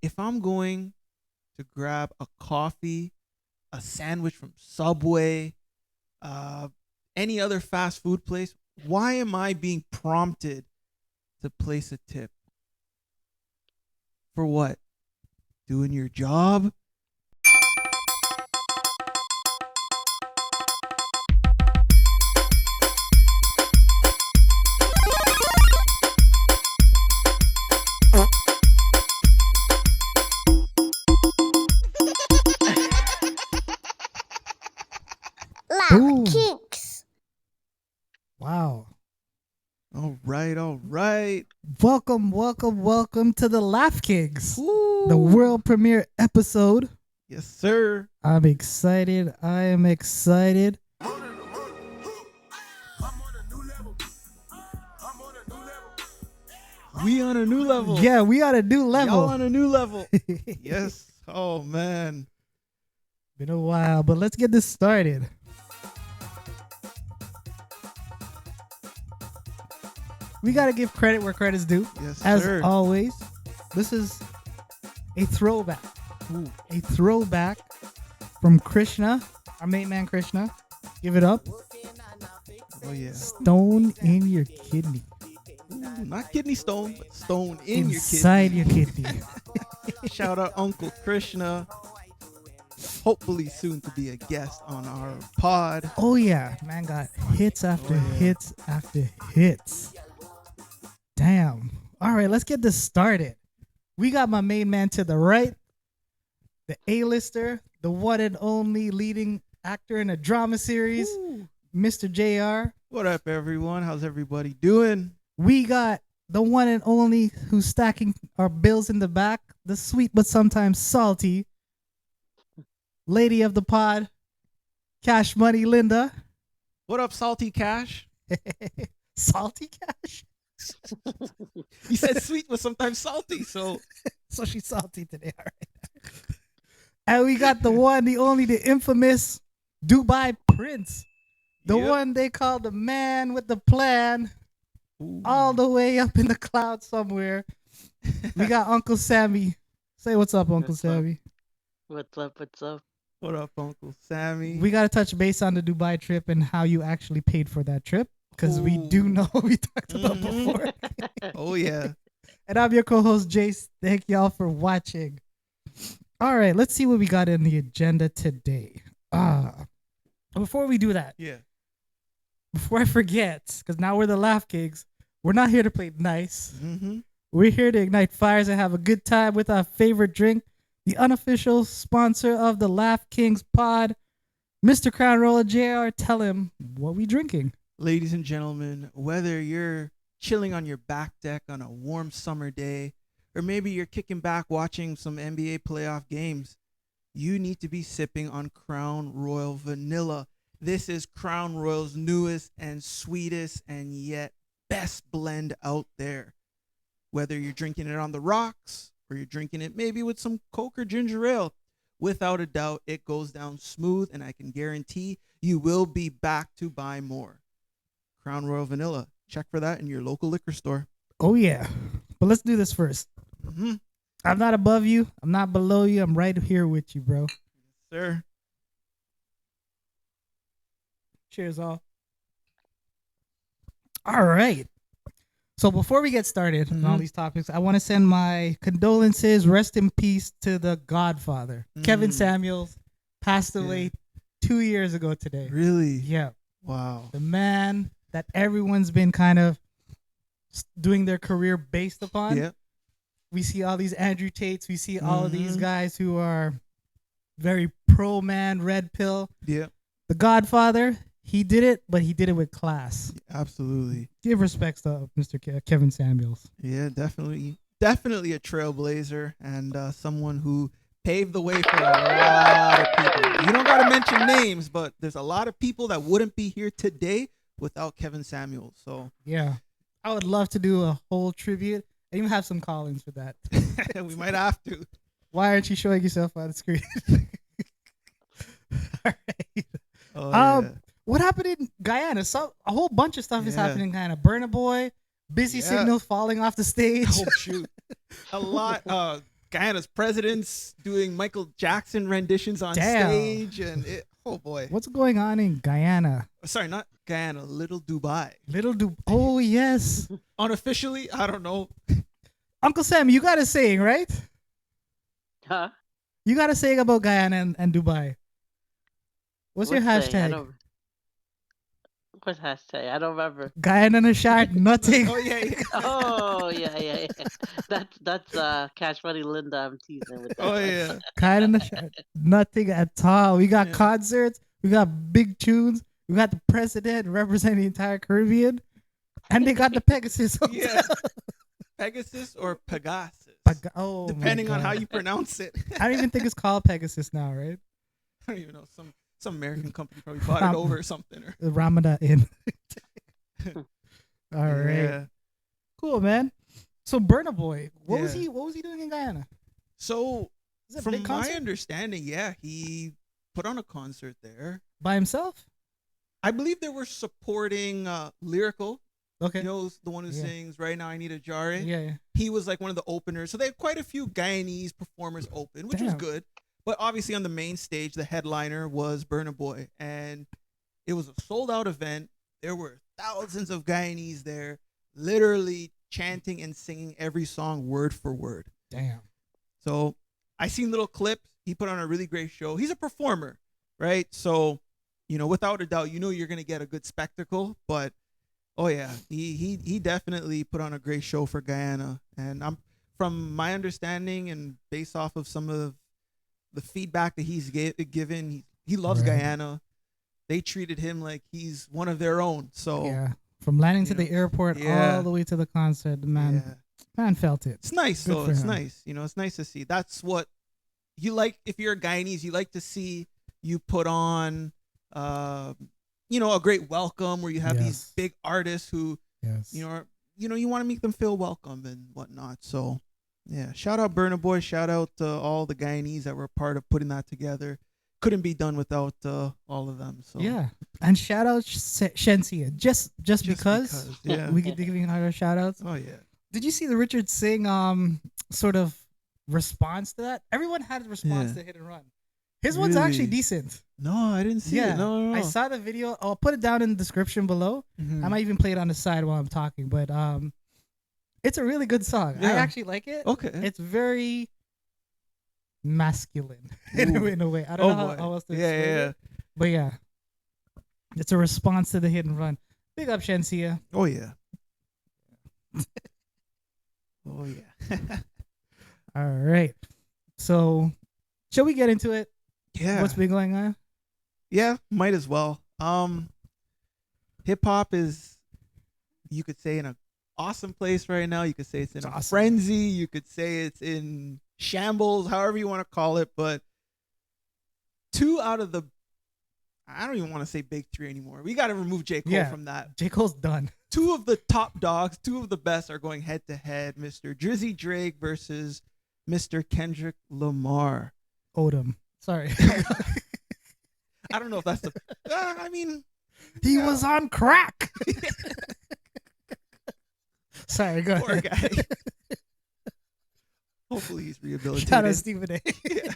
if I'm going to grab a coffee, a sandwich from Subway, uh, any other fast food place, why am I being prompted to place a tip? For what? Doing your job? Boom. Laugh Kingz. Wow. All right, all right. Welcome to the Laugh Kingz, Woo. the world premiere episode. Yes, sir. I'm excited. I am excited. We on a new level. Yeah, we on a new level. Y'all on a new level. Yes. Oh, man. Been a while, but let's get this started. We got to give credit where credit's due. Yes, As sir. always, this is a throwback. Ooh. A throwback from Krishna, our main man Krishna. Give it up. Oh, yeah. Stone in your kidney. Ooh, not kidney stone, but stone in Inside your kidney. your kidney. Shout out Uncle Krishna. Hopefully soon to be a guest on our pod. Oh yeah, man got hits after Oh, yeah. hits after hits. Damn. All right, let's get this started. We got my main man to the right, the A-lister, the one and only leading actor in a drama series, Ooh. Mr. JR. What up, everyone? How's everybody doing? We got the one and only who's stacking our bills in the back, the sweet but sometimes salty lady of the pod, Cash Money Linda. What up, Salty Cash? Salty Cash? You said sweet, but sometimes salty. So So she's salty today, all right. And we got the one, the only, the infamous Dubai Prince. The Yep. one they call the man with the plan, Ooh. all the way up in the clouds somewhere. We got Uncle Sammy. Say what's up, Uncle What's up? Sammy. What's up? What's up? What up, Uncle Sammy? We got to touch base on the Dubai trip and how you actually paid for that trip. Because we do Ooh. know we talked about Mhm. before. Oh, yeah. And I'm your co-host, Jace. Thank y'all for watching. All right, let's see what we got in the agenda today. Before we do that, Yeah. before I forget, because now we're the Laugh Kingz, we're not here to play nice. Mm-hmm. We're here to ignite fires and have a good time with our favorite drink, the unofficial sponsor of the Laugh Kingz pod, Mr. Crown Roller JR. Tell him what we drinking. Ladies and gentlemen, whether you're chilling on your back deck on a warm summer day, or maybe you're kicking back watching some NBA playoff games, you need to be sipping on Crown Royal Vanilla. This is Crown Royal's newest and sweetest and yet best blend out there. Whether you're drinking it on the rocks or you're drinking it maybe with some Coke or ginger ale, without a doubt, it goes down smooth, and I can guarantee you will be back to buy more. Crown Royal Vanilla. Check for that in your local liquor store. Oh, yeah. But let's do this first. Mm-hmm. I'm not above you. I'm not below you. I'm right here with you, bro. Sir. Cheers, all. All right. So before we get started on all Mhm. these topics, I want to send my condolences, rest in peace to the Godfather. Kevin Mm. Samuels passed away 2 years ago today. Really? Yeah. Wow. The man that everyone's been kind of doing their career based upon. Yep. We see all these Andrew Tates. We see all of these Mhm. guys who are very pro man, red pill. Yep. The Godfather, he did it, but he did it with class. Absolutely. Give respects to Mr. Kevin Samuels. Yeah, definitely. Definitely a trailblazer and someone who paved the way for a lot of people. You don't got to mention names, but there's a lot of people that wouldn't be here today without Kevin Samuels. So Yeah. I would love to do a whole tribute and even have some call-ins for that. we might have to. Why aren't you showing yourself on the screen? All right. Oh, yeah. What happened in Guyana? So a whole bunch of stuff is Yeah. happening in Guyana. Burna Boy, busy Yeah. signals falling off the stage. Oh shoot. A lot Guyana's presidents doing Michael Jackson renditions on Damn. stage, and oh boy, What's going on in Guyana? sorry, not Guyana, Little Dubai. Oh yes, Unofficially, I don't know. Uncle Sam, you got a saying, right? Huh? You got a saying about Guyana and Dubai. What's your What say? hashtag? What hashtag? I don't remember. Guyana and a shark, nothing. Oh yeah. Oh yeah. That's Cash Money Linda. I'm teasing with that. Oh one. yeah. Guyana and a shark, nothing at all. We got Yeah. concerts, we got big tunes, we got the president representing the entire Caribbean, and they got the Pegasus. Yeah. Pegasus or Pegasus, Oh, my depending on how God. you pronounce it. I don't even think it's called Pegasus now, right? I don't even know. Some American company probably bought it over or something. Or, The Ramada Inn. All right, Yeah. cool, man. So Burna Boy, what was Yeah. he doing in Guyana? So, Is it a from big my concert understanding, yeah, he put on a concert there. by himself? I believe they were supporting Lyrical. Okay. You know, the one who Yeah. sings "Right Now I Need a Jare." Yeah. He was like one of the openers. So they had quite a few Guyanese performers open, which was Damn. good. But obviously on the main stage, the headliner was Burna Boy. And it was a sold out event. There were thousands of Guyanese there, literally chanting and singing every song word for word. Damn. So I seen little clips. He put on a really great show. He's a performer, right? So, without a doubt, you're gonna get a good spectacle. But oh yeah, he definitely put on a great show for Guyana. And from my understanding and based off of some of the feedback that he's given, he loves Right. Guyana. They treated him like he's one of their own. So Yeah. From landing to you the know, airport yeah. all the way to the concert, the man felt it. It's nice Good though. for It's him. nice. It's nice to see. That's what you like. If you're a Guyanese, you like to see you put on, a great welcome where you have Yes. these big artists who, Yes. you want to make them feel welcome and whatnot. So, yeah, shout out Burna Boy. Shout out all the Guyanese that were a part of putting that together. Couldn't be done without all of them. So Yeah. And shout out Shensia. Just because yeah. we could be giving her shout outs. Oh yeah. Did you see the Richard Singh sort of response to that? Everyone had a response Yeah. to Hit and Run. His one's actually Really? decent. No, I didn't see Yeah. it. No. I saw the video. I'll put it down in the description below. Mhm. I might even play it on the side while I'm talking, but it's a really good song. I Yeah. actually like it. Okay. It's very masculine in Ooh. a way. I don't Oh, know boy. how else to Yeah, explain yeah. it. But yeah, it's a response to the Hit and Run. Big up Shensia. Oh yeah. Oh yeah. All right. So, shall we get into it? Yeah. What's been going on? Yeah, might as well. Hip hop is, you could say, in an awesome place right now. You could say it's in It's a awesome. frenzy. You could say it's in shambles, however you want to call it. But two out of the, I don't even want to say big three anymore. We got to remove J. Cole Yeah. from that. J. Cole's done. Two of the top dogs, two of the best are going head to head. Mr. Drizzy Drake versus Mr. Kendrick Lamar. Odom. Sorry. I don't know if that's the. I mean, He Yeah. was on crack. Sorry, go poor ahead. guy. Hopefully he's rehabilitated. Shout out Stephen A. Yeah.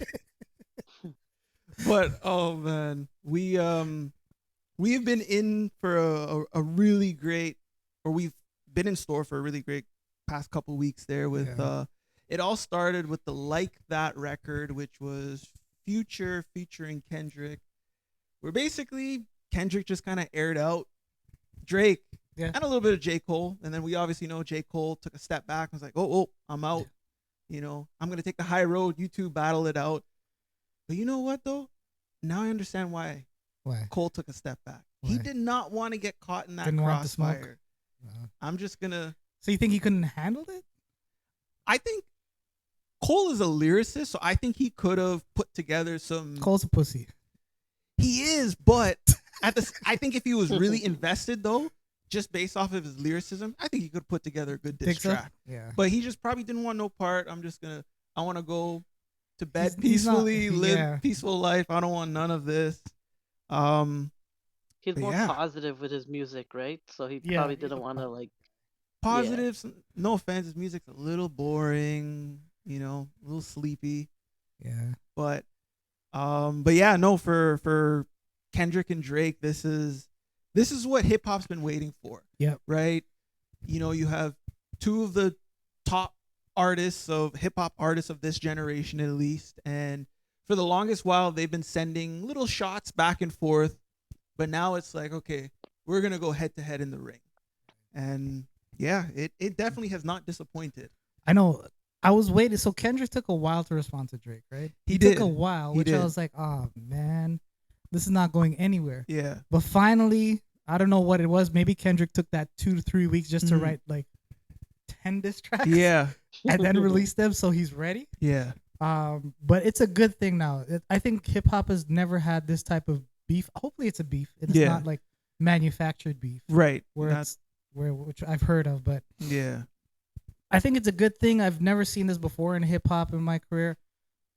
But oh man, we have been in for a really great, or we've been in store for a really great past couple weeks there with Yeah. it all started with the Like That record, which was Future featuring Kendrick, where basically Kendrick just kind of aired out Drake Yeah. and a little bit of J. Cole, and then we obviously know J. Cole took a step back and was like, oh, I'm out. I'm gonna take the high road. You two battle it out. But you know what though? Now I understand why Why? Cole took a step back. He Why? did not want to get caught in that Didn't want the smoke? crossfire. I'm just gonna. So you think he couldn't handle it? I think Cole is a lyricist, so I think he could have put together some. Cole's a pussy. He is, but I think if he was really invested though, just based off of his lyricism, I think he could put together a good diss Think so? track. Yeah. But he just probably didn't want no part. I want to go to bed He's not- peacefully, live yeah. peaceful life. I don't want none of this. He's But more yeah. positive with his music, right? So he he's probably a didn't want to like. Positives. No offense, his music's a little boring. a little sleepy. Yeah. But yeah, no, for Kendrick and Drake, this is what hip hop's been waiting for. Yep. Right? You have two of the top hip hop artists of this generation at least, and for the longest while they've been sending little shots back and forth, but now it's like, okay, we're gonna go head to head in the ring. And yeah, it definitely has not disappointed. I know. I was waiting. So Kendrick took a while to respond to Drake, right? He took did. a while, He which did. I was like, oh man, this is not going anywhere. Yeah. But finally, I don't know what it was. Maybe Kendrick took that 2 to 3 weeks just to Mhm. write like 10 diss tracks. Yeah. And then release them so he's ready. Yeah. But it's a good thing now. I think hip hop has never had this type of beef. Hopefully it's a beef. It's Yeah. not like manufactured beef. Right. Which I've heard of, but Yeah. I think it's a good thing. I've never seen this before in hip hop in my career.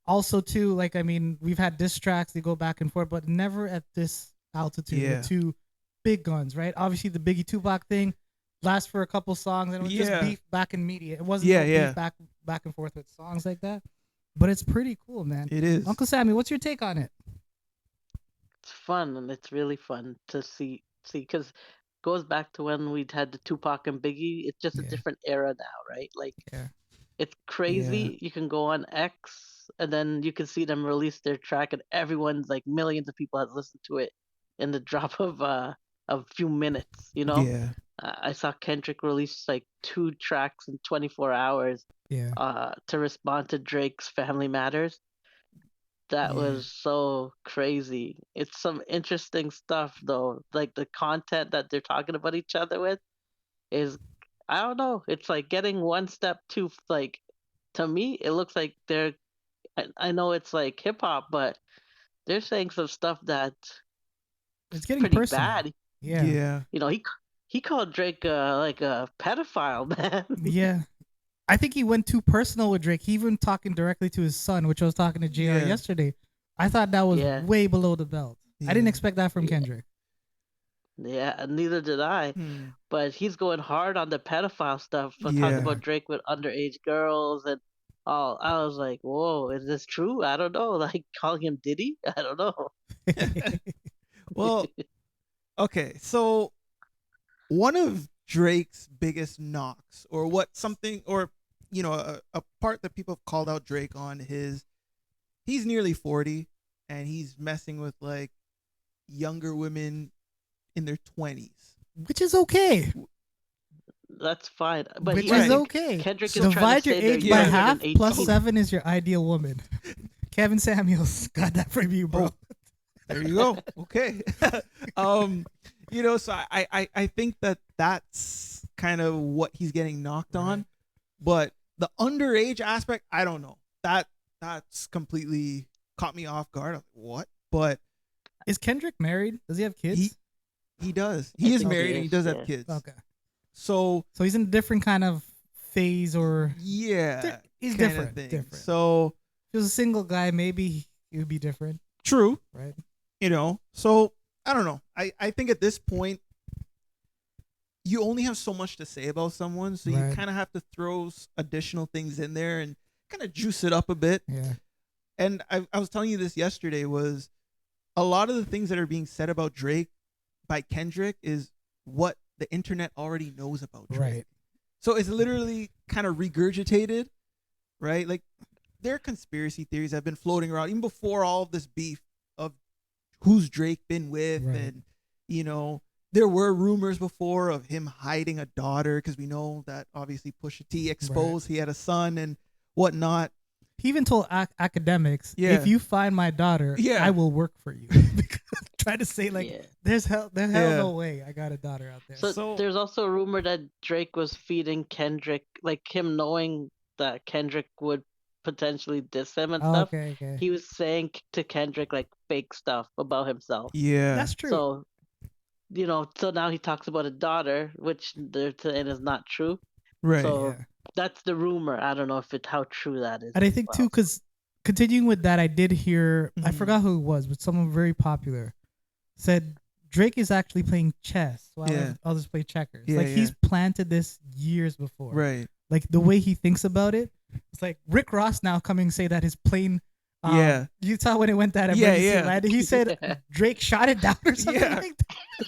Also, too, like, I mean, we've had diss tracks, they go back and forth, but never at this altitude Yeah. with two big guns, right? Obviously, the Biggie Tupac thing lasts for a couple songs, and it was Yeah. just beef back in media. It wasn't beef back and forth with songs like that. But it's pretty cool, man. It is. Uncle Sammy, what's your take on it? It's fun, and it's really fun to see because goes back to when we had the Tupac and Biggie. It's just a Yeah. different era now, right? Like Yeah. it's crazy. You can go on X and then you can see them release their track, and everyone's like millions of people have listened to it in the drop of a few minutes. Yeah. I saw Kendrick release like 2 tracks in 24 hours Yeah. to respond to Drake's Family Matters. That Yeah. was so crazy. It's some interesting stuff though. Like the content that they're talking about each other with is, I don't know. It's like getting one step too, like, to me it looks like I know it's like hip hop, but they're saying some stuff that It's getting pretty personal. bad. Yeah. Yeah. He called Drake like a pedophile, man. Yeah. I think he went too personal with Drake. He even talking directly to his son, which I was talking to JR Yeah. yesterday. I thought that was Yeah. way below the belt. I didn't Yeah. expect that from Yeah. Kendrick. Yeah, neither did I. Hmm. But he's going hard on the pedophile stuff, talking Yeah. about Drake with underage girls and all. I was like, whoa, is this true? I don't know. Like calling him Diddy? I don't know. Well, okay. So one of Drake's biggest knocks, or a part that people have called out Drake on, he's nearly 40 and he's messing with like younger women in their 20s. Which is okay. That's fine. But Which I is think okay. Kendrick is trying to Divide your say they're age by younger than half, 18. plus 7 is your ideal woman. Kevin Samuels got that from you, bro. There you go. Okay. So I think that's kind of what he's getting knocked on, but the underage aspect, I don't know. That's completely caught me off guard. I'm like, what? But Is Kendrick married? Does he have kids? he does. He is think he married and he is, does yeah. have kids. Okay. So So he's in a different kind of phase, or yeah, he's kinda different. thing. Different. So If he was a single guy, maybe he would be different, true. right? So I don't know. I think at this point you only have so much to say about someone, so you Right. kind of have to throw additional things in there and kind of juice it up a bit. Yeah. And I was telling you this yesterday, was a lot of the things that are being said about Drake by Kendrick is what the internet already knows about Drake. Right. So it's literally kind of regurgitated, right? Like there are conspiracy theories that have been floating around even before all of this beef of who's Drake been with. Right. And, there were rumors before of him hiding a daughter, because we know that obviously Pusha T exposed he had a son and whatnot. He even told academics, Yeah. if you find my daughter, Yeah. I will work for you. Try to say like, Yeah. there's hell Yeah. no way I got a daughter out there. So there's also a rumor that Drake was feeding Kendrick, like him knowing that Kendrick would potentially diss him and stuff. Okay. He was saying to Kendrick like fake stuff about himself. Yeah. That's true. So, so now he talks about a daughter, which they're saying is not true. right. So Yeah. that's the rumor. I don't know how true that is. And I think as too, well. because continuing with that, I did hear, I Mhm. forgot who it was, but someone very popular said Drake is actually playing chess while Yeah. others play checkers. Yeah, like yeah. he's planted this years before. Right. Like the way he thinks about it, It's like Rick Ross now coming say that his plane. Yeah. You saw when it went that Yeah, emergency yeah. landing. He said Drake shot it down or something Yeah. like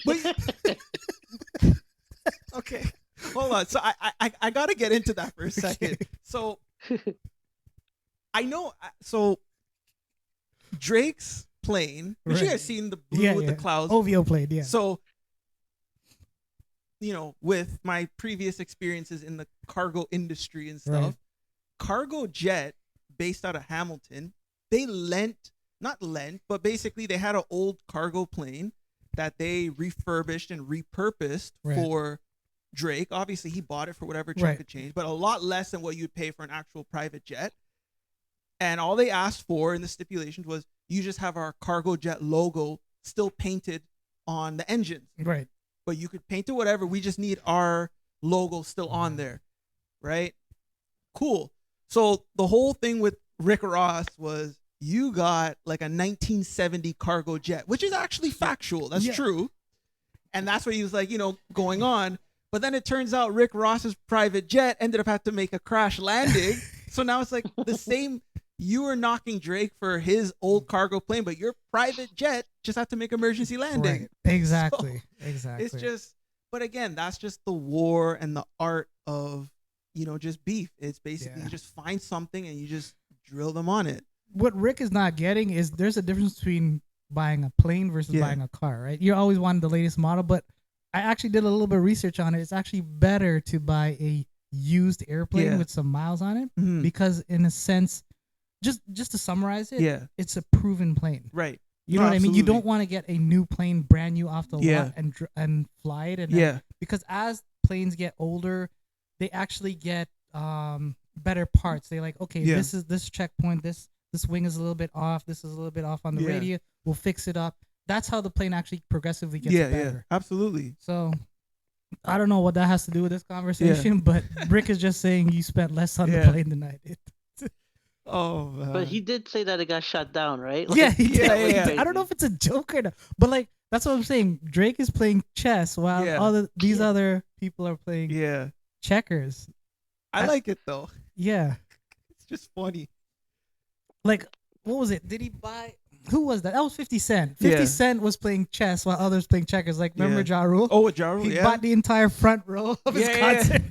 that. But okay, hold on. So I gotta get into that for a second. Okay. So I know. So Drake's plane, which you Right. guys seen the blue with the clouds. OVO played, yeah. So, with my previous experiences in the cargo industry and stuff, Right. Cargo Jet, based out of Hamilton, they not lent, but basically they had an old cargo plane that they refurbished and repurposed Right. for Drake. Obviously, he bought it for whatever chunk Right. of change, but a lot less than what you'd pay for an actual private jet. And all they asked for in the stipulations was you just have our Cargo Jet logo still painted on the engines. Right. But you could paint it whatever. We just need our logo still on there. Right? Cool. So the whole thing with Rick Ross was you got like a 1970 Cargo Jet, which is actually factual. That's true. And that's what he was like, going on. But then it turns out Rick Ross's private jet ended up having to make a crash landing. So now it's like the same. You were knocking Drake for his old cargo plane, but your private jet just had to make emergency landing. Right. Exactly. So exactly. it's just, but again, that's just the war and the art of, just beef. It's basically you just find something and you just drill them on it. What Rick is not getting is there's a difference between buying a plane versus buying a car, right? You always wanted the latest model, but I actually did a little bit of research on it. It's actually better to buy a used airplane with some miles on it because in a sense, just to summarize it, it's a proven plane. Right. You know what I mean? You don't want to get a new plane brand new off the lot and fly it. And because as planes get older, they actually get better parts. They like, okay, this is this checkpoint, this wing is a little bit off, this is a little bit off on the radio. We'll fix it up. That's how the plane actually progressively gets better. Yeah, absolutely. So I don't know what that has to do with this conversation, but Rick is just saying you spent less on the plane than I did. Oh, man. But he did say that it got shut down, right? Like, he did. Yeah. I don't know if it's a joke or not, but like that's what I'm saying. Drake is playing chess while all these other people are playing checkers. I like it though. Yeah, it's just funny. Like, what was it? Did he buy? Who was that? That was 50 Cent. 50 Cent was playing chess while others playing checkers. Like, remember Ja Rule? Oh, Ja Rule, He bought the entire front row of his concert.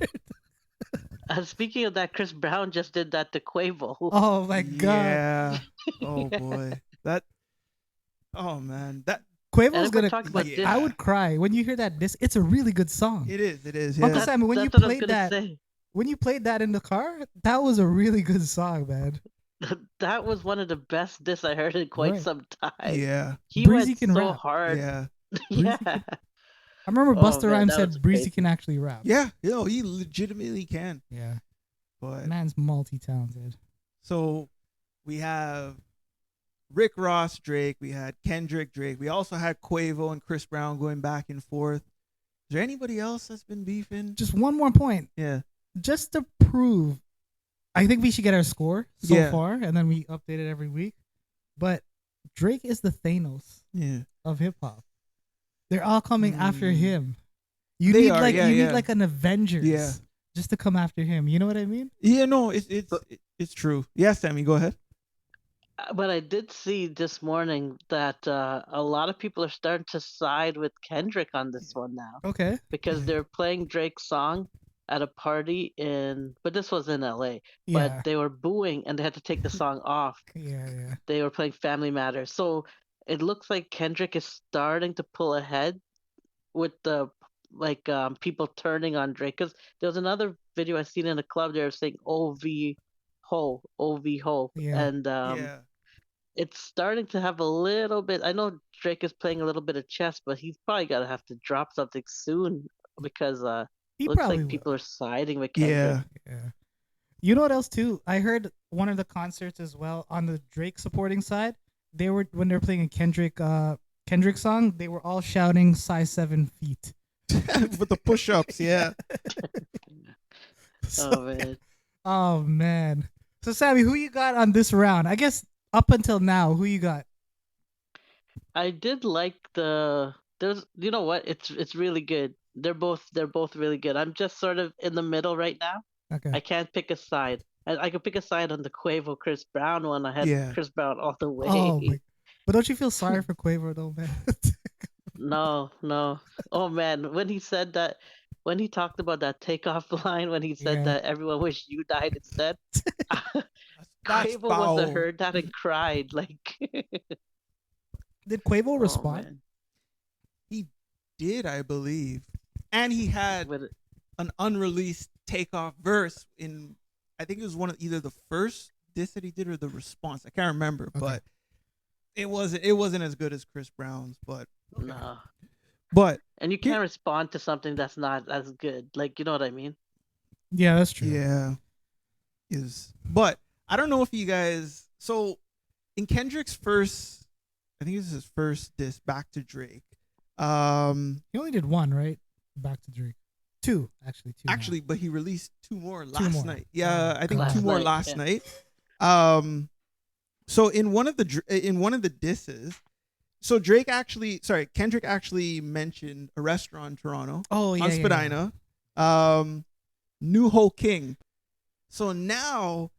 Speaking of that, Chris Brown just did that to Quavo. Oh my god. Yeah. Oh boy. Oh man. That Quavo's gonna. Like, I would cry when you hear that disc. It's a really good song. It is. Yeah. Uncle Simon, when you played that in the car, that was a really good song, man. That was one of the best discs I heard in quite some time. Yeah. He Breezy went can so rap. hard. Yeah. I remember Busta Rhymes said Breezy can actually rap. Yeah, he legitimately can. Yeah. But man's multi-talented. So we have Rick Ross, Drake. We had Kendrick, Drake. We also had Quavo and Chris Brown going back and forth. Is there anybody else that's been beefing? Just one more point. Yeah. Just to prove, I think we should get our score so far, and then we update it every week. But Drake is the Thanos of hip hop. They're all coming after him. You need like an Avengers just to come after him. You know what I mean? Yeah, no, it's true. Yeah, Sammy, go ahead. But I did see this morning that a lot of people are starting to side with Kendrick on this one now. Okay. Because they're playing Drake's song at a party but this was in LA. But they were booing and they had to take the song off. Yeah. They were playing Family Matters. So it looks like Kendrick is starting to pull ahead with the people turning on Drake. Because there was another video I seen in a club. They were saying OV ho, and it's starting to have a little bit. I know Drake is playing a little bit of chess, but he's probably gonna have to drop something soon because it looks like people are siding with Kendrick. Yeah. You know what else too? I heard one of the concerts as well on the Drake supporting side. When they were playing a Kendrick song, they were all shouting size 7 feet. With the push-ups, yeah. Oh man. So Sammy, who you got on this round? I guess up until now, who you got? I did like you know what? It's really good. They're both really good. I'm just sort of in the middle right now. Okay. I can't pick a side. I could pick a side on the Quavo Chris Brown one. I had Yeah. Chris Brown all the Oh way. my! But don't you feel sorry for Quavo though, man? No, no. Oh man, when he said that, when he talked about that takeoff line, when he said Yeah. that everyone wished you died instead, That's Quavo must have foul. heard that and cried like, Did Quavo oh respond? man. He did, I believe, and he had But an unreleased takeoff verse in. I think it was one of either the first diss that he did or the response. I can't remember, Okay. but it wasn't as good as Chris Brown's. no. But And you Here- can't respond to something that's not as good. Like, you know what I mean? Yeah, that's true. yeah, but I don't know if you guys. So in Kendrick's first, I think this is his first diss back to Drake. He only did one, right? Back to Drake. Two, actually. Two. now. Actually, but he released two more last more. night. Yeah, I think Last two more night, last yeah. night. So in one of the disses, so Kendrick actually mentioned a restaurant in Toronto Oh yeah. on yeah, Spadina, New Ho King. So now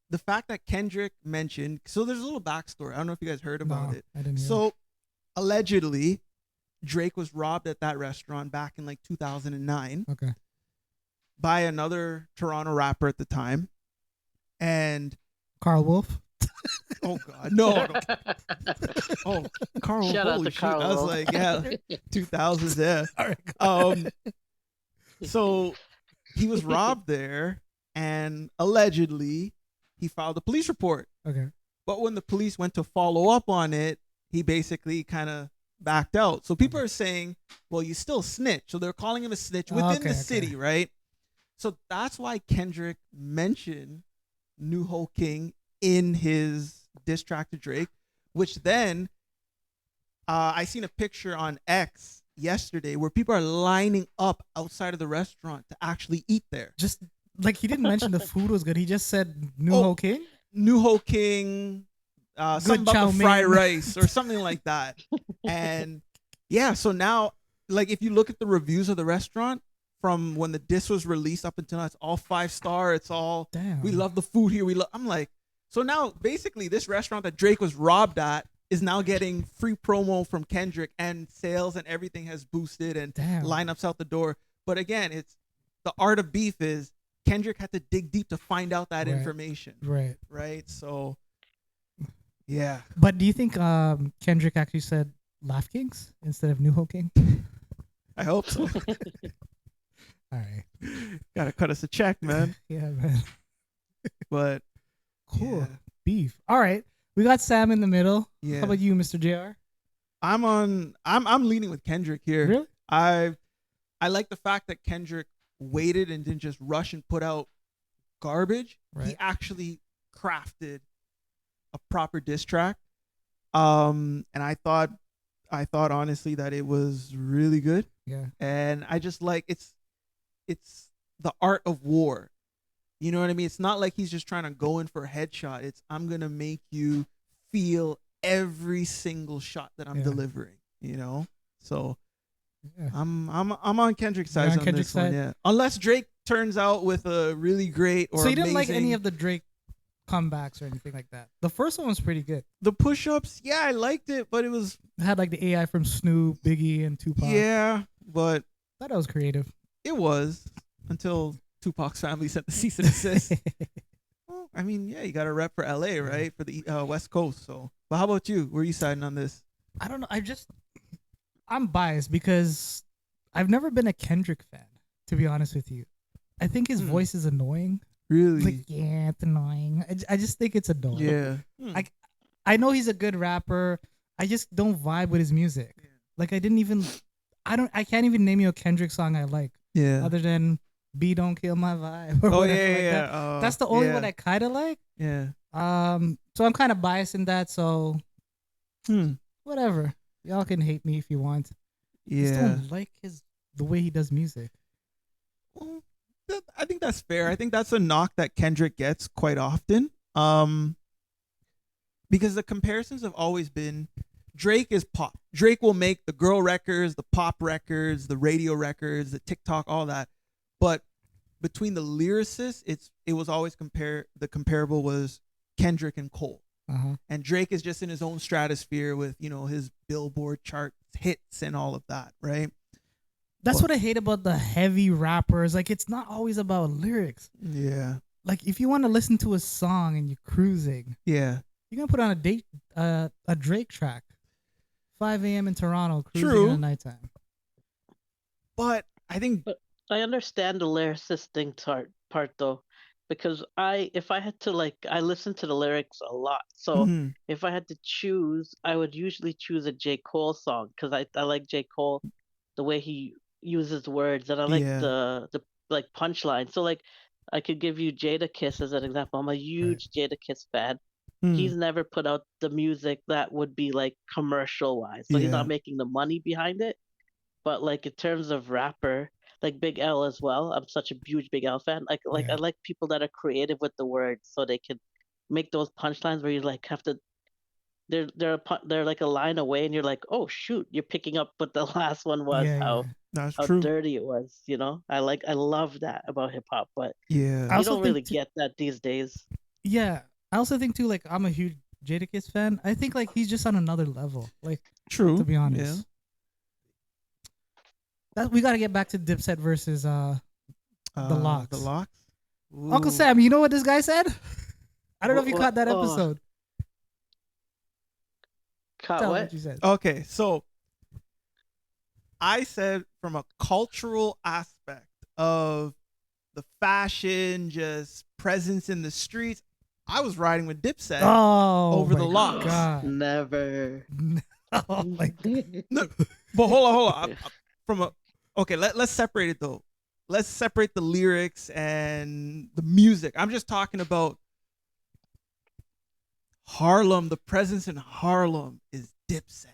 the fact that Kendrick mentioned, so there's a little backstory. I don't know if you guys heard about No, it. I didn't hear So allegedly, Drake was robbed at that restaurant back in like 2009 it. Okay. by another Toronto rapper at the time. And Carl Wolf. oh god, no. Oh, Carl, Shout out holy to shit. Carl I was Wolf. like, yeah, 2000s, yeah. All right. So he was robbed there, and allegedly he filed a police report. Okay. But when the police went to follow up on it, he basically kind of backed out. So people are saying, well, you still snitch. So they're calling him a snitch within Okay, the city, okay. right? So that's why Kendrick mentioned New Ho King in his diss track to Drake, which then I seen a picture on X yesterday where people are lining up outside of the restaurant to actually eat there. Just like he didn't mention the food was good. He just said New Oh, Ho King. New Ho King, something about chow the fried mein. rice or something like that. And yeah, so now, like, if you look at the reviews of the restaurant from when the diss was released up until now, it's all 5-star. It's all, Damn. we love the food here. I'm like, so now basically this restaurant that Drake was robbed at is now getting free promo from Kendrick, and sales and everything has boosted and Damn. lineups out the door. But again, it's the art of beef is Kendrick had to dig deep to find out that Right. information. Right. Right. So yeah. But do you think Kendrick actually said Laugh Kingz instead of New Ho King? I hope so. All right. Gotta cut us a check, man. Yeah, man. But Cool. yeah. Beef. All right. We got Sam in the middle. Yeah. How about you, Mr. JR? I'm leaning with Kendrick here. Really? I like the fact that Kendrick waited and didn't just rush and put out garbage. He Right. actually crafted a proper diss track. And I thought honestly that it was really good. Yeah. And I just like it's the art of war. You know what I mean? It's not like he's just trying to go in for a headshot. It's I'm gonna make you feel every single shot that I'm Yeah. delivering. You know, so Yeah. I'm on Kendrick's side on on Kendrick's this one. side? Yeah, unless Drake turns out with a really great or So you didn't like any amazing- of the Drake comebacks or anything like that? The first one was pretty good. the push-ups. Yeah, I liked it, but it was It had like the AI from Snoop, Biggie, and Tupac. yeah, but Thought that was creative. it was until Tupac's family sent the cease and desist. Well, I mean, yeah, you got to rep for LA, right? For the West Coast. So, but how about you? Where are you siding on this? I don't know. I'm biased because I've never been a Kendrick fan, to be honest with you. I think his voice is annoying. Really? Like, yeah, it's annoying. I just think it's annoying. yeah. I know he's a good rapper. I just don't vibe with his music. Like I can't even name you a Kendrick song I like Yeah. other than B Don't Kill My Vibe or Oh whatever yeah, like yeah. that. That's the only yeah. one I kind of like. Yeah. So I'm kind of biased in that. So Hmm. whatever. Y'all can hate me if you want. I just Yeah. don't like the way he does music. Well, I think that's fair. I think that's a knock that Kendrick gets quite often. Because the comparisons have always been Drake is pop. Drake will make the girl records, the pop records, the radio records, the TikTok, all that. But between the lyricists, it was always the comparable was Kendrick and Cole. And Drake is just in his own stratosphere with, his Billboard chart hits and all of that, right? That's what I hate about the heavy rappers. Like, it's not always about lyrics. Yeah. Like, if you want to listen to a song and you're cruising, Yeah. you're gonna put on a Drake track. 5 a.m. in Toronto, cruising True. in the nighttime. But I think I understand the lyricist thing part though, because if I had to I listen to the lyrics a lot. So Mhm. if I had to choose, I would usually choose a J. Cole song because I like J. Cole, the way he uses words, and I like Yeah. the punchline. So I could give you Jada Kiss as an example. I'm a huge Jada Kiss fan. He's never put out the music that would be commercial wise. So he's Yeah. not making the money behind it. But in terms of rapper, like Big L as well. I'm such a huge Big L fan. I like people that are creative with the words so they can make those punchlines where you have to they're like a line away and you're like, "Oh shoot, you're picking up what the last one was, how That's how true. dirty it was, I love that about hip hop, but Yeah. I you also don't really think get that these days. Yeah, I also think too. Like, I'm a huge Jadakiss fan. I think he's just on another level. Like, True. to be honest, we got to get back to Dipset versus the Locks. The Locks. Uncle Ooh. Sam, you know what this guy said? I don't know if you What- caught that oh. episode. Caught Tell what? what you said. Okay, so I said from a cultural aspect of the fashion, just presence in the streets, I was riding with Dipset over the my Locks. God. Never. Oh my God. No, but hold on. Let's separate it though. Let's separate the lyrics and the music. I'm just talking about Harlem. The presence in Harlem is Dipset.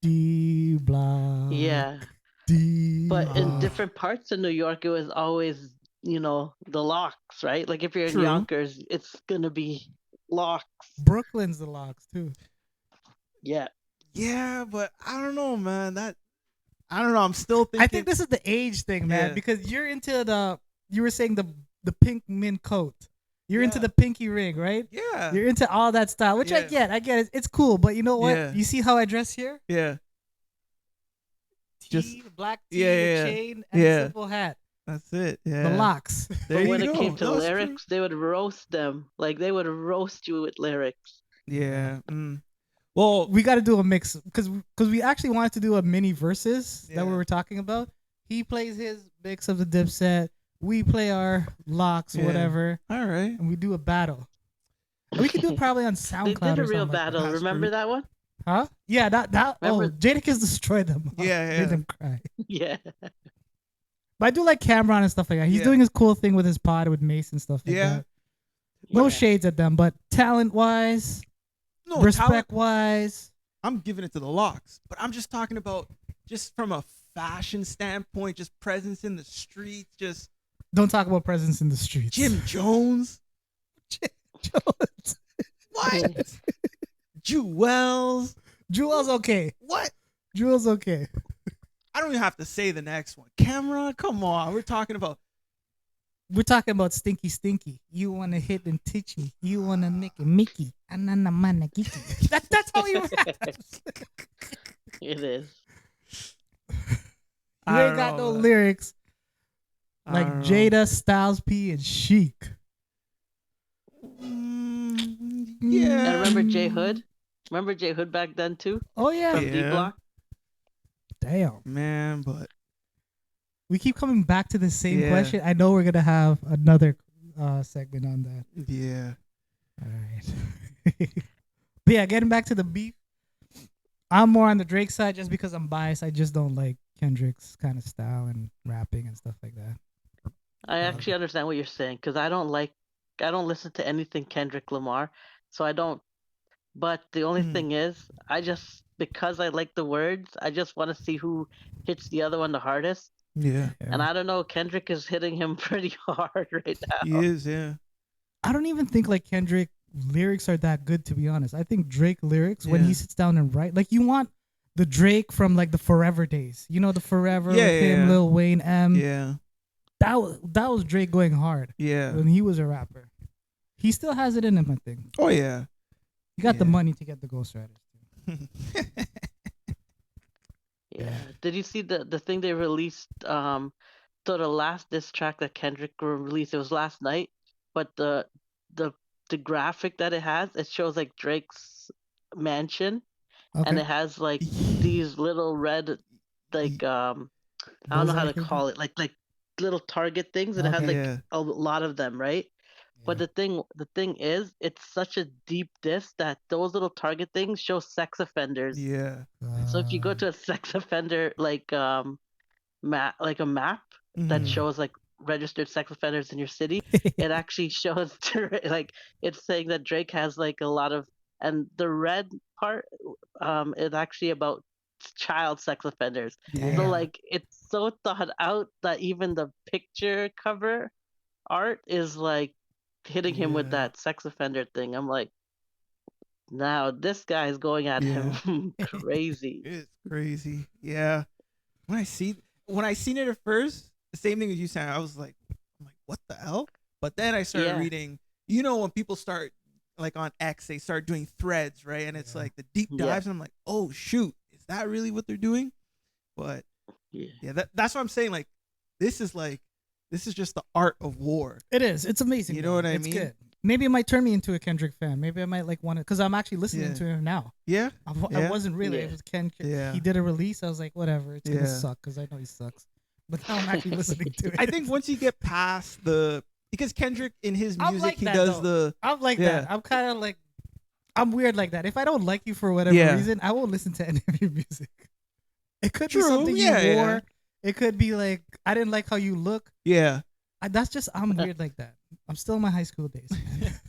D block. Yeah. D. But in different parts of New York, it was always, the Locks, right? Like if you're in True. Yonkers, it's gonna be Locks. Brooklyn's the Locks too. Yeah. Yeah, but I don't know, man. I don't know. I'm still thinking. I think this is the age thing, man, Yeah. because you're into you were saying the pink mint coat. You're into Yeah. the pinky ring, right? Yeah. You're into all that style, which I Yeah. get. It's cool, but you know what? Yeah. You see how I dress here? Yeah. Tee, the black tee, Yeah. the chain, and Yeah. the simple hat. That's it. Yeah. The Locks. There But you when go. it came to No, it's true. lyrics, they would roast them. Like they would roast you with lyrics. Yeah. Well, We got to do a mix because we actually wanted to do a mini versus that we Yeah. were talking about. He plays his mix of the Dipset. We play our Locks, Yeah. whatever, all right. and we do a battle. We could do it probably on SoundCloud. They did or a real something like battle. That's Remember true. that one? that. Huh? Yeah, that. Remember- Oh, Jadakiss destroyed them. Yeah, Made yeah. them cry. Yeah. But I do like Cameron and stuff like that. He's Yeah. doing his cool thing with his pod with Mace and stuff like Yeah. that. No Yeah. shades at them, but talent wise, No, respect wise, I'm giving it to the Locks, but I'm just talking about just from a fashion standpoint, just presence in the streets, just don't talk about presence in the streets. Jim Jones. Jones. What? Jewels. Jewel's okay. What? Jewel's okay. I don't even have to say the next one. Cameron, come on. We're talking about We're talking about Stinky Stinky. You want to hit and teach me. You want to make it Mickey. That's how he raps. It is. You I ain't don't got know, no man. lyrics I like don't know. Jada, Styles P, and Chic. Yeah. And remember J Hood? Remember J Hood back then too? Oh, yeah. From Yeah. D Block? Damn. Man, but We keep coming back to the same Yeah. question. I know we're going to have another segment on that. yeah. All right. But yeah, getting back to the beef. I'm more on the Drake side just because I'm biased. I just don't like Kendrick's kind of style and rapping and stuff like that. I actually understand what you're saying because I don't listen to anything Kendrick Lamar, so I don't. But the only thing is, because I like the words, I just want to see who hits the other one the hardest. Yeah. And I don't know, Kendrick is hitting him pretty hard right He now. is, yeah. I don't even think like Kendrick lyrics are that good, to be honest. I think Drake lyrics, when Yeah. he sits down and write, like you want the Drake from like the Forever days. You know, the Forever Yeah, with yeah, him, yeah. Lil Wayne, Yeah. that was Drake going hard Yeah. when he was a rapper. He still has it in him, I think. Oh yeah. He got the Yeah. money to get the ghostwriters. Yeah. Did you see the thing they released? So the last diss track that Kendrick released, it was last night, but the the graphic that it has, it shows like Drake's mansion, and Okay. it has like these little red, like I don't know how to Bullseye call it, like little target things, and it has Okay. like Yeah. a lot of them, right? But Yeah. the thing is, it's such a deep diss that those little target things show sex offenders. Yeah. So if you go to a sex offender like like a map that Mhm. shows like registered sex offenders in your city, it actually shows like it's saying that Drake has like a lot of, and the red part is actually about child sex offenders. Yeah. So like it's so thought out that even the picture cover art is like hitting him with Yeah. that sex offender thing. I'm like, now this guy's going at Yeah. him crazy. It's crazy. Yeah. When I seen it at first, the same thing as you said, I'm like, what the hell? But then I started Yeah. reading. You know, when people start like on X, they start doing threads, right? And it's Yeah. like the deep Yeah. dives. And I'm like, oh shoot, is that really what they're doing? But Yeah. yeah, that's what I'm saying. Like, this is just the art of war. It is. It's amazing. You know though. what I It's mean? good. Maybe it might turn me into a Kendrick fan. Maybe I might like want to, because I'm actually listening Yeah. to him now. Yeah. I Yeah. wasn't really. Yeah. It was Kendrick. Yeah. He did a release. I was like, whatever. It's Yeah. gonna suck because I know he sucks. But now I'm actually listening to it. I think once you get past because Kendrick in his I'm music, like he that, does though. I'm like Yeah. that. I'm kind of like, I'm weird like that. If I don't like you for whatever Yeah. reason, I won't listen to any of your music. It could True, be something yeah, you yeah. wore. It could be like, I didn't like how you look. yeah. I'm weird like that. I'm still in my high school days. Man.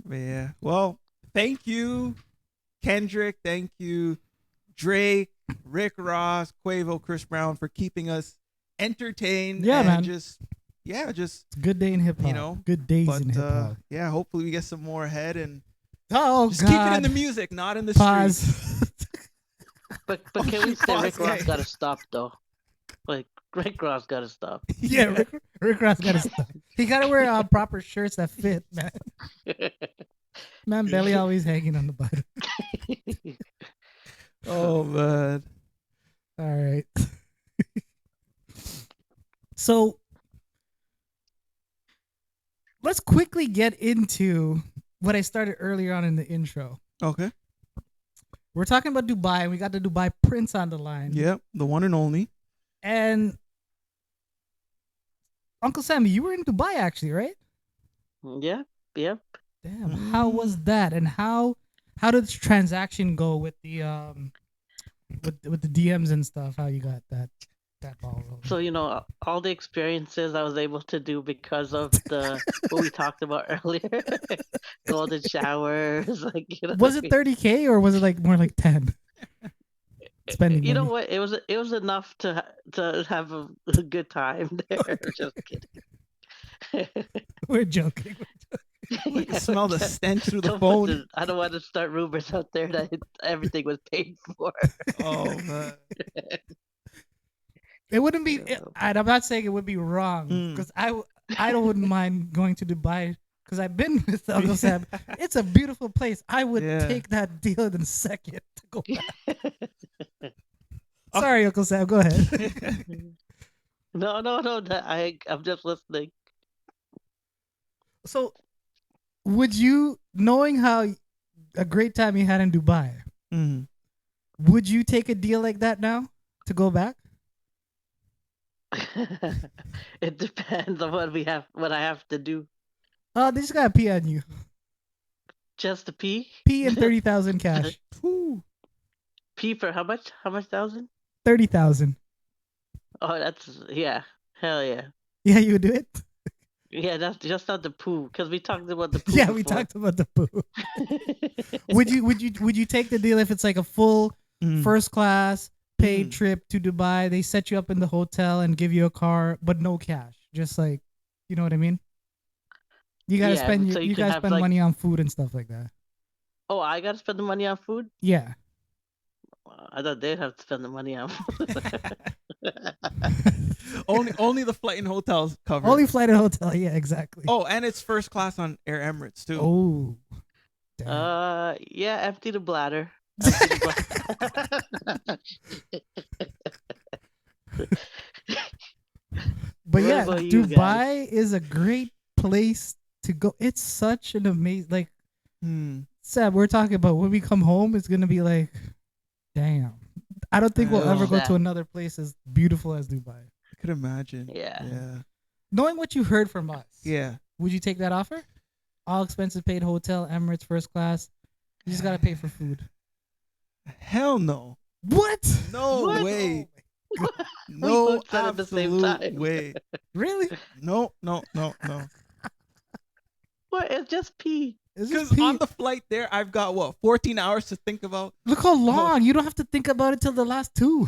But yeah. Well, thank you, Kendrick. Thank you, Drake, Rick Ross, Quavo, Chris Brown, for keeping us entertained. Yeah, and man. just It's a good day in hip hop. You know, good days but in hip hop. yeah, hopefully we get some more ahead and Oh just God! keep it in the music, not in the streets. Pause. But can we say Pause, Rick Ross yeah. gotta stop though? Like Rick Ross gotta stop. Yeah, Rick Ross gotta stop. He gotta wear proper shirts that fit, man. Man, belly always hanging on the bottom. Oh man. All right. So let's quickly get into what I started earlier on in the intro. Okay. We're talking about Dubai, and we got the Dubai Prince on the line. Yep. The one and only. And Uncle Sammy, you were in Dubai actually, right? Yeah. Yep. Damn. How was that? And how did the transaction go with the with the DMs and stuff? How you got that ball rolling? So all the experiences I was able to do because of the what we talked about earlier, golden showers, like Was it 30K or was it like more like 10? Spending You know money. what? It was enough to have a good time there. Just kidding. We're joking. I can smell the stench through the Don't phone. put I don't want to start rumors out there that everything was paid for. Oh man. It wouldn't be. Yeah. I'm not saying it would be wrong because I wouldn't mind going to Dubai because I've been with Uncle Sam. It's a beautiful place. I would take that deal in a second to go back. Sorry, Uncle Sam. Go ahead. No. I'm just listening. So, would you, knowing how a great time you had in Dubai, would you take a deal like that now to go back? It depends on what I have to do. Oh, they just gotta pee on you. Just to pee? Pee and 30,000 cash. Pee for how much? How much thousand? 30,000. Oh, that's hell yeah. Yeah, you would do it. Yeah, that's just not the poo because we talked about the poo. Yeah, we before. talked about the poo. Would you take the deal if it's like a full first class paid trip to Dubai? They set you up in the hotel and give you a car, but no cash. Just like, you know what I mean? You gotta spend so you can gotta have, spend like- money on food and stuff like that. Oh, I gotta spend the money on food. Yeah. I thought they'd have to spend the money on food. Only the flight and hotels covered. Only flight and hotel. Yeah, exactly. Oh, and it's first class on Air Emirates too. Oh. Damn. Yeah, empty the bladder. Empty the bladder. But What yeah, about you Dubai is a great place to go. It's such an amazing, like, Seb, we're talking about when we come home, it's going to be like, damn. I don't think we'll ever go to another place as beautiful as Dubai. I could imagine. Yeah. Knowing what you heard from us, Yeah. would you take that offer? All expenses paid, hotel, Emirates, first class. You just got to pay for food. Hell no. What? No What? way. We No both said at the same absolute time. way. Really? No. What? It's just pee. Is this Because on Pete? the flight there, I've got 14 hours to think about. Look how long. You don't have to think about it till the last two.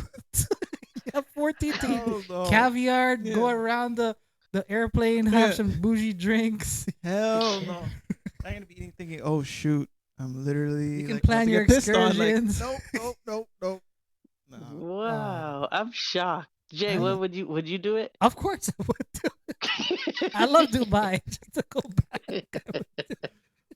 You have 14 to Hell eat no. caviar, Yeah. go around the airplane, have Yeah. some bougie drinks. Hell no. I'm gonna be eating thinking, oh shoot, I'm literally. You can like, plan about to your get pissed on, like, excursions. nope. No. Wow, I'm shocked. Jay, I- what would you do it? Of course I would do it. I love Dubai. Just to go back.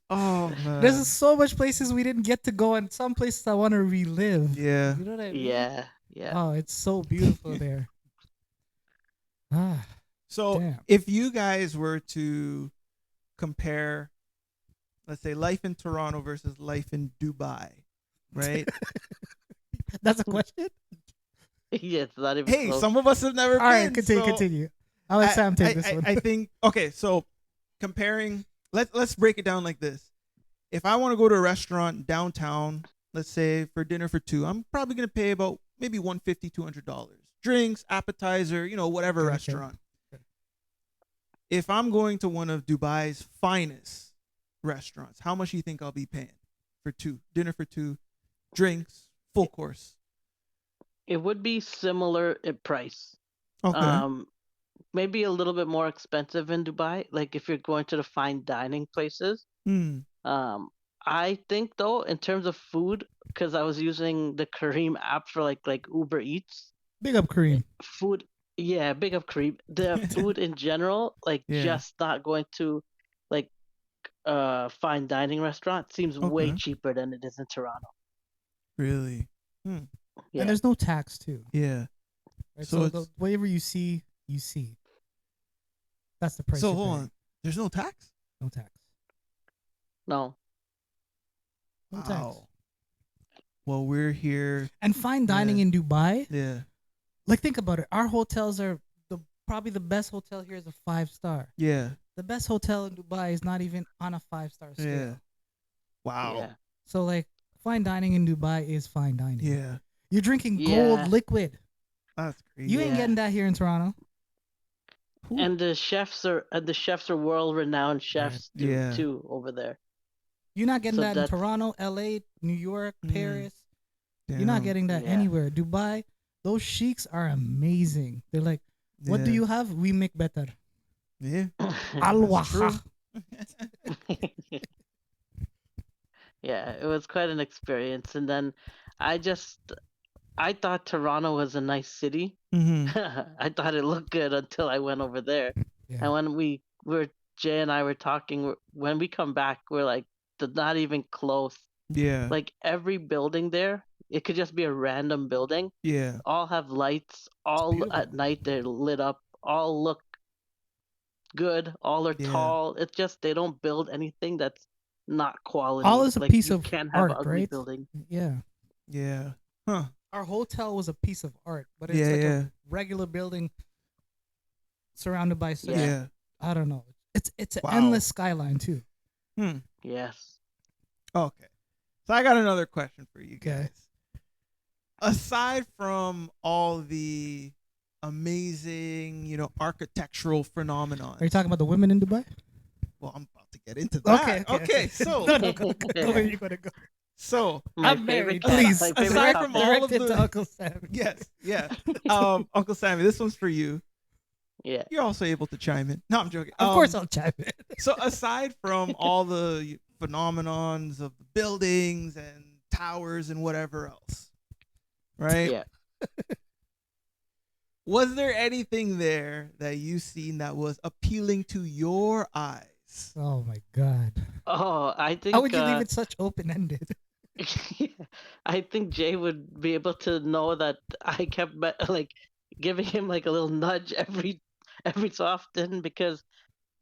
Oh man. There's so much places we didn't get to go, and some places I want to relive. Yeah. You know what I mean? Yeah. Oh, it's so beautiful there. Ah, So damn. if you guys were to compare, let's say, life in Toronto versus life in Dubai, right? That's a question? Yeah, it's not even Hey, close. some of us have never All been. right, so continue. I'll let Sam take this one. I think okay. So comparing, let's break it down like this. If I want to go to a restaurant downtown, let's say for dinner for two, I'm probably gonna pay about maybe $150, $200. Drinks, appetizer, whatever Okay. restaurant. If I'm going to one of Dubai's finest restaurants, how much do you think I'll be paying for two? Dinner for two, drinks, full course. It would be similar in price. Okay. Maybe a little bit more expensive in Dubai. Like if you're going to the fine dining places. I think though, in terms of food, because I was using the Kareem app for like Uber Eats. Big up, Kareem. Food, yeah, big up Kareem. The food in general, Yeah. just not going to like fine dining restaurant seems way Okay. cheaper than it is in Toronto. Really? Yeah. And there's no tax, too. Yeah. Right? So So, it's- whatever you see, you see. That's the price. So you're hold paying. on. There's no tax? No tax. No. No tax. Wow. Well, we're here. And fine dining Yeah. in Dubai, Yeah. like think about it. Our hotels are probably the best hotel here is a 5-star. Yeah. The best hotel in Dubai is not even on a 5-star scale. Yeah. Wow. Yeah. So like fine dining in Dubai is fine dining. Yeah. You're drinking Yeah. gold liquid. That's crazy. You ain't Yeah. getting that here in Toronto. And the chefs are world renowned chefs Yeah. too over there. You're not getting So that in that's- Toronto, LA, New York, Mm. Paris. You're not Damn. getting that Yeah. anywhere. Dubai, those sheiks are amazing. They're like, what do Yeah. you have? We make better. Yeah. Al-Waha. Yeah, it was quite an experience. And then I thought Toronto was a nice city. Mm-hmm. I thought it looked good until I went over there. Yeah. And when Jay and I were talking, when we come back, we're like, not even close. Yeah. Like every building there, it could just be a random building. Yeah. All have lights. All beautiful. at night they're lit up. All look good. All are Yeah. tall. It's just they don't build anything that's not quality. All is a Like, piece you of can't have art, an ugly right? building. Yeah. Yeah. Huh. Our hotel was a piece of art, but it's Yeah, like yeah. a regular building surrounded by such, Yeah. I don't know. It's an Wow. endless skyline too. Yes. Okay. So I got another question for you Okay. guys. Aside from all the amazing, architectural phenomenon. Are you talking about the women in Dubai? Well, I'm about to get into that. Okay. So, no, go where you gotta go. so My I'm married. favorite Please, my favorite aside topic. from all of Directed the- to Uncle Sam. yes, yeah. Uncle Sammy, this one's for you. Yeah. You're also able to chime in. No, I'm joking. Of course, I'll chime in. So aside from all the phenomenons of the buildings and towers and whatever else, right? Yeah. Was there anything there that you seen that was appealing to your eyes? Oh my god. Oh, I How think would you leave it such open ended? I think Jay would be able to know that I kept like giving him like a little nudge every so often because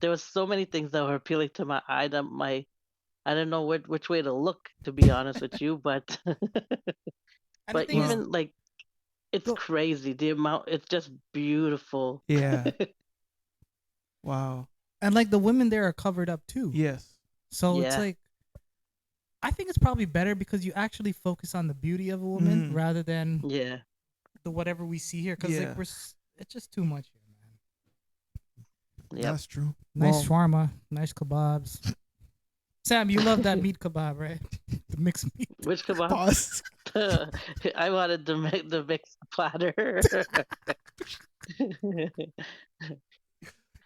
there was so many things that were appealing to my eye that my I don't know which way to look, to be honest with you, but And the but thing is, Well, even like it's go, crazy the amount. It's just beautiful. yeah. Wow. and like the women there are covered up too. Yes. So it's Yeah, like I think it's probably better because you actually focus on the beauty of a woman Mm. rather than yeah. the whatever we see here. Because Yeah. like it's just too much here, man. Yep. That's true. Nice Well, shawarma, nice kebabs. Sam, you love that meat kebab, right? The mixed meat. Which kebab? pause. I wanted the mixed platter.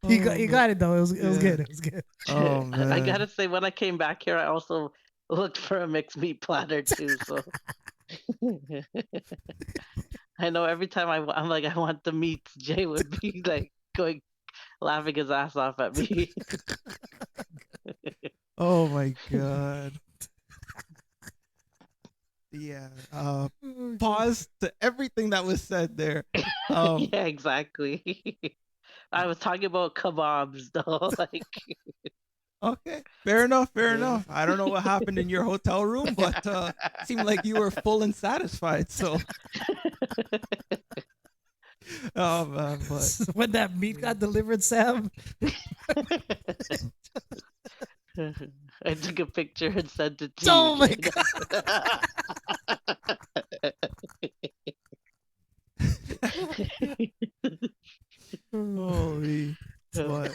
You got it though. It was Yeah. good. It was good. Oh I man. gotta say, when I came back here, I also looked for a mixed meat platter too. So I know every time I'm like, I want the meats, Jay would be like going laughing his ass off at me. Oh my god. Yeah. Pause to everything that was said there. Yeah, exactly. I was talking about kebabs though. Like, Okay. Fair enough. Fair yeah. enough. I don't know what happened in your hotel room, but seemed like you were full and satisfied. So, oh man, but When that meat got delivered, Sam. I took a picture and sent it to Oh you. my Jay. holy, but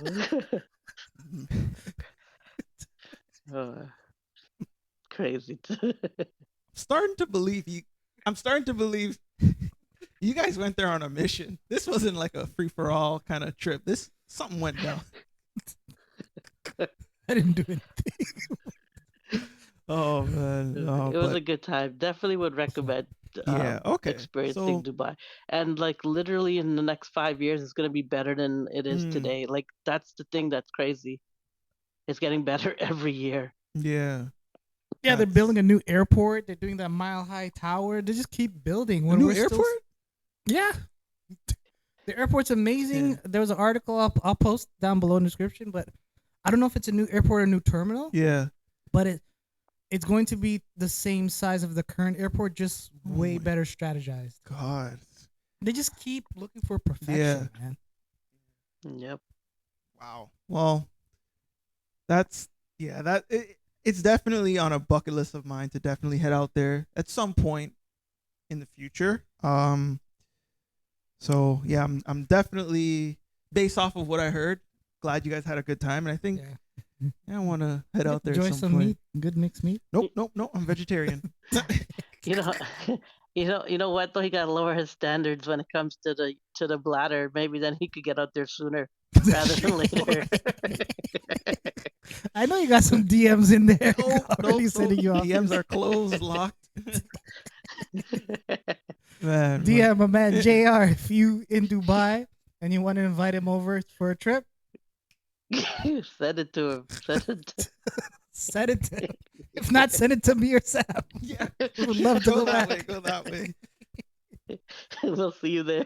Uh, crazy. starting to believe you. I'm starting to believe you guys went there on a mission. This wasn't like a free for all kind of trip. This something went down. I didn't do anything. Oh man, no, It was but a good time. Definitely would recommend yeah, okay. experiencing So, Dubai. And like literally in the next 5 years, it's gonna be better than it is mm, today. Like that's the thing that's crazy. It's getting better every year. yeah, Yeah, they're that's- building a new airport. They're doing that mile high tower. They just keep building. a When new we're airport. Yeah. The airport's amazing. Yeah. There was an article I'll post down below in the description, but I don't know if it's a new airport or a new terminal, Yeah. but it's going to be the same size of the current airport, just Oh way my better strategized. God. They just keep looking for perfection, Yeah. man. Yep. Wow. Well, that's it's definitely on a bucket list of mine to definitely head out there at some point in the future. So yeah, I'm definitely, based off of what I heard, glad you guys had a good time, and I think Yeah. I want to head out there Enjoy at some some point. meat, good mixed meat. Nope. I'm vegetarian. You know, you know what though? He gotta lower his standards when it comes to the bladder. Maybe then he could get out there sooner rather than later. I know you got some DMs in there. Already Nope. sending you off. DMs are closed, locked. Man, DM my man JR if you in Dubai and you want to invite him over for a trip. Send it to him. Send it to him. If not, send it to me or Sam. yeah, We would love to go go that back. way. Go that way. We'll see you there.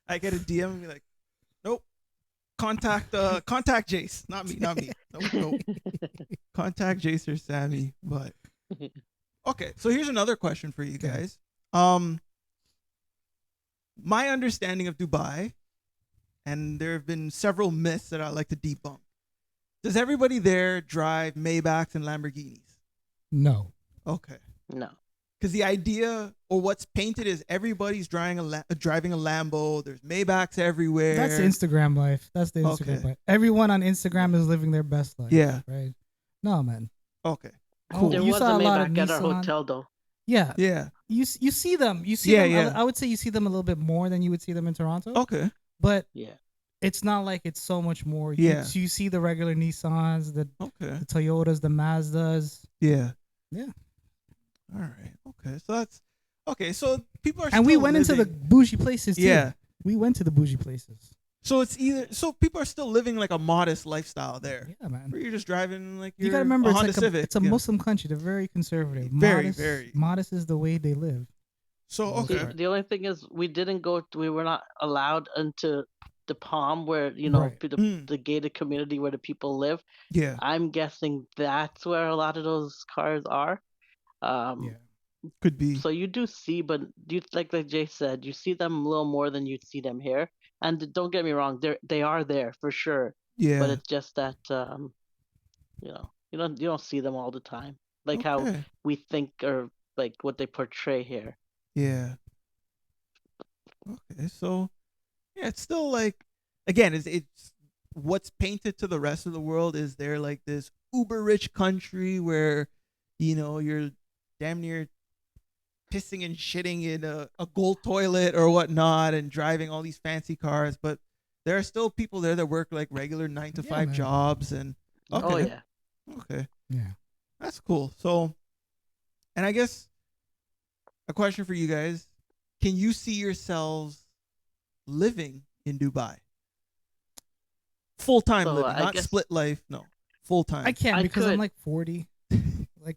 I get a DM and be like, nope. Contact Jace, not me. Nope. Contact Jace or Sammy. But okay, so here's another question for you guys. My understanding of Dubai, and there have been several myths that I like to debunk. Does everybody there drive Maybachs and Lamborghinis? No. Okay. No. Because the idea, or what's painted, is everybody's driving a Lambo. There's Maybachs everywhere. That's the Instagram life. That's the Instagram Okay. life. Everyone on Instagram is living their best life. Yeah. Right. No, man. Okay. Oh, There you was saw a a lot of Maybach at our Nissan. hotel though. Yeah. Yeah. You see them. You see Yeah, them. yeah. I would say you see them a little bit more than you would see them in Toronto. Okay. But Yeah. it's not like it's so much more. Yeah. You see the regular Nissans, the Okay. Toyotas, the Mazdas. Yeah. Yeah. All right. Okay. So that's Okay, so people are And still we went into the living. bougie places too. Yeah. We went to the bougie places. So it's either people are still living like a modest lifestyle there, Yeah, man. where you're just driving like You gotta you're remember, a it's Honda like Civic. it's a you know? Muslim country. They're very conservative. Very, Modest, very. modest is the way they live. So Most See, okay, part. the only thing is we didn't go. We were not allowed into the Palm, where Right. Mm, the gated community where the people live. yeah, I'm guessing that's where a lot of those cars are. Um, Yeah. could be. so you do see, but you like Jay said, you see them a little more than you'd see them here. And don't get me wrong, they are there for sure. But Yeah. it's just that you don't see them all the time, like how Okay. we think or like what they portray here. Yeah. Okay. So yeah, it's still like again, it's what's painted to the rest of the world is they're like this uber rich country where you're damn near pissing and shitting in a gold toilet or whatnot and driving all these fancy cars, but there are still people there that work like regular nine to Yeah, five man. jobs and Oh okay, yeah. okay, Yeah. that's cool. So, and I guess a question for you guys: can you see yourselves living in Dubai? Full time So living, I not guess split life. No, full I time. can't I because I'm could. like 40. Like,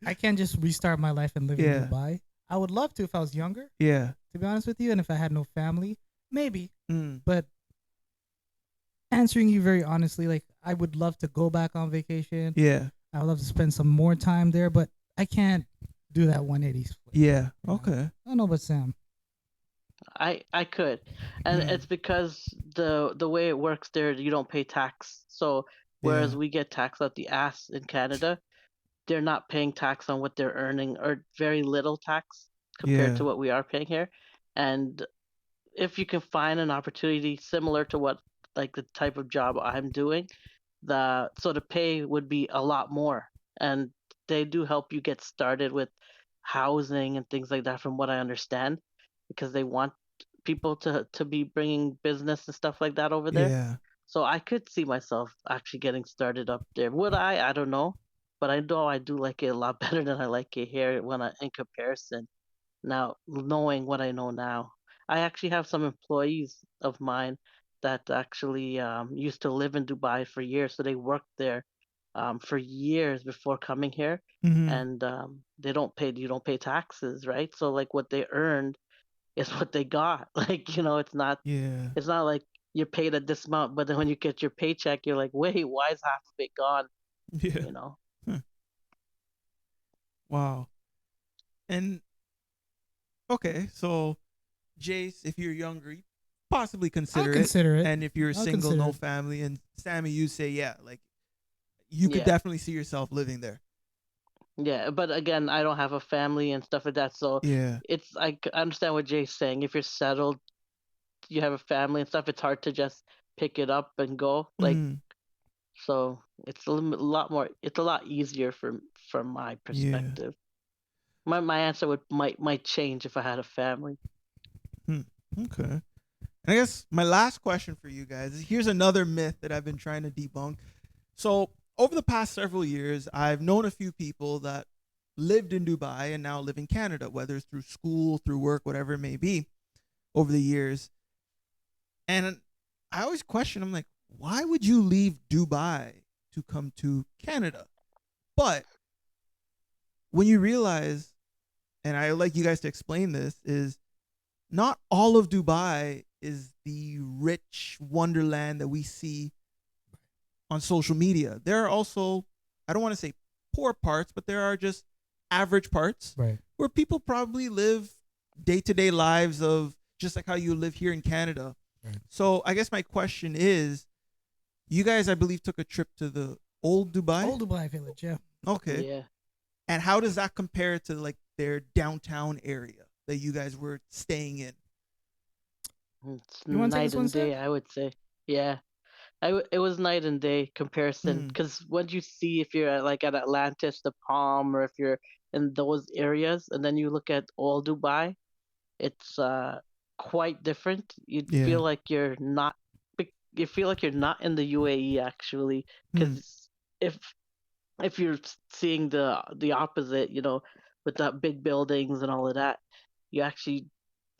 I can't just restart my life and live Yeah. in Dubai. I would love to if I was younger, Yeah. to be honest with you, and if I had no family, maybe. Mm. But answering you very honestly, like I would love to go back on vacation. Yeah. I would love to spend some more time there, but I can't do that 180 split. Yeah. Yeah. Okay. I don't know about Sam. I could, and Mm. it's because the way it works there, you don't pay tax. So Yeah. whereas we get taxed out the ass in Canada, they're not paying tax on what they're earning, or very little tax compared Yeah. to what we are paying here. And if you can find an opportunity similar to what like the type of job I'm doing, the pay would be a lot more. And they do help you get started with housing and things like that, from what I understand, because they want people to be bringing business and stuff like that over there. Yeah. So I could see myself actually getting started up there. Would I? I don't know, but I know I do like it a lot better than I like it here when I in comparison. Now, knowing what I know now, I actually have some employees of mine that actually used to live in Dubai for years. So they worked there for years before coming here, Mm-hmm. and you don't pay taxes, right? So like what they earned is what they got. Like Yeah. it's not like you're paid at this amount, but then when you get your paycheck, you're like, wait, why is half of it gone? Yeah. You know? Huh. Wow. And okay, so Jace, if you're younger, you possibly I'll consider it. consider it. And if you're I'll single, consider no it. family, and Sammy, you say yeah, like you could Yeah. definitely see yourself living there. Yeah, but again, I don't have a family and stuff like that, so Yeah. I understand what Jay's saying. If you're settled, you have a family and stuff, it's hard to just pick it up and go. Like, Mm. so it's lot more. It's a lot easier from my Yeah. perspective. My answer might change if I had a family. Hmm. Okay. And I guess my last question for you guys is here's another myth that I've been trying to debunk. So over the past several years, I've known a few people that lived in Dubai and now live in Canada, whether it's through school, through work, whatever it may be, over the years. And I always question, I'm like, why would you leave Dubai to come to Canada? But when you realize, and I would like you guys to explain this, is not all of Dubai is the rich wonderland that we see on social media. There are also, I don't want to say poor parts, but there are just average parts Right. where people probably live day to day lives of just like how you live here in Canada. Right. So I guess my question is, you guys, I believe, took a trip to the old Dubai. Old Dubai village, yeah. Okay. Yeah. And how does that compare to like their downtown area that you guys were staying in? It's You want to take night this one, and Sam? day, I would say. Yeah. It was night and day comparison, Mm. because what you see if you're at Atlantis, the Palm, or if you're in those areas, and then you look at all Dubai, it's quite different. Yeah. You feel like you're not in the UAE actually, Hmm. because if you're seeing the opposite, with the big buildings and all of that, you actually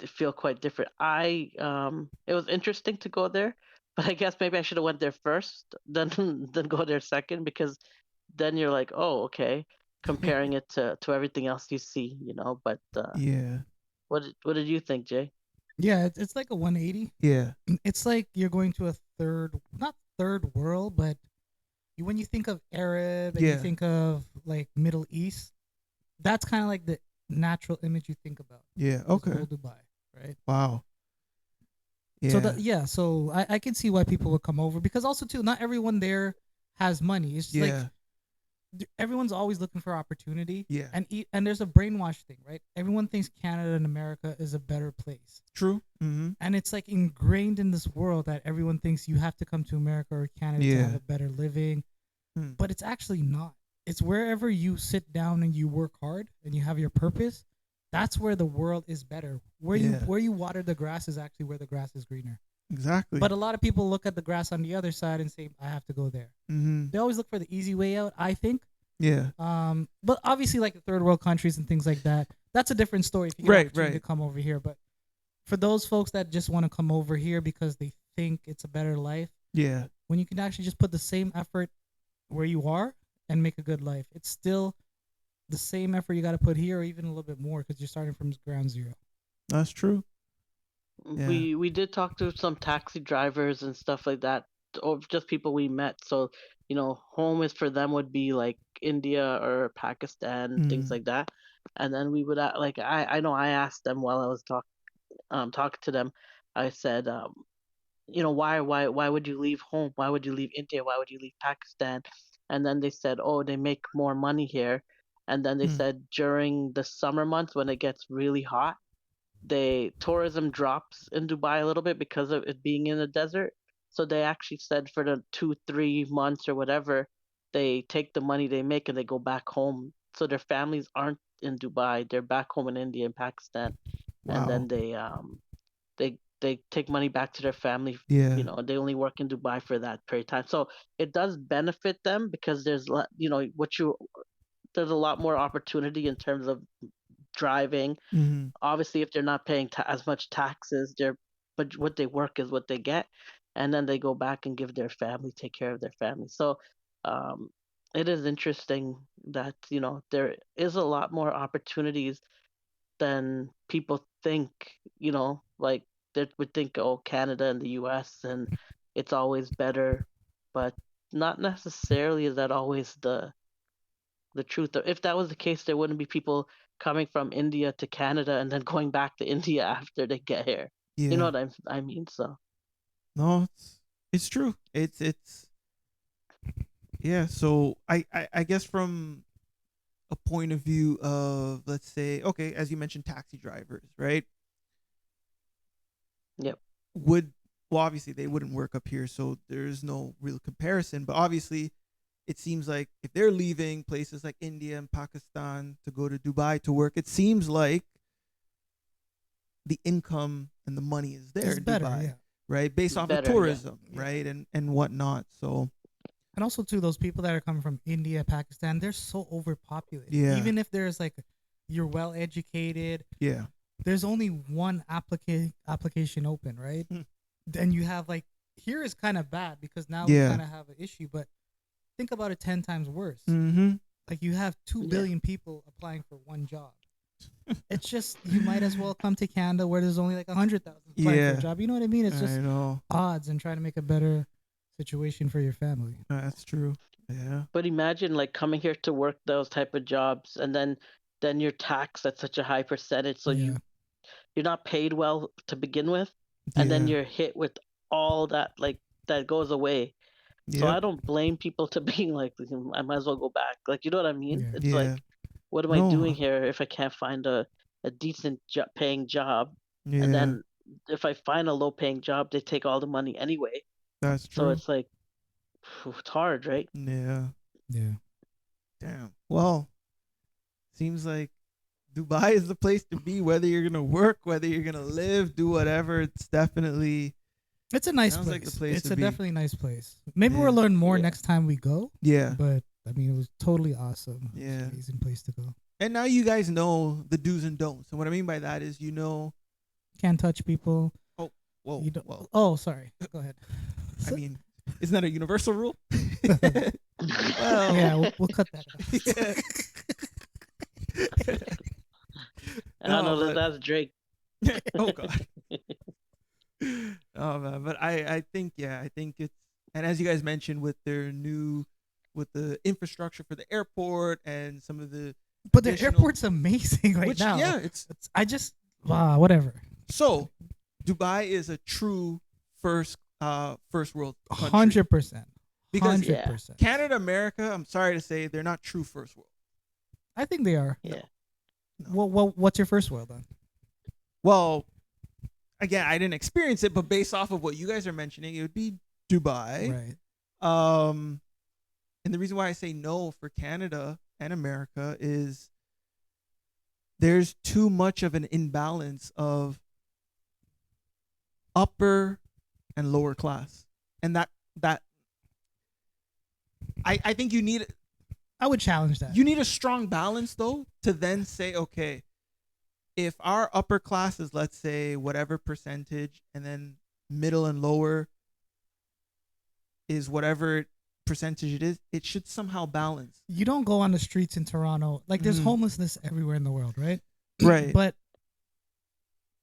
feel quite different. It was interesting to go there, but I guess maybe I should have went there first, then then go there second, because then you're like, oh, okay, comparing it to everything else you see, you know. But Yeah. what did you think, Jay? Yeah, it's like a 180. Yeah. It's like you're going to a not third world, but when you think of Arab and you Yeah. think of like Middle East, that's kind of like the natural image you think about. Yeah. Is Okay. old Dubai, right? Wow. Yeah. So so I can see why people would come over, because also too, not everyone there has money. It's just like yeah. everyone's always looking for opportunity. Yeah. And there's a brainwash thing, right? Everyone thinks Canada and America is a better place. True. Mm-hmm. And it's like ingrained in this world that everyone thinks you have to come to America or Canada to have Yeah. a better living. Hmm. But it's actually not. It's wherever you sit down and you work hard and you have your purpose, that's where the world is better. Yeah. Where you water the grass is actually where the grass is greener. Exactly. But a lot of people look at the grass on the other side and say, I have to go there. Mm-hmm. They always look for the easy way out, I think. Yeah. But obviously, like the third world countries and things like that, that's a different story. If you get an opportunity to come over here, but for those folks that just want to come over here because they think it's a better life, Yeah. when you can actually just put the same effort where you are and make a good life, it's still the same effort you got to put here, or even a little bit more, because you're starting from ground zero. That's true. Yeah. We did talk to some taxi drivers and stuff like that, or just people we met. So, you know, home is for them would be like India or Pakistan, things Mm. like that. And then we would like I know I asked them while I was talking to them. I said, you know, why would you leave home? Why would you leave India? Why would you leave Pakistan? And then they said, oh, they make more money here. And then they Mm. said during the summer months when it gets really hot, tourism drops in Dubai a little bit because of it being in the desert. So they actually said for the 2-3 months or whatever, they take the money they make and they go back home. So their families aren't in Dubai; they're back home in India and Pakistan, and then Wow. they take money back to their family. Yeah. You know, they only work in Dubai for that period of time. So it does benefit them because you know, there's a lot more opportunity in terms of driving. Mm-hmm. Obviously, if they're not paying as much taxes, but what they work is what they get, and then they go back and give their family, take care of their family. So, um, it is interesting that, you know, there is a lot more opportunities than people think. You know, like they would think, oh, Canada and the U.S. and it's always better, but not necessarily is that always the truth. If that was the case, there wouldn't be people coming from India to Canada and then going back to India after they get here. You know Yeah. what I mean? So No, it's true. It's yeah. So I guess from a point of view of, let's say, okay, as you mentioned, taxi drivers, right? yep, Would Well, obviously they wouldn't work up here, so there's no real comparison. But obviously, it seems like if they're leaving places like India and Pakistan to go to Dubai to work, it seems like the income and the money is there It's in better, Dubai, yeah. right? Based off of better, yeah. tourism, right, and whatnot. So And also too, those people that are coming from India, Pakistan, they're so overpopulated. Yeah. Even if there's like, you're well educated, yeah, there's only one application open, right? Hmm. Then you have like, here is kind of bad because now Yeah. we kind of have an issue, but think about it 10 times worse. mm-hmm. Like you have 2 Yeah. billion people applying for one job. It's just, you might as well come to Canada where there's only like 100,000 applying for Yeah. a job. You know what I mean? It's I just know. odds and trying to make a better situation for your family. That's true. Yeah. But imagine like coming here to work those type of jobs, and then you're taxed at such a high percentage, so Yeah. you're not paid well to begin with, and then Yeah. you're hit with all that, like, that goes away. So Yep. I don't blame people to being like, I might as well go back. Like, you know what I mean? Yeah. It's Yeah. like, what am I No. doing here if I can't find a decent paying job? Yeah. And then if I find a low paying job, they take all the money anyway. That's So true. it's like, it's hard, right? Yeah. Yeah. Damn. Well, seems like Dubai is the place to be, whether you're gonna work, whether you're gonna live, do whatever. It's definitely It's a nice Sounds place. like the place It's to a be. definitely nice place. Maybe Yeah. we'll learn more Yeah. next time we go. yeah. But I mean, it was totally awesome. It was Yeah. an amazing place to go. And now you guys know the do's and don'ts. And what I mean by that is, Can't touch people. oh, whoa, You don't. well, Oh, sorry. Go ahead. I mean, isn't that a universal rule? Well, yeah, we'll cut that out. I don't no, know that but that's Drake. oh god, oh man, but I think I think it's, and as you guys mentioned with with the infrastructure for the airport and some of the But the additional, airport's amazing right which now. yeah, it's I just whatever. so Dubai is a true first world country 100%. because 100%. Canada, America, I'm sorry to say, they're not true first world. I think they are. Yeah. No. What's your first world then? Well, again, I didn't experience it, but based off of what you guys are mentioning, it would be Dubai. Right. And the reason why I say no for Canada and America is there's too much of an imbalance of upper and lower class, and that I think I would challenge that. you need a strong balance though to then say, okay, if our upper class is, let's say, whatever percentage, and then middle and lower is whatever percentage it is, it should somehow balance. You don't go on the streets in Toronto. Like there's Mhm. homelessness everywhere in the world, right? Right. But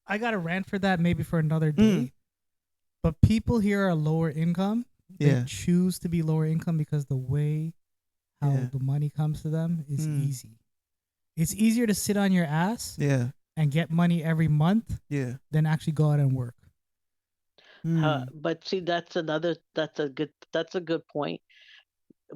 I got a rant for that maybe for another day. Mm. But people here are lower income. They Yeah. choose to be lower income because the way how Yeah. the money comes to them is Mm. easy. It's easier to sit on your ass Yeah. and get money every month Yeah. than actually go out and work. Mm. But see, that's a good point.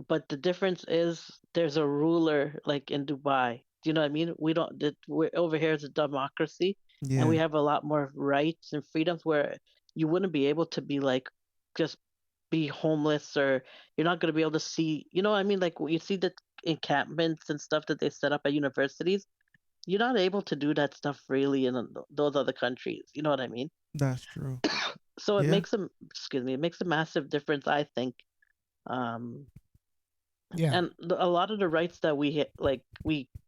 But the difference is there's a ruler like in Dubai. Do you know what I mean? We're over here is a democracy, and we Yeah. have a lot more rights and freedoms where you wouldn't be able to be like just be homeless, or you're not going to be able to see. You know what I mean? Like when you see the encampments and stuff that they set up at universities, you're not able to do that stuff freely in those other countries. You know what I mean? That's true. So it Yeah. makes it makes a massive difference, I think. Um, Yeah. and a lot of the rights that we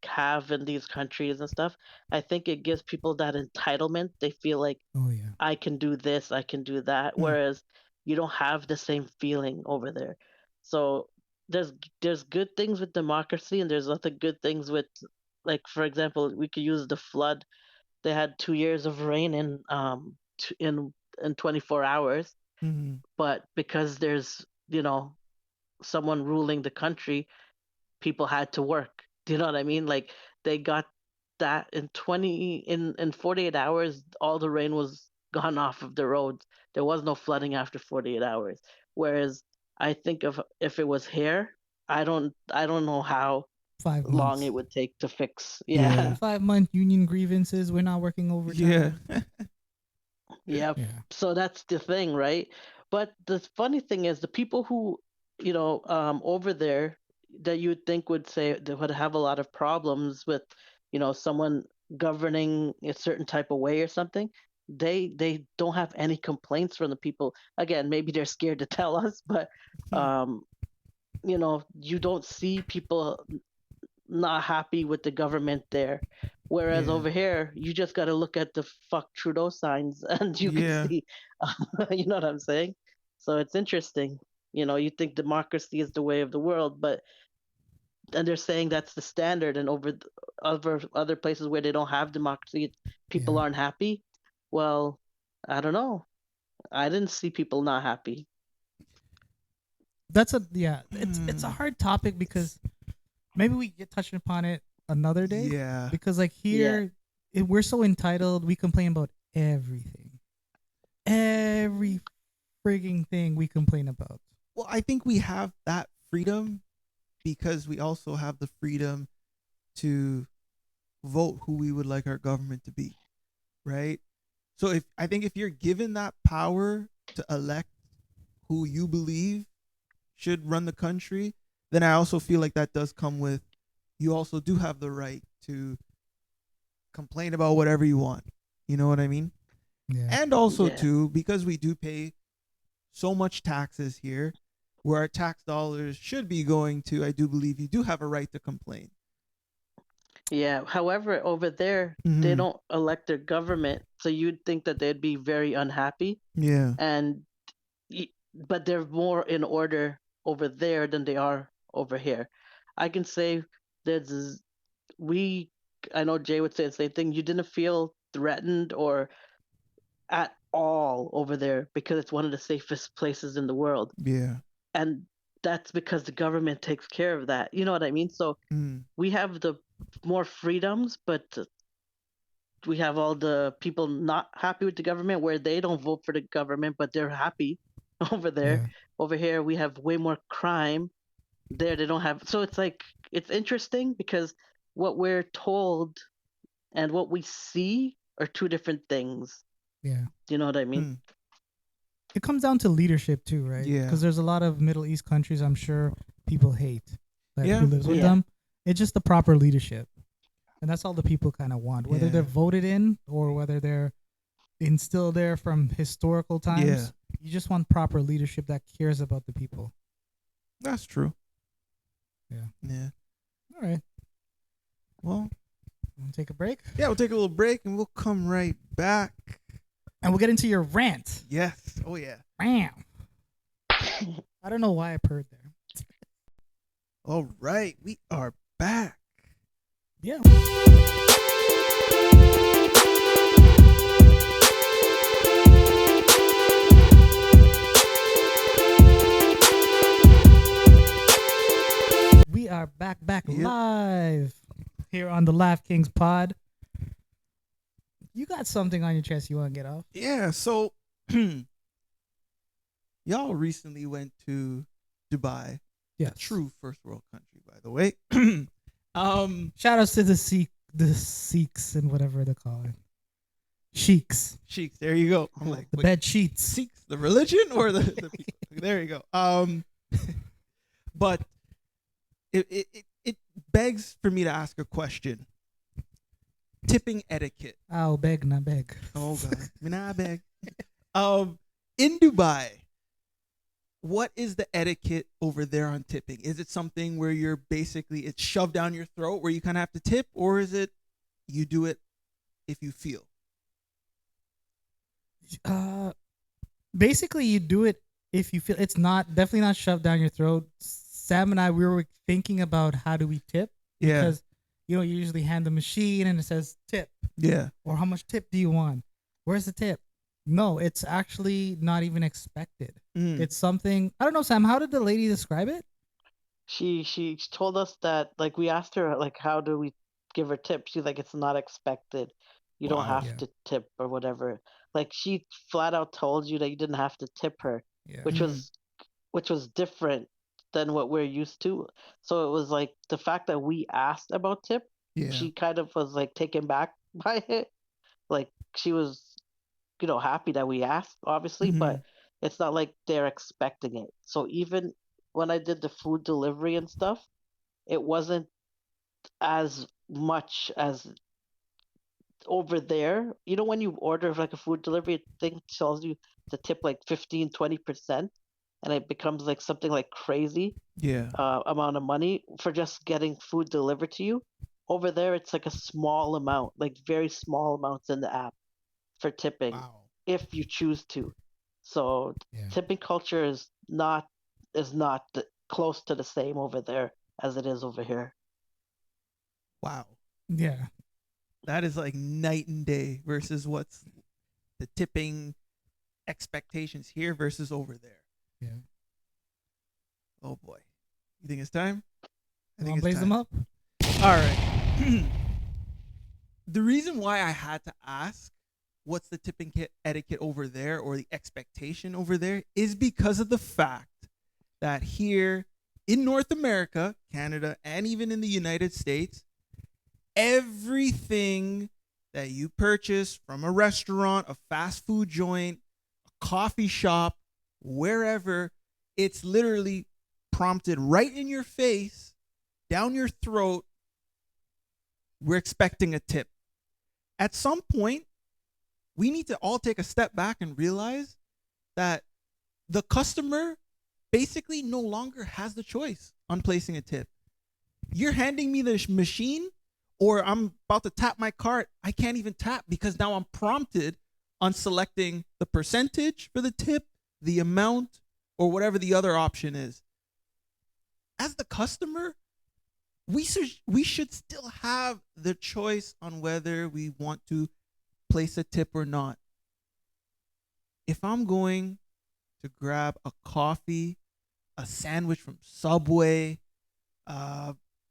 have in these countries and stuff, I think it gives people that entitlement. They feel like Oh yeah. I can do this, I can do that, Mm. whereas you don't have the same feeling over there. So there's good things with democracy, and there's other good things with, like, for example, we could use the flood. They had 2 years of rain in 24 hours, Mm-hmm. but because there's someone ruling the country, people had to work. Do you know what I mean? Like they got that in 48 hours, all the rain was gone off of the roads. There was no flooding after 48 hours. Whereas I think if it was here, I don't know how 5 long months. it would take to fix. Yeah. Yeah. 5 month union grievances. We're not working overtime. Yeah. Yep. Yeah. So that's the thing, right? But the funny thing is, the people who, over there that you would think would say that would have a lot of problems with, someone governing a certain type of way or something, they don't have any complaints from the people. Again, maybe they're scared to tell us, but um, you don't see people not happy with the government there. Whereas Yeah. over here, you just got to look at the fuck Trudeau signs and you can Yeah. see, you know what I'm saying? So it's interesting. You think democracy is the way of the world, but and they're saying that's the standard, and other places where they don't have democracy, people Yeah. aren't happy. Well, I don't know. I didn't see people not happy. That's it's a Mm. hard topic because maybe we get touching upon it another day. Yeah. Because like Yeah. here, we're so entitled. We complain about everything, every frigging thing we complain about. Well, I think we have that freedom because we also have the freedom to vote who we would like our government to be, right? So if you're given that power to elect who you believe should run the country, then I also feel like that does come with, you also do have the right to complain about whatever you want. You know what I mean? Yeah. And also Yeah. too, because we do pay so much taxes here, where our tax dollars should be going to, I do believe you do have a right to complain. Yeah. However, over there, they Mm-hmm. don't elect their government, so you'd think that they'd be very unhappy. Yeah. And but they're more in order over there than they are over here. I can say there's we. I know Jay would say the same thing. You didn't feel threatened or at all over there because it's one of the safest places in the world, Yeah. and that's because the government takes care of that. You know what I mean? So Mm. we have the more freedoms, but we have all the people not happy with the government where they don't vote for the government, but they're happy over there. Yeah. Over here, we have way more crime. There, they don't have. So it's like, it's interesting because what we're told and what we see are two different things. Yeah. Do you know what I mean? Mm. It comes down to leadership too, right? Yeah. Because there's a lot of Middle East countries I'm sure people hate that Yeah. who lives with Yeah. them. It's just the proper leadership. And that's all the people kind of want, whether Yeah. they're voted in or whether they're instilled there from historical times. Yeah. You just want proper leadership that cares about the people. That's true. Yeah. Yeah. All right. Well, Wanna take a break? yeah, we'll take a little break and we'll come right back. And we'll get into your rant. Yes. Oh, yeah. Bam. I don't know why I purred there. All right. We are back. Yeah. We are back Yep. live here on the Laugh Kingz pod. You got something on your chest you want to get off? Yeah. So, y'all recently went to Dubai. Yes. True first world country, by the way. Shout outs to the Sikhs and whatever they call it. Sheiks. Sheiks. There you go. I'm like, The wait, bed sheets. Sikhs, the religion or the people? There you go. But it begs for me to ask a question. Tipping etiquette. Oh, beg, not beg. Oh God, I beg. In Dubai, what is the etiquette over there on tipping? Is it something where you're basically it's shoved down your throat where you kind of have to tip, or is it you do it if you feel? Basically, you do it if you feel. It's not definitely not shoved down your throat. Sam and I, we were thinking about how do we tip Yeah, because you usually hand the machine and it says tip yeah. or how much tip do you want? Where's the tip? No, it's actually not even expected. Mm. It's something I don't know, Sam. How did the lady describe it? She told us that, like, we asked her, like, how do we give her tips? She's like, it's not expected. You don't Wow. have Yeah. to tip or whatever. Like, she flat out told you that you didn't have to tip her, Yeah. which was different than what we're used to. So it was like the fact that we asked about tip, Yeah. she kind of was like taken back by it. Like, she was, happy that we asked, obviously, but it's not like they're expecting it. So even when I did the food delivery and stuff, it wasn't as much as over there. When you order like a food delivery, it thing tells you to tip like 15-20%, and it becomes like something like crazy Yeah. amount of money for just getting food delivered to you. Over there, it's like a small amount, like very small amounts in the app for tipping Wow. if you choose to. So Yeah. tipping culture is not close to the same over there as it is over here. Wow. Yeah. That is like night and day versus what's the tipping expectations here versus over there. Yeah. Oh boy. You think it's time? I Want to blaze them up? All right. The reason why I had to ask what's the tipping etiquette over there or the expectation over there is because of the fact that here in North America, Canada, and even in the United States, everything that you purchase from a restaurant, a fast food joint, a coffee shop, wherever, it's literally prompted right in your face, down your throat. We're expecting a tip. At some point, we need to all take a step back and realize that the customer basically no longer has the choice on placing a tip. You're handing me the machine, or I'm about to tap my card, I can't even tap because now I'm prompted on selecting the percentage for the tip, the amount, or whatever the other option is. As the customer, we should still have the choice on whether we want to place a tip or not. If I'm going to grab a coffee, a sandwich from Subway,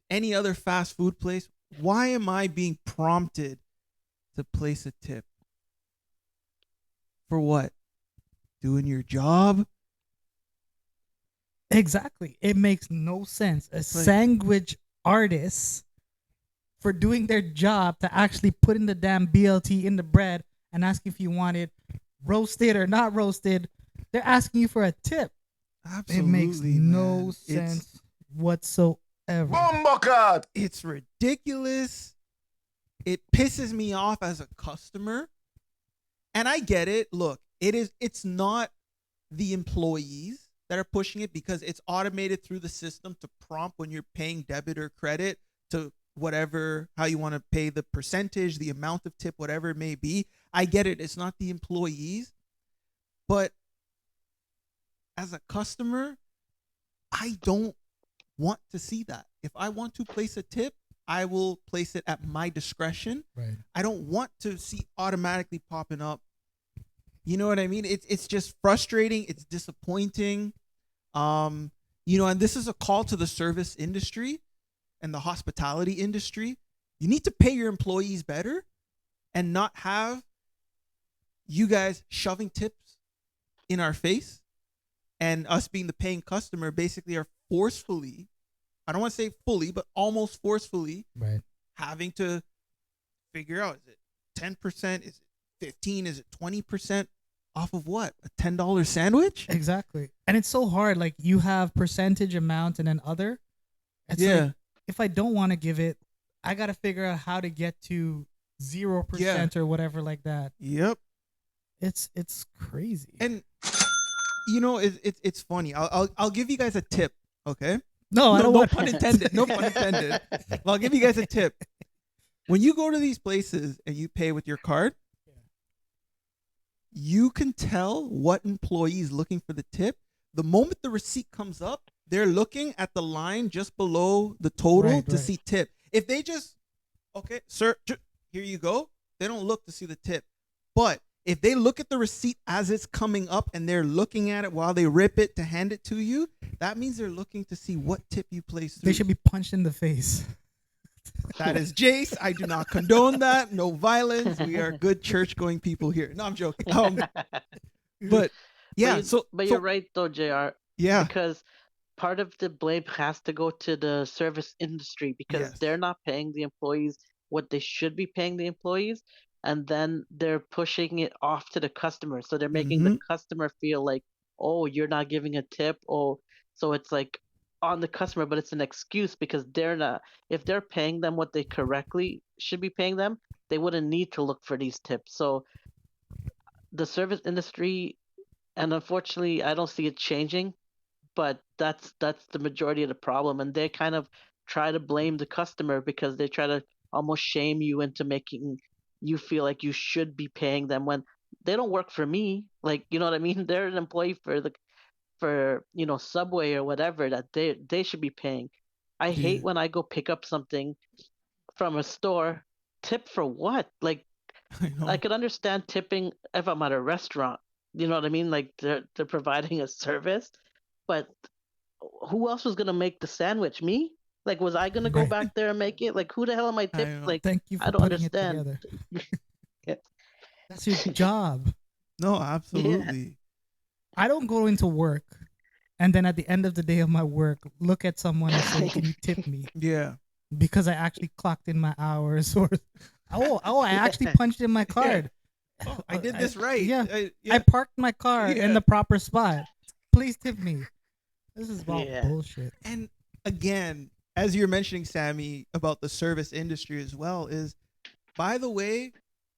any other fast food place, why am I being prompted to place a tip? For what? Doing your job? Exactly. It makes no sense. A sandwich artist for doing their job to actually put in the damn BLT in the bread and ask if you want it roasted or not roasted. They're asking you for a tip. Absolutely, it makes no man. sense whatsoever. It's ridiculous. It pisses me off as a customer. And I get it. Look, it's not the employees that are pushing it because it's automated through the system to prompt when you're paying debit or credit to whatever, how you want to pay the percentage, the amount of tip, whatever it may be. I get it. It's not the employees. But as a customer, I don't want to see that. If I want to place a tip, I will place it at my discretion. Right. I don't want to see automatically popping up. You know what I mean? It's just frustrating. It's disappointing. And this is a call to the service industry and the hospitality industry. You need to pay your employees better and not have you guys shoving tips in our face and us being the paying customer basically are forcefully, I don't want to say fully, but almost forcefully having to figure out, is it 10%? Is it 15%? Is it 20%? Off of what? A $10 sandwich? Exactly. And it's so hard. Like you have percentage, amount, and then other. It's like, if I don't want to give it, I got to figure out how to get to 0% or whatever like that. Yep. It's crazy. And it's funny. I'll give you guys a tip, okay? No, I don't want pun intended. No pun intended. But I'll give you guys a tip. When you go to these places and you pay with your card, you can tell what employee is looking for the tip. The moment the receipt comes up, they're looking at the line just below the total to see tip. If they just, okay, sir, here you go, they don't look to see the tip. But if they look at the receipt as it's coming up and they're looking at it while they rip it to hand it to you, that means they're looking to see what tip you placed through. They should be punched in the face. That is Jace. I do not condone that. No violence. We are good church-going people here. No, I'm joking. But yeah, but you're right though, JR. Yeah, because part of the blame has to go to the service industry because they're not paying the employees what they should be paying the employees, and then they're pushing it off to the customer. So they're making the customer feel like, oh, you're not giving a tip. Oh, so it's like on the customer, but it's an excuse because they're not. If they're paying them what they correctly should be paying them, they wouldn't need to look for these tips. So the service industry, and unfortunately, I don't see it changing, but that's the majority of the problem. And they kind of try to blame the customer because they try to almost shame you into making you feel like you should be paying them when they don't work for me. Like, you know what I mean? They're an employee for Subway or whatever that they should be paying. I hate when I go pick up something from a store. Tip for what? Like, I could understand tipping if I'm at a restaurant. You know what I mean? Like they're providing a service, but who else was gonna make the sandwich? Me? Like, was I gonna go back there and make it? Like, who the hell am I tipped? Like, thank you for I don't putting understand. it together. That's your job. No, absolutely. Yeah. I don't go into work and then at the end of the day of my work, look at someone and say, "Can you tip me?" Yeah. Because I actually clocked in my hours, or I actually punched in my card. Oh, I did this right. I parked my car in the proper spot. Please tip me. This is all bullshit. And again, as you're mentioning, Sammy, about the service industry as well, is, by the way,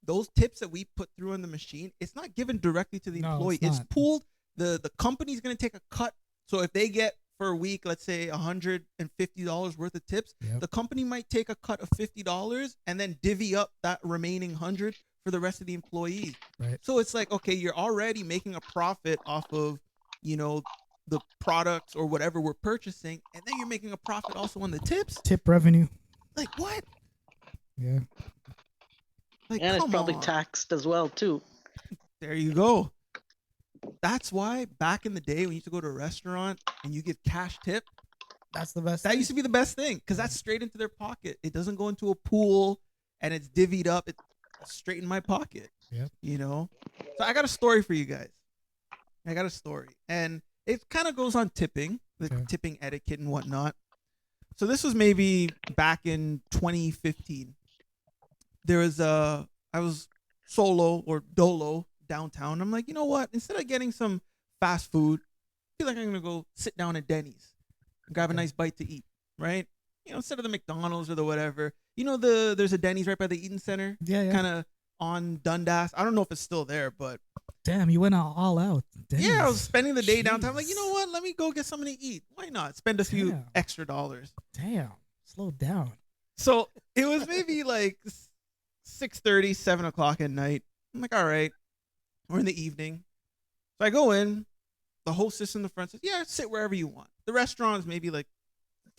those tips that we put through on the machine, it's not given directly to the employee. It's pooled. The company's going to take a cut. So if they get, for a week, let's say $150 worth of tips, Yep. the company might take a cut of $50 and then divvy up that remaining 100 for the rest of the employees. Right. So it's like, okay, you're already making a profit off of, the products or whatever we're purchasing, and then you're making a profit also on the tips. Tip revenue. Like what? Yeah. Like, And it's come probably on. taxed as well too. There you go. That's why back in the day when you used to go to a restaurant and you give cash tip, That's the best. that used to be the best thing because that's straight into their pocket. It doesn't go into a pool and it's divvied up. It's straight in my pocket. Yep. So I got a story for you guys. I got a story. And it kind of goes on tipping, the Okay. tipping etiquette and whatnot. So this was maybe back in 2015. I was solo or dolo downtown. I'm like, you know what? Instead of getting some fast food, I feel like I'm going to go sit down at Denny's and grab a nice bite to eat, right? Instead of the McDonald's or the whatever. There's a Denny's right by the Eaton Center, Yeah. kind of on Dundas. I don't know if it's still there, but Damn, you went all out. yeah, I was spending the day downtown. I'm like, Jeez. you know what? Let me go get something to eat. Why not? Spend a few Damn. extra dollars. Damn. Slow down. So it was maybe like 6:30, 7 o'clock at night. I'm like, all right, we're in the evening. So I go in. The hostess in the front says, yeah, sit wherever you want. The restaurant is maybe like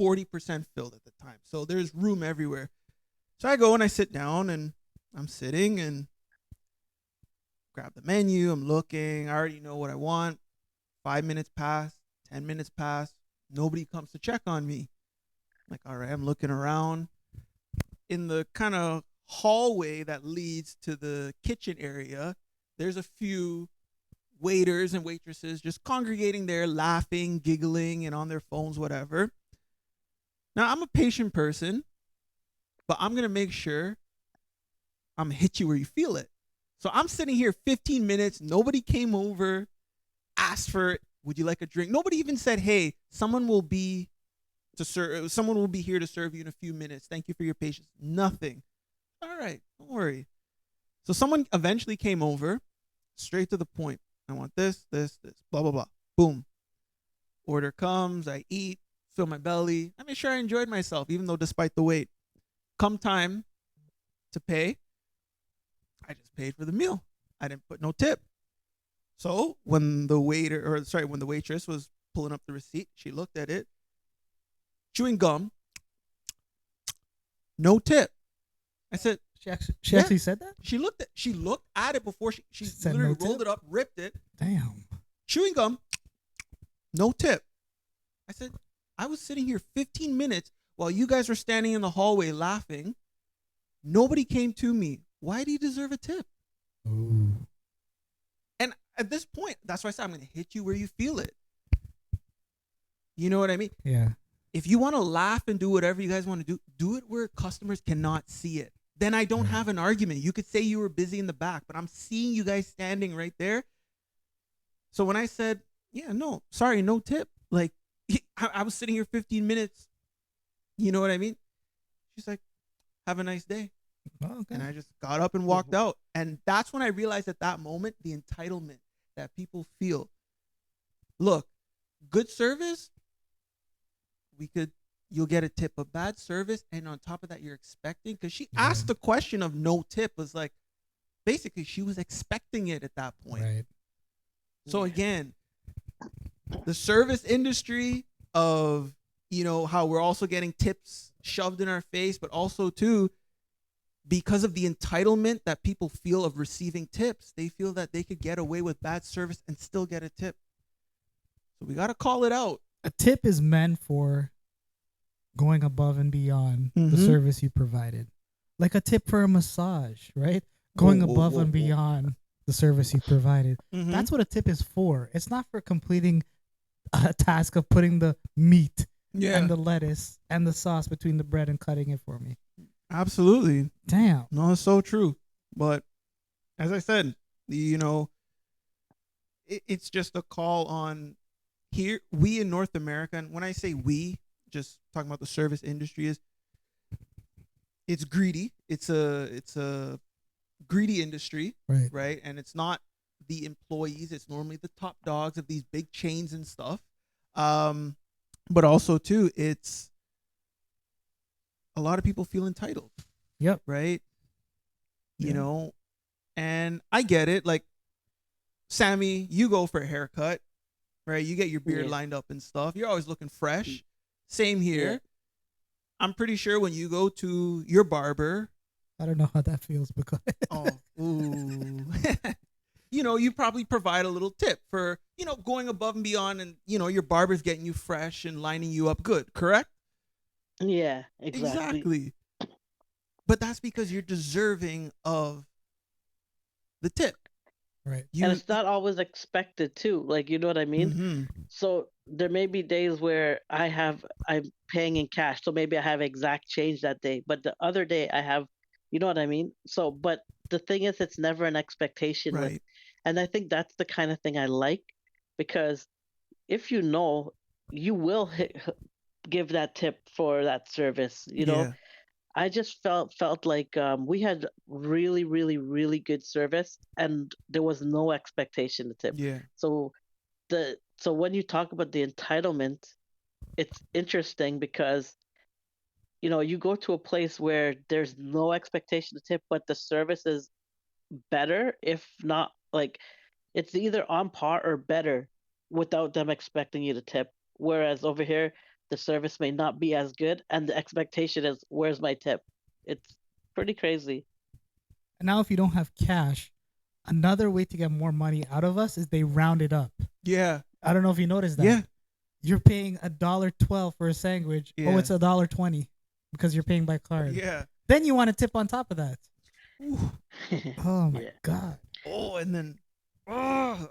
40% filled at the time. So there's room everywhere. So I go and I sit down and I'm sitting and grab the menu. I'm looking. I already know what I want. 5 minutes pass, 10 minutes pass. Nobody comes to check on me. I'm like, all right, I'm looking around. In the kind of hallway that leads to the kitchen area, there's a few waiters and waitresses just congregating there, laughing, giggling, and on their phones, whatever. Now, I'm a patient person, but I'm going to make sure I'm going to hit you where you feel it. So I'm sitting here 15 minutes. Nobody came over, asked for, would you like a drink? Nobody even said, hey, someone will be here to serve you in a few minutes. Thank you for your patience. Nothing. All right, don't worry. So someone eventually came over, straight to the point. I want this, blah, blah, blah. Boom. Order comes, I eat, fill my belly. I made sure I enjoyed myself, even though despite the wait. Come time to pay, I just paid for the meal. I didn't put no tip. So when the waitress was pulling up the receipt, she looked at it. Chewing gum, no tip. I said, She actually said that? she looked at it before she Said literally no rolled tip? it up, ripped it. Damn. Chewing gum, no tip. I said, I was sitting here 15 minutes while you guys were standing in the hallway laughing. Nobody came to me. Why do you deserve a tip? Ooh. And at this point, that's why I said I'm going to hit you where you feel it. You know what I mean? Yeah. If you want to laugh and do whatever you guys want to do it where customers cannot see it. Then I don't have an argument. You could say you were busy in the back, but I'm seeing you guys standing right there. So when I said, yeah, no, sorry, no tip. Like, I was sitting here 15 minutes. You know what I mean? She's like, have a nice day. Oh, okay. And I just got up and walked out. And that's when I realized at that moment, the entitlement that people feel. Look, good service, you'll get a tip. A bad service, and on top of that, you're expecting, because she asked the question of no tip, was like, basically she was expecting it at that point. Right. So again, the service industry of, how we're also getting tips shoved in our face, but also too, because of the entitlement that people feel of receiving tips, they feel that they could get away with bad service and still get a tip. So we got to call it out. A tip is meant for going above and beyond the Mhm. service you provided. Like a tip for a massage, right? Going above and beyond the service you provided. Mhm. That's what a tip is for. It's not for completing a task of putting the meat and the lettuce and the sauce between the bread and cutting it for me. Absolutely. Damn. No, it's so true. But as I said, it's just a call on here. We in North America, and when I say we, just talking about the service industry, it's greedy. It's a greedy industry, Right. right? And it's not the employees. It's normally the top dogs of these big chains and stuff. But also too, it's a lot of people feel entitled, Yep. right? You Yeah. know, and I get it. Like Sammy, you go for a haircut, right? You get your beard Yeah. lined up and stuff. You're always looking fresh. Same here. Yeah. I'm pretty sure when you go to your barber, I don't know how that feels because oh, ooh, you know, you probably provide a little tip for, you know, going above and beyond, and you know, your barber's getting you fresh and lining you up good, correct? Yeah, exactly. Exactly. But that's because you're deserving of the tip. right. You, And it's not always expected too. Like, you know what I mean? Mhm. So there may be days where I'm paying in cash, so maybe I have exact change that day, but the other day I have, you know what I mean? So, but the thing is, it's never an expectation with, Right. and I think that's the kind of thing I like, because if you know, you will give that tip for that service. You know, Yeah. I just felt like we had really, really, really good service, and there was no expectation to tip. Yeah. So when you talk about the entitlement, it's interesting because you go to a place where there's no expectation to tip, but the service is better, if not like it's either on par or better without them expecting you to tip. Whereas over here, the service may not be as good, and the expectation is, "Where's my tip?" It's pretty crazy. And now if you don't have cash, another way to get more money out of us is they round it up. Yeah. I don't know if you noticed that. Yeah. You're paying $1.12 for a sandwich. Yeah. Oh, it's $1.20 because you're paying by card. Yeah. Then you want to tip on top of that. Ooh. Oh my Yeah. god. Oh, and then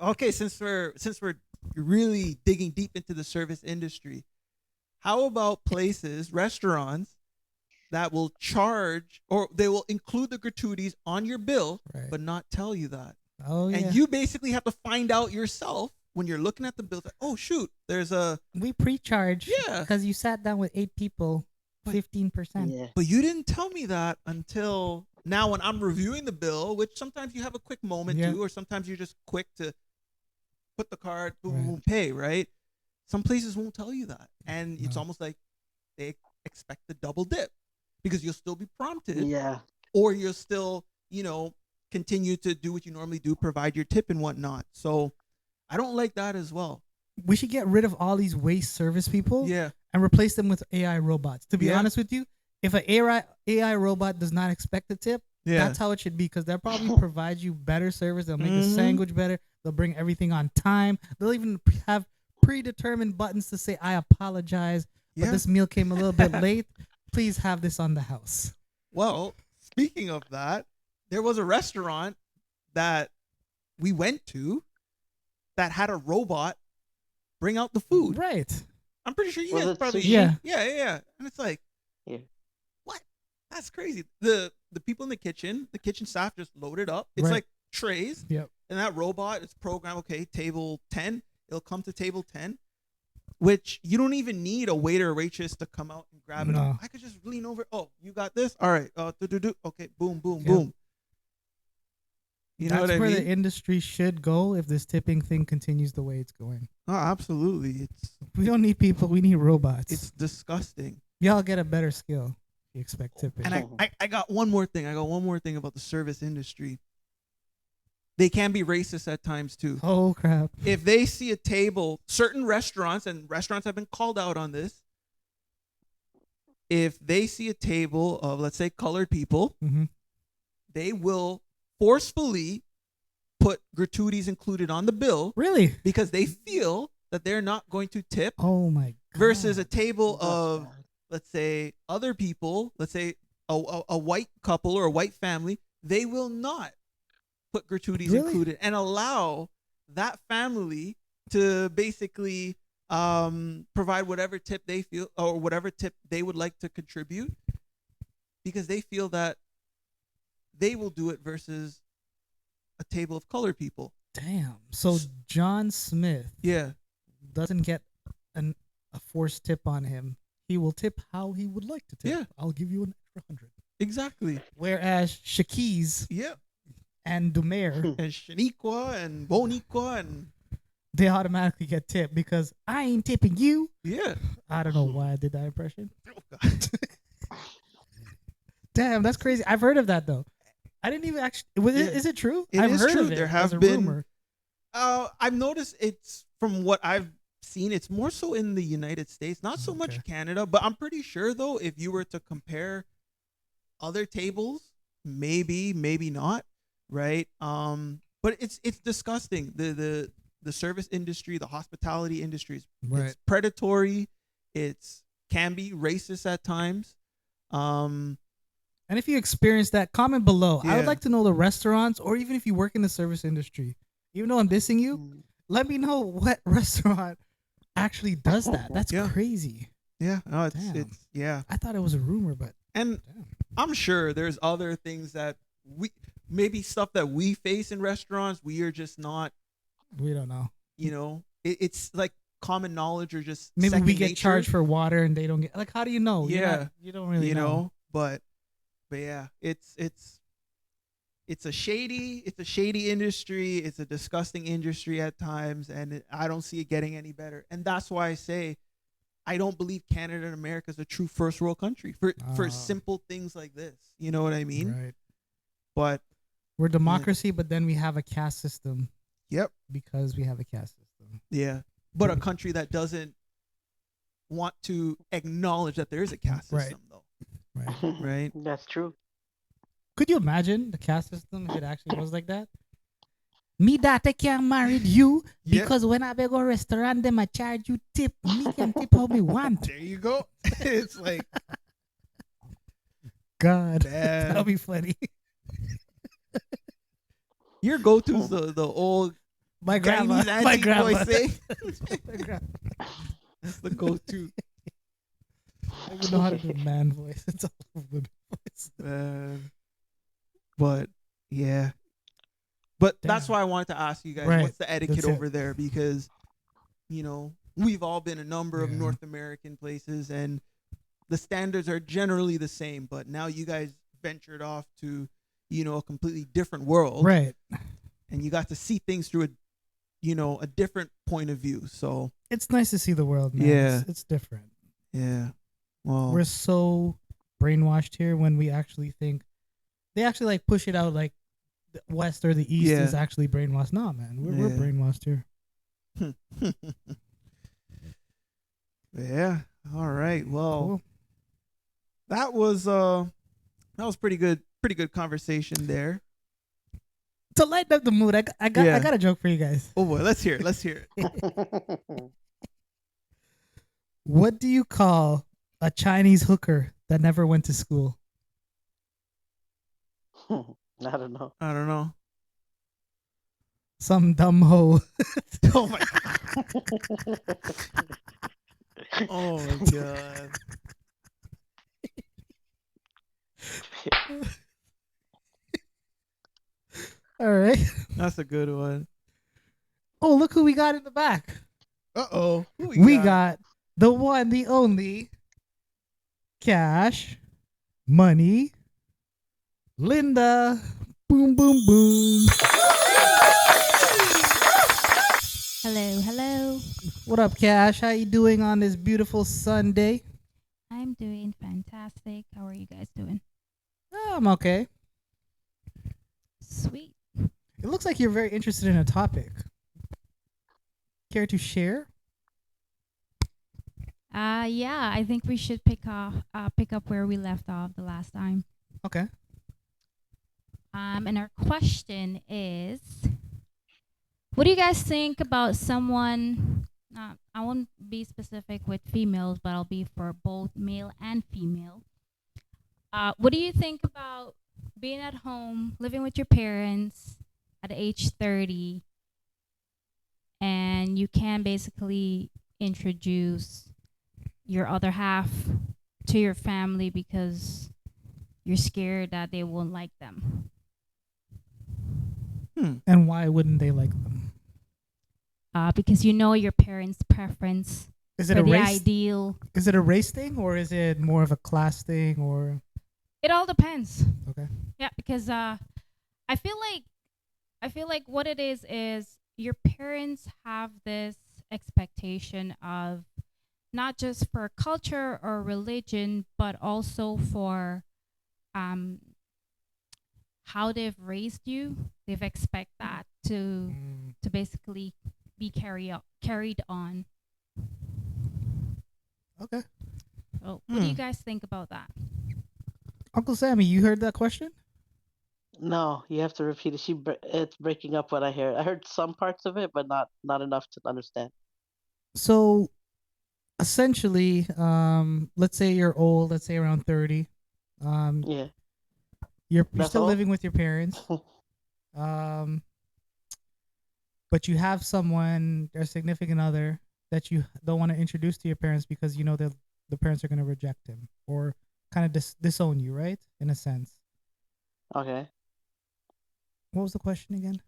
okay, since we're really digging deep into the service industry, how about places, restaurants that will charge, or they will include the gratuities on your bill, Right. but not tell you that? Oh yeah. And you basically have to find out yourself when you're looking at the bill. Like, oh shoot, there's a we pre-charge Yeah. because you sat down with 8 people, But- 15%. Yeah. but you didn't tell me that until now when I'm reviewing the bill, which sometimes you have a quick moment Yeah. to, or sometimes you're just quick to put the card, boom, Right. boom, pay, right? Some places won't tell you that. And it's No. almost like they expect the double dip because you'll still be prompted, Yeah. or you'll still, continue to do what you normally do, provide your tip and whatnot. So I don't like that as well. We should get rid of all these waste service people Yeah. and replace them with AI robots. To be Yeah. honest with you, if an AI robot does not expect a tip, Yeah. that's how it should be, because they'll probably provide you better service. They'll make the Mhm. sandwich better. They'll bring everything on time. They'll even have predetermined buttons to say, "I apologize, but Yeah. this meal came a little bit late. Please have this on the house." Well, speaking of that, there was a restaurant that we went to that had a robot bring out the food. Right. I'm pretty sure you Was guys it probably sushi? Yeah. yeah. And it's like, Yeah. what? That's crazy. The people in the kitchen staff just loaded up. It's Right. like trays, Yep. and that robot is programmed. Okay, table 10. It'll come to table 10, which you don't even need a waiter or waitress to come out and grab it. No. I could just lean over. Oh, you got this. All right. Okay. Boom. Boom. Yep. Boom. You know That's what I where mean? the industry should go if this tipping thing continues the way it's going. Oh, absolutely. We don't need people. We need robots. It's disgusting. Y'all get a better skill if you expect tipping. And I got one more thing. I got one more thing about the service industry. They can be racist at times too. Oh crap. If they see a table, certain restaurants, and restaurants have been called out on this, if they see a table of, let's say, colored people, Mm-hmm. they will forcefully put gratuities included on the bill Really? because they feel that they're not going to tip, Oh my god. versus a table That's of, bad. let's say, other people, let's say a white couple or a white family, they will not put gratuities Really? included and allow that family to basically provide whatever tip they feel, or whatever tip they would like to contribute, because they feel that they will do it versus a table of colored people. Damn. So John Smith Yeah. doesn't get a forced tip on him. He will tip how he would like to tip. Yeah. I'll give you an extra 100. Exactly. Whereas Shaquise Yep. and Dumaire, And Shaniqua and Boniqua and they automatically get tipped because I ain't tipping you. Yeah. I don't know why I did that impression. Oh, God. Damn, that's crazy. I've heard of that though. I didn't even actually. Yeah. Is it true? It I've is heard true. of it There as have a been. rumor. I've noticed it's from what I've seen. It's more so in the United States, not so Okay. much Canada. But I'm pretty sure though, if you were to compare other tables, maybe not, right? But it's disgusting. The service industry, the hospitality industry is Right. it's predatory. It's can be racist at times. Um, And if you experience that, comment below. I would Yeah. like to know the restaurants, or even if you work in the service industry. Even though I'm dissing you, let me know what restaurant actually does that. That's Yeah. crazy. yeah, no, Damn. it's yeah. I thought it was a rumor, but And damn. I'm sure there's other things that we maybe stuff that we face in restaurants. We are just not, We don't know. it's like common knowledge or just Maybe second we get nature, charged for water and they don't get. Like, how do you know? Yeah. You don't really know. But yeah, it's a shady industry. It's a disgusting industry at times, and I don't see it getting any better. And that's why I say I don't believe Canada and America is a true first world country for Ah. simple things like this. You know what I mean? Right. But We're democracy, but then we have a caste system yep, because we have a caste system. yeah. But a country that doesn't want to acknowledge that there is a caste Right. system, though, Right. right? That's true. Could you imagine the caste system if it actually was like that? Me that I can't marry you Yeah. because when I go restaurant, them I charge you tip. Me can tip how me want. There you go. It's like God, Man. that'll be funny. your go-to's the old My grandma, Chinese my auntie grandma. voice, eh? My grandma. That's the go-to. I even know how to do man voice. It's all woman voice. Man. But yeah, but that's Damn. why I wanted to ask you guys, Right. what's the etiquette That's it. over there? Because we've all been a number of Yeah. North American places, and the standards are generally the same. But now you guys ventured off to a completely different world, Right. and you got to see things through a different point of view. So It's nice to see the world, man. Yeah. It's different. yeah, well, We're so brainwashed here when we actually think they actually like push it out like the West or the East Yeah. is actually brainwashed. Nah, man, we're Yeah. brainwashed here. yeah. All right. Well, Cool. that was pretty good conversation there. To lighten up the mood, I got a joke for you guys. Oh boy, let's hear it. What do you call a Chinese hooker that never went to school? I don't know. I don't know. Some dumb hoe. Oh my Oh my god. All right. That's a good one. Oh, look who we got in the back. Uh-oh. We got the one, the only Cash Money Linda. Boom, boom, boom. Hello. What up, Cash? How you doing on this beautiful Sunday? I'm doing fantastic. How are you guys doing? Oh, I'm okay. Sweet. It looks like you're very interested in a topic. Care to share? Yeah, I think we should pick up where we left off the last time. Okay. And our question is, what do you guys think about someone? I won't be specific with females, but I'll be for both male and female. What do you think about being at home, living with your parents at age 30, and you can basically introduce your other half to your family because you're scared that they won't like them? And why wouldn't they like them? Because you know your parents' preference Is it for a the race? ideal. Is it a race thing or is it more of a class thing or It all depends. okay? Yeah, because I feel like what it is your parents have this expectation of not just for culture or religion, but also for um, how they've raised you. They've expect that Mm, to basically be carried on. okay. So, what do you Hmm. guys think about that? Uncle Sammy, you heard that question? No, you have to repeat it. It's breaking up what I heard. I heard some parts of it, but not enough to understand. So essentially, let's say you're old, let's say around 30. Um, Yeah, you're that's still all. living with your parents. Um, but you have someone, their significant other, that you don't want to introduce to your parents because you know that the parents are going to reject him or kind of disown you, right? In a sense. Okay. What was the question again?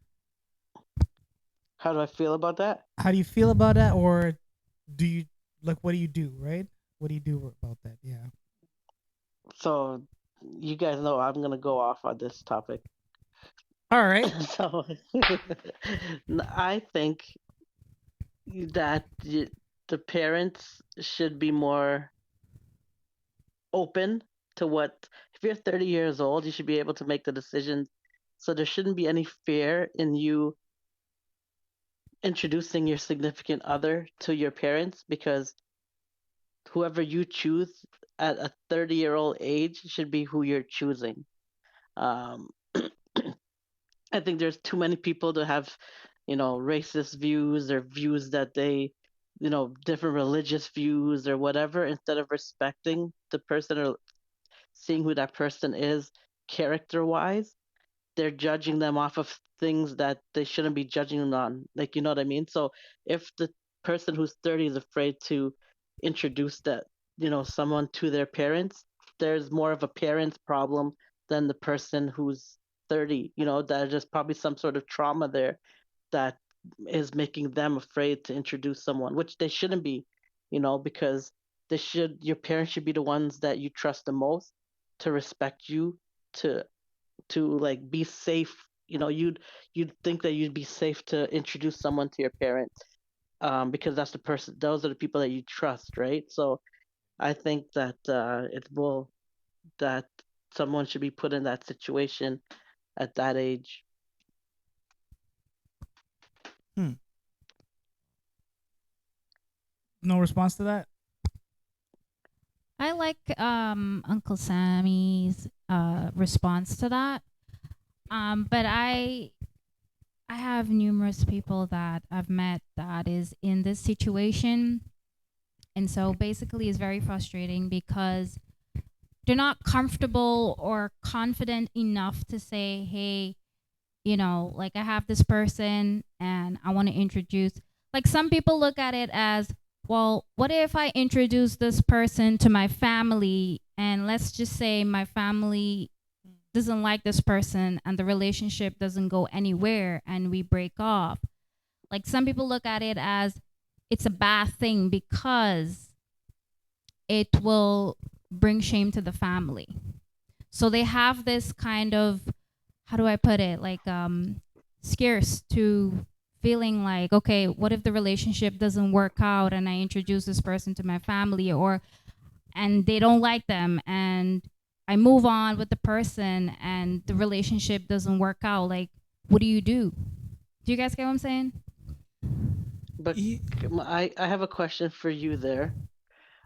How do I feel about that? How do you feel about that, or do you like what do you do, right? What do you do about that? Yeah. So, you guys know I'm gonna go off on this topic. All right. So, I think that the parents should be more open to what. If you're 30 years old, you should be able to make the decisions. So there shouldn't be any fear in you introducing your significant other to your parents, because whoever you choose at a 30-year-old age should be who you're choosing. Um, I think there's too many people to have, racist views or views that they, different religious views or whatever, instead of respecting the person or seeing who that person is character wise. They're judging them off of things that they shouldn't be judging them on. Like, you know what I mean? So if the person who's 30 is afraid to introduce that, someone to their parents, there's more of a parent's problem than the person who's 30. That there's probably some sort of trauma there that is making them afraid to introduce someone, which they shouldn't be, because your parents should be the ones that you trust the most to respect you, to like be safe. You'd think that you'd be safe to introduce someone to your parents, because those are the people that you trust, right? So I think that that someone should be put in that situation at that age. Hmm. No response to that. I like Uncle Sammy's response to that. But I have numerous people that I've met that is in this situation, and so basically it's very frustrating because they're not comfortable or confident enough to say, "Hey, like I have this person and I want to introduce." Like some people look at it as, well, what if I introduce this person to my family and let's just say my family doesn't like this person and the relationship doesn't go anywhere and we break off. Like some people look at it as it's a bad thing because it will bring shame to the family. So they have this kind of, how do I put it, like scarce to feeling like, okay, what if the relationship doesn't work out and I introduce this person to my family, or and they don't like them and I move on with the person and the relationship doesn't work out, like what do you do? Do you guys get what I'm saying? But Ye- I have a question for you there.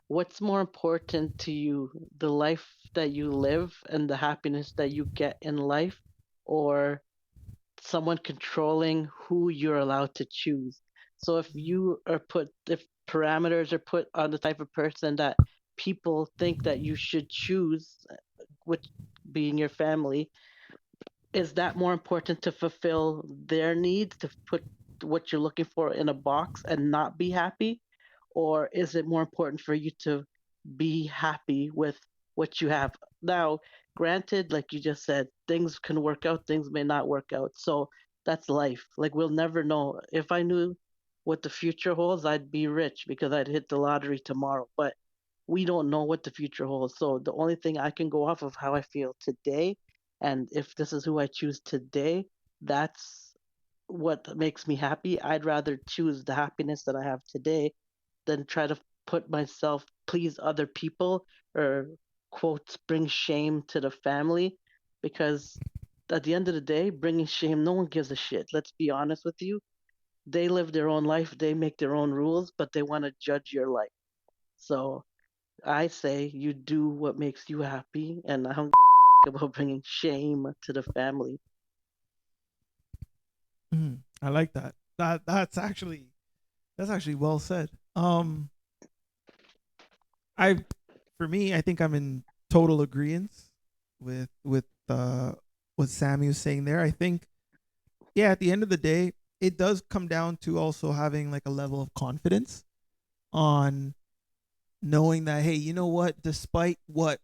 What's more important to you, the life that you live and the happiness that you get in life, or someone controlling who you're allowed to choose? So if parameters are put on the type of person that people think that you should choose, which being your family, is that more important to fulfill their needs, to put what you're looking for in a box and not be happy? Or is it more important for you to be happy with what you have? Now, granted, like you just said, things can work out, things may not work out. So that's life. Like we'll never know. If I knew what the future holds, I'd be rich because I'd hit the lottery tomorrow. But we don't know what the future holds. So the only thing I can go off of how I feel today, and if this is who I choose today, that's what makes me happy. I'd rather choose the happiness that I have today than try to put myself, please other people, or quotes, bring shame to the family. Because at the end of the day, bringing shame, no one gives a shit. Let's be honest with you. They live their own life, they make their own rules, but they want to judge your life. So I say you do what makes you happy, and I don't give a fuck about bringing shame to the family. I like that. That's actually well said. I for me, I think I'm in total agreement with what Sammy was saying there. I think yeah, at the end of the day, it does come down to also having like a level of confidence on knowing that hey, you know what, despite what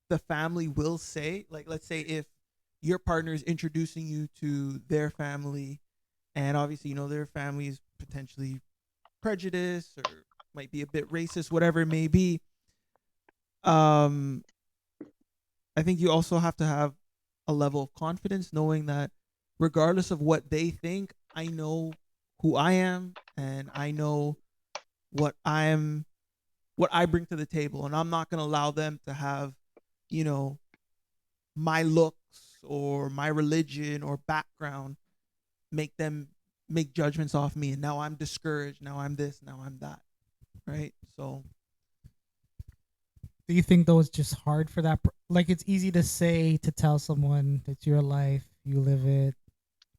the family will say, like let's say if your partner is introducing you to their family and obviously you know their family is potentially prejudiced or might be a bit racist, whatever it may be. um I think you also have to have a level of confidence knowing that regardless of what they think, I know who I am and I know what I'm what I bring to the table, and I'm not going to allow them to have, you know, my looks or my religion or background make them make judgments off me, and now I'm discouraged, now I'm this, now I'm that, right? So Do you think though it's just hard for that? Like it's easy to say to tell someone it's your life, you live it,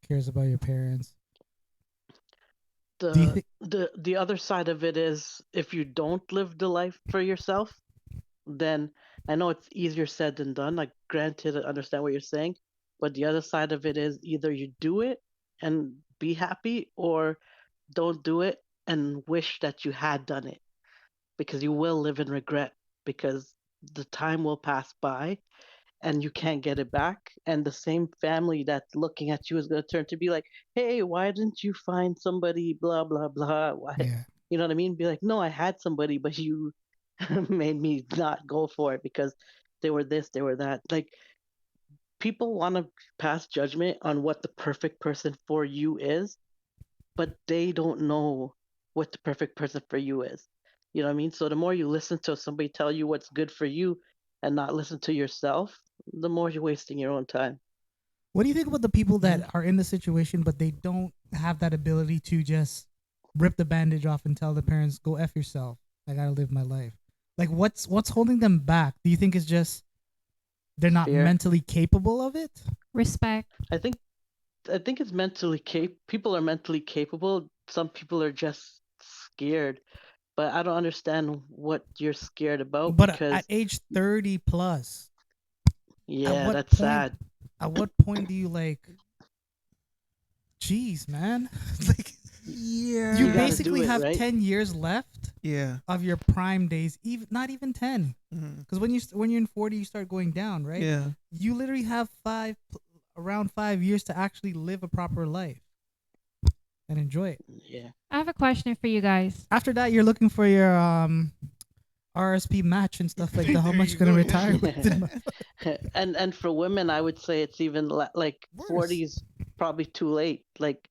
cares about your parents. Do you The think? the other side of it is if you don't live the life for yourself, then I know it's easier said than done. Like granted, I understand what you're saying, but the other side of it is either you do it and be happy or don't do it and wish that you had done it, because you will live in regret, because the time will pass by and you can't get it back. And the same family that's looking at you is going to turn to be like, hey, why didn't you find somebody, blah, blah, blah? Why? Yeah. You know what I mean? Be like, no, I had somebody, but you made me not go for it because they were this, they were that. Like, people want to pass judgment on what the perfect person for you is, but they don't know what the perfect person for you is. You know what I mean? So the more you listen to somebody tell you what's good for you and not listen to yourself, the more you're wasting your own time. What do you think about the people Mhm. that are in the situation but they don't have that ability to just rip the bandage off and tell the parents, "Go f yourself. I gotta live my life." Like, what's holding them back? Do you think it's just they're not Fear. mentally capable of it? Respect. I think I think it's mentally people are mentally capable. Some people are just scared, but I don't understand what you're scared about But at because age 30 plus, at yeah, what that's point? sad. At what point do you like? Geez, man, like you You got yeah, to do basically it, have right? 10 years left yeah, of your prime days. Even not even 10, mhm, because when you're in 40, you start going down, right? yeah. You literally have around 5 years to actually live a proper life and enjoy it. Yeah. I have a question for you guys. After that, you're looking for your RSP match and stuff like that. How There much you you gonna go. retire with? And for women, I would say it's even like Worse. 40 is probably too late. Like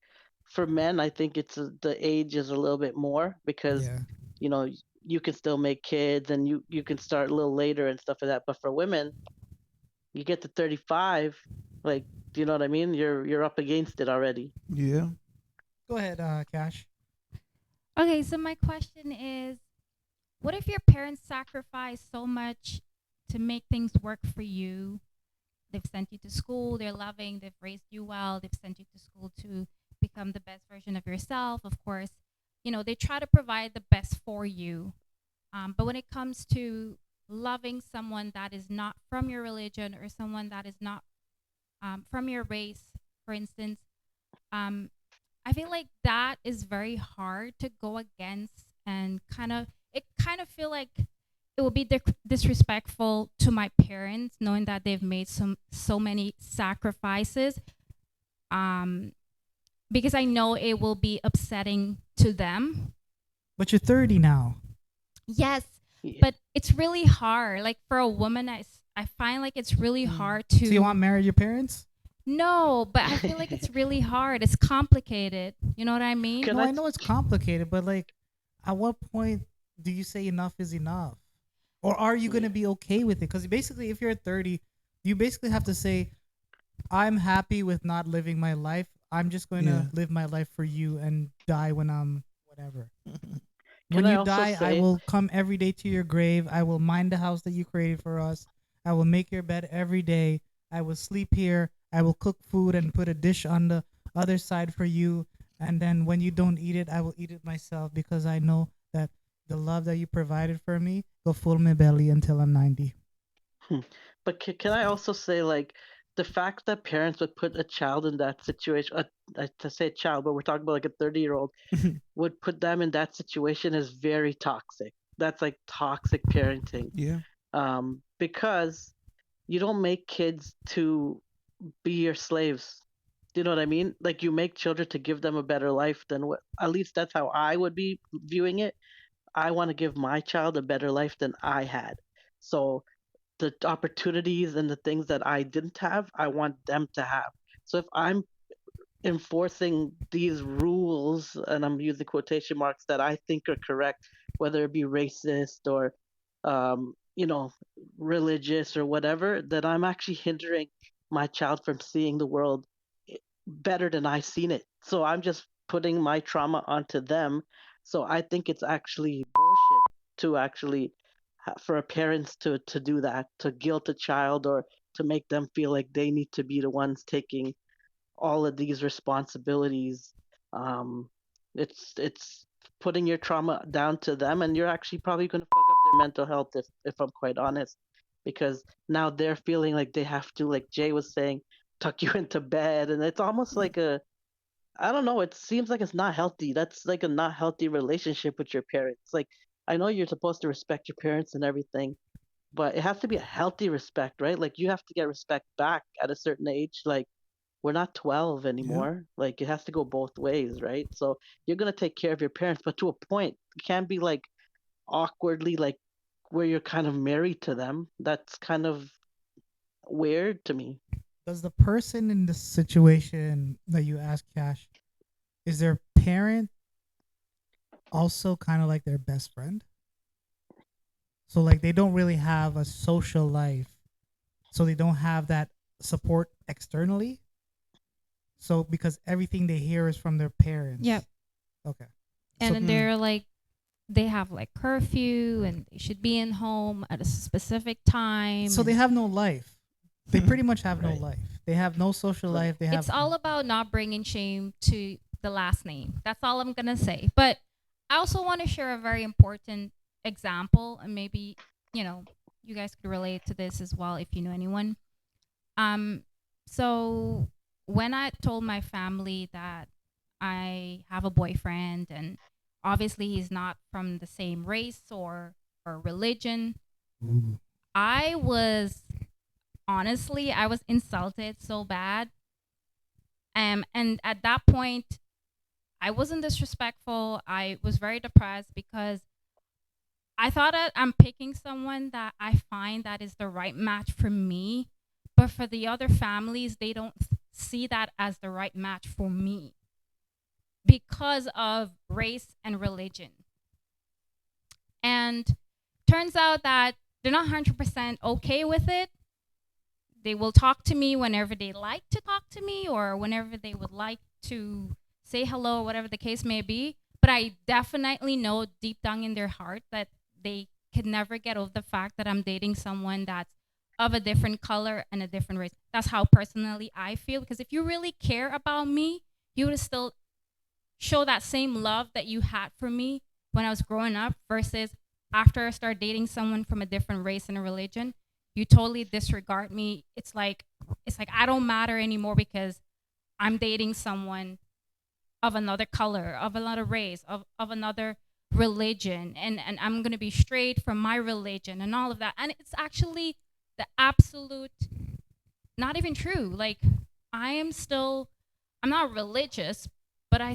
for men, I think it's the age is a little bit more because Yeah. you know you can still make kids and you can start a little later and stuff like that. But for women, you get to 35, like, you know what I mean? You're up against it already. Yeah. Go ahead, Cash. Okay, so my question is, what if your parents sacrificed so much to make things work for you? They've sent you to school, they're loving, they've raised you well, they've sent you to school to become the best version of yourself. Of course, you know, they try to provide the best for you. But when it comes to loving someone that is not from your religion or someone that is not from your race, for instance, um, I feel like that is very hard to go against, and it kind of feel like it would be disrespectful to my parents knowing that they've made so many sacrifices, um because I know it will be upsetting to them. But you're 30 now. Yes, Yeah. but it's really hard. Like for a woman, I find like it's really hard So you to. want to marry your parents? No, but I feel like it's really hard. It's complicated. You know what I mean? Can No, I? I know it's complicated, but like, at what point do you say enough is enough? Or are you going to Yeah. be okay with it? Because basically, if you're 30, you basically have to say, I'm happy with not living my life. I'm just going Yeah. to live my life for you and die when I'm whatever. Can When I you also die, I say? will come every day to your grave. I will mind the house that you created for us. I will make your bed every day. I will sleep here. I will cook food and put a dish on the other side for you. And then when you don't eat it, I will eat it myself because I know that the love that you provided for me will fill my belly until I'm 90. Hmm. But can I also say, like, the fact that parents would put a child in that situation, to say child, but we're talking about like a 30-year-old, would put them in that situation is very toxic. That's like toxic parenting. Yeah. Because you don't make kids to be your slaves. Do you know what I mean? Like, you make children to give them a better life than what, at least that's how I would be viewing it. I want to give my child a better life than I had. So the opportunities and the things that I didn't have, I want them to have. So if I'm enforcing these rules, and I'm using quotation marks, that I think are correct, whether it be racist or, you know, religious or whatever, that I'm actually hindering my child from seeing the world better than I've seen it. So I'm just putting my trauma onto them. So I think it's actually bullshit to actually for a parents to do that, to guilt a child or to make them feel like they need to be the ones taking all of these responsibilities. Um, it's putting your trauma down to them, and you're actually probably going to fuck up their mental health if I'm quite honest, because now they're feeling like they have to, like Jay was saying, tuck you into bed, and it's almost like a, I don't know. It seems like it's not healthy. That's like a not healthy relationship with your parents. Like, I know you're supposed to respect your parents and everything, but it has to be a healthy respect, right? Like, you have to get respect back at a certain age. Like, we're not 12 Yeah. anymore. Like, it has to go both ways, right? So you're gonna take care of your parents, but to a point. It can't be like awkwardly, like where you're kind of married to them. That's kind of weird to me. Does the person in the situation that you ask Cash, is their parent also kind of like their best friend? So like they don't really have a social life. So they don't have that support externally. So because everything they hear is from their parents. Yep. Okay. And So then they're like, they have like curfew and they should be in home at a specific time. so they and have no life. They pretty much have no Right. life. They have no social Right. life. They have it's all about not bringing shame to the last name. That's all I'm gonna say. But I also want to share a very important example, and maybe you guys could relate to this as well if you know anyone. Um, so when I told my family that I have a boyfriend, and obviously he's not from the same race or religion, Ooh. I was honestly I was insulted so bad. And at that point, I wasn't disrespectful. I was very depressed because I thought that I'm picking someone that I find that is the right match for me, but for the other families, they don't see that as the right match for me because of race and religion. And turns out that they're not 100% okay with it. They will talk to me whenever they like to talk to me or whenever they would like to say hello, whatever the case may be. But I definitely know deep down in their heart that they could never get over the fact that I'm dating someone that's of a different color and a different race. That's how personally I feel. Because if you really care about me, you would still show that same love that you had for me when I was growing up versus after I start dating someone from a different race and a religion, you totally disregard me. It's like I don't matter anymore because I'm dating someone of another color, of another race, of another religion, and I'm gonna be straight from my religion and all of that. And it's actually the absolute not even true. Like I'm not religious, but I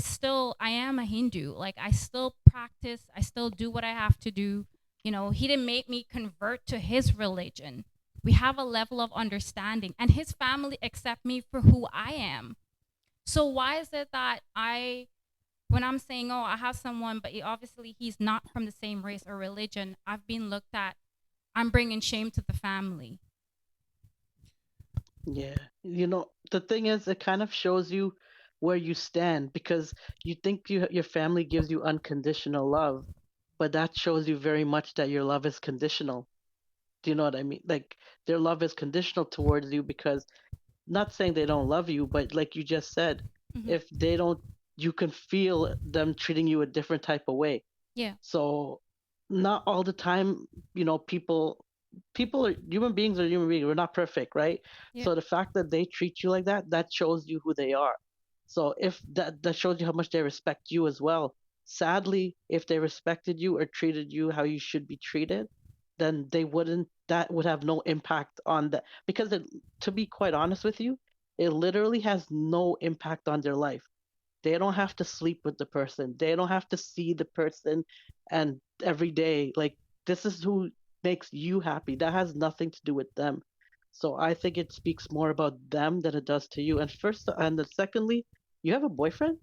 am a Hindu. Like I still practice, I still do what I have to do. He didn't make me convert to his religion. We have a level of understanding, and his family accept me for who I am. So why is it that when I'm saying, oh, I have someone, but obviously he's not from the same race or religion, I've been looked at, I'm bringing shame to the family. Yeah. The thing is, it kind of shows you where you stand because you think your family gives you unconditional love, but that shows you very much that your love is conditional. Do you know what I mean? Like their love is conditional towards you because not saying they don't love you, but like you just said, Mm-hmm. if they don't, you can feel them treating you a different type of way. Yeah. So not all the time, people are human beings are human beings. We're not perfect, right? Yeah. So the fact that they treat you like that shows you who they are. So if that shows you how much they respect you as well. Sadly, if they respected you or treated you how you should be treated, then they wouldn't that would have no impact on that because to be quite honest with you, it literally has no impact on their life. They don't have to sleep with the person. They don't have to see the person and every day. Like this is who makes you happy. That has nothing to do with them. So I think it speaks more about them than it does to you. And then secondly, you have a boyfriend?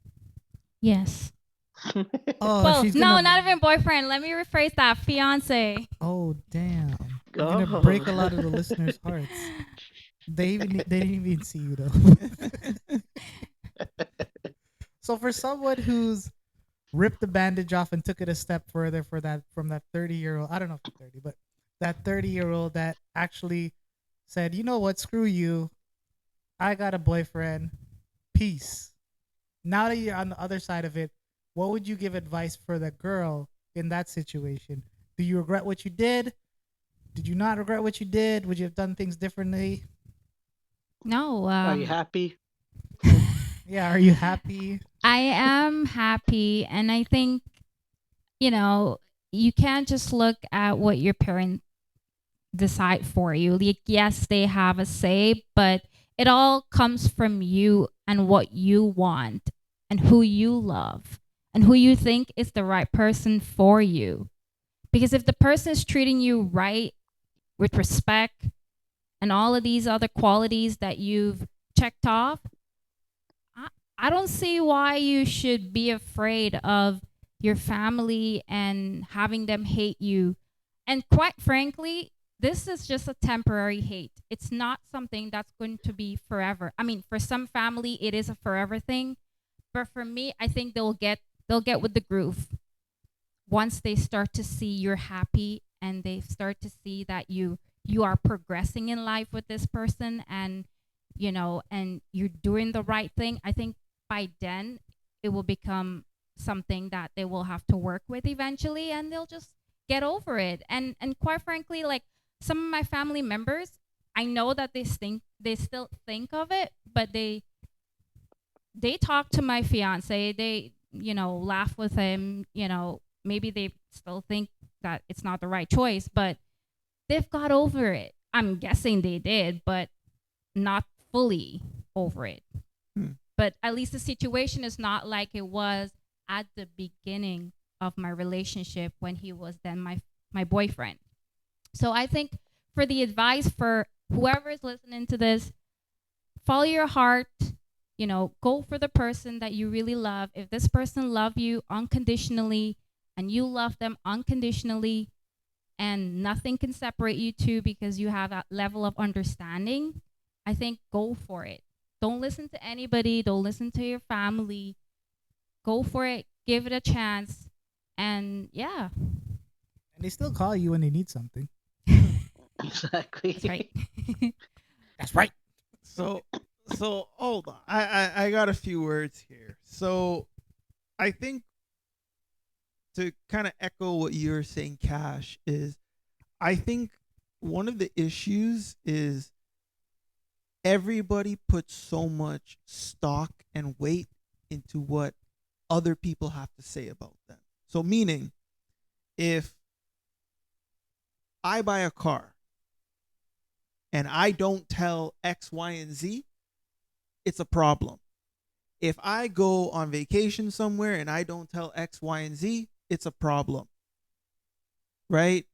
Yes. Oh, Well, she's no, gonna. not even boyfriend. Let me rephrase that. Fiance. Oh, damn. You're gonna break a lot of the listeners' hearts. They didn't even see you though. So for someone who's ripped the bandage off and took it a step further from that 30-year-old, I don't know if it's 30, but that 30-year-old that actually said, you know what, screw you. I got a boyfriend. Peace. Now that you're on the other side of it, what would you give advice for the girl in that situation? Do you regret what you did? Did you not regret what you did? Would you have done things differently? No. Are you happy? Yeah, are you happy? I am happy, and I think, you can't just look at what your parents decide for you. Like, yes, they have a say, but it all comes from you and what you want and who you love and who you think is the right person for you. Because if the person is treating you right with respect and all of these other qualities that you've checked off, I don't see why you should be afraid of your family and having them hate you. And quite frankly, this is just a temporary hate. It's not something that's going to be forever. I mean, for some family, it is a forever thing, but for me, I think they'll get with the groove once they start to see you're happy and they start to see that you are progressing in life with this person and and you're doing the right thing. I think by then it will become something that they will have to work with eventually, and they'll just get over it. And quite frankly, like some of my family members, I know that they still think of it, but they talk to my fiance, they laugh with him, maybe they still think that it's not the right choice, but they've got over it. I'm guessing they did, but not fully over it. But at least the situation is not like it was at the beginning of my relationship when he was then my boyfriend. So I think for the advice for whoever is listening to this, follow your heart, go for the person that you really love. If this person loves you unconditionally and you love them unconditionally and nothing can separate you two because you have that level of understanding, I think go for it. Don't listen to anybody. Don't listen to your family. Go for it. Give it a chance. And yeah. And they still call you when they need something. Exactly. That's right. That's right. So hold on. I got a few words here. So I think to kind of echo what you're saying, Cash, is I think one of the issues is everybody puts so much stock and weight into what other people have to say about them. So meaning, if I buy a car and I don't tell X, Y, and Z, it's a problem. If I go on vacation somewhere and I don't tell X, Y, and Z, it's a problem. Right?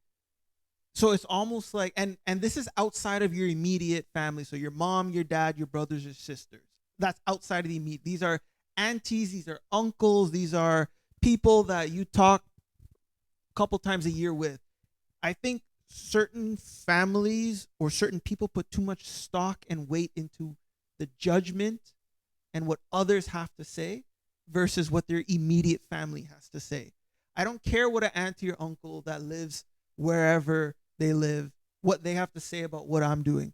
So it's almost like, and this is outside of your immediate family. So your mom, your dad, your brothers, your sisters. That's outside of the immediate. These are aunties, these are uncles, these are people that you talk a couple times a year with. I think certain families or certain people put too much stock and weight into the judgment and what others have to say versus what their immediate family has to say. I don't care what an auntie or uncle that lives wherever they live, what they have to say about what I'm doing.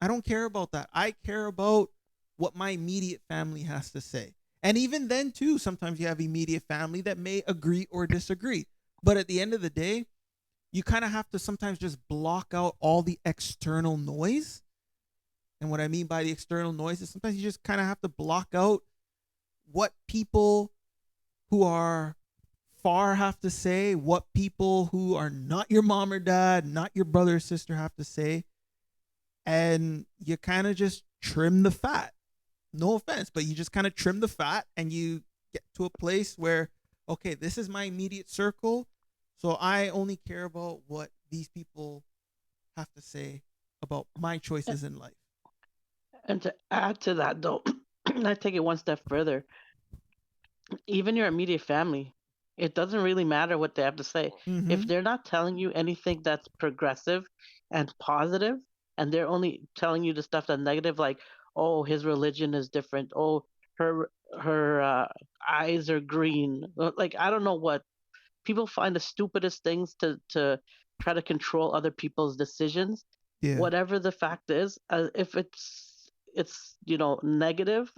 I don't care about that. I care about what my immediate family has to say. And even then, too, sometimes you have immediate family that may agree or disagree. But at the end of the day, you kind of have to sometimes just block out all the external noise. And what I mean by the external noise is sometimes you just kind of have to block out what people who are far have to say, what people who are not your mom or dad, not your brother or sister have to say. And you kind of just trim the fat. No offense, but you just kind of trim the fat and you get to a place where, okay, this is my immediate circle. So I only care about what these people have to say about my choices in life. And to add to that, though, I take it one step further. Even your immediate family, it doesn't really matter what they have to say. If Mm-hmm. they're not telling you anything that's progressive and positive, and they're only telling you the stuff that's negative, like, oh, his religion is different, oh, her eyes are green, like I don't know what people find the stupidest things to try to control other people's decisions. Yeah. Whatever the fact is, if it's negative,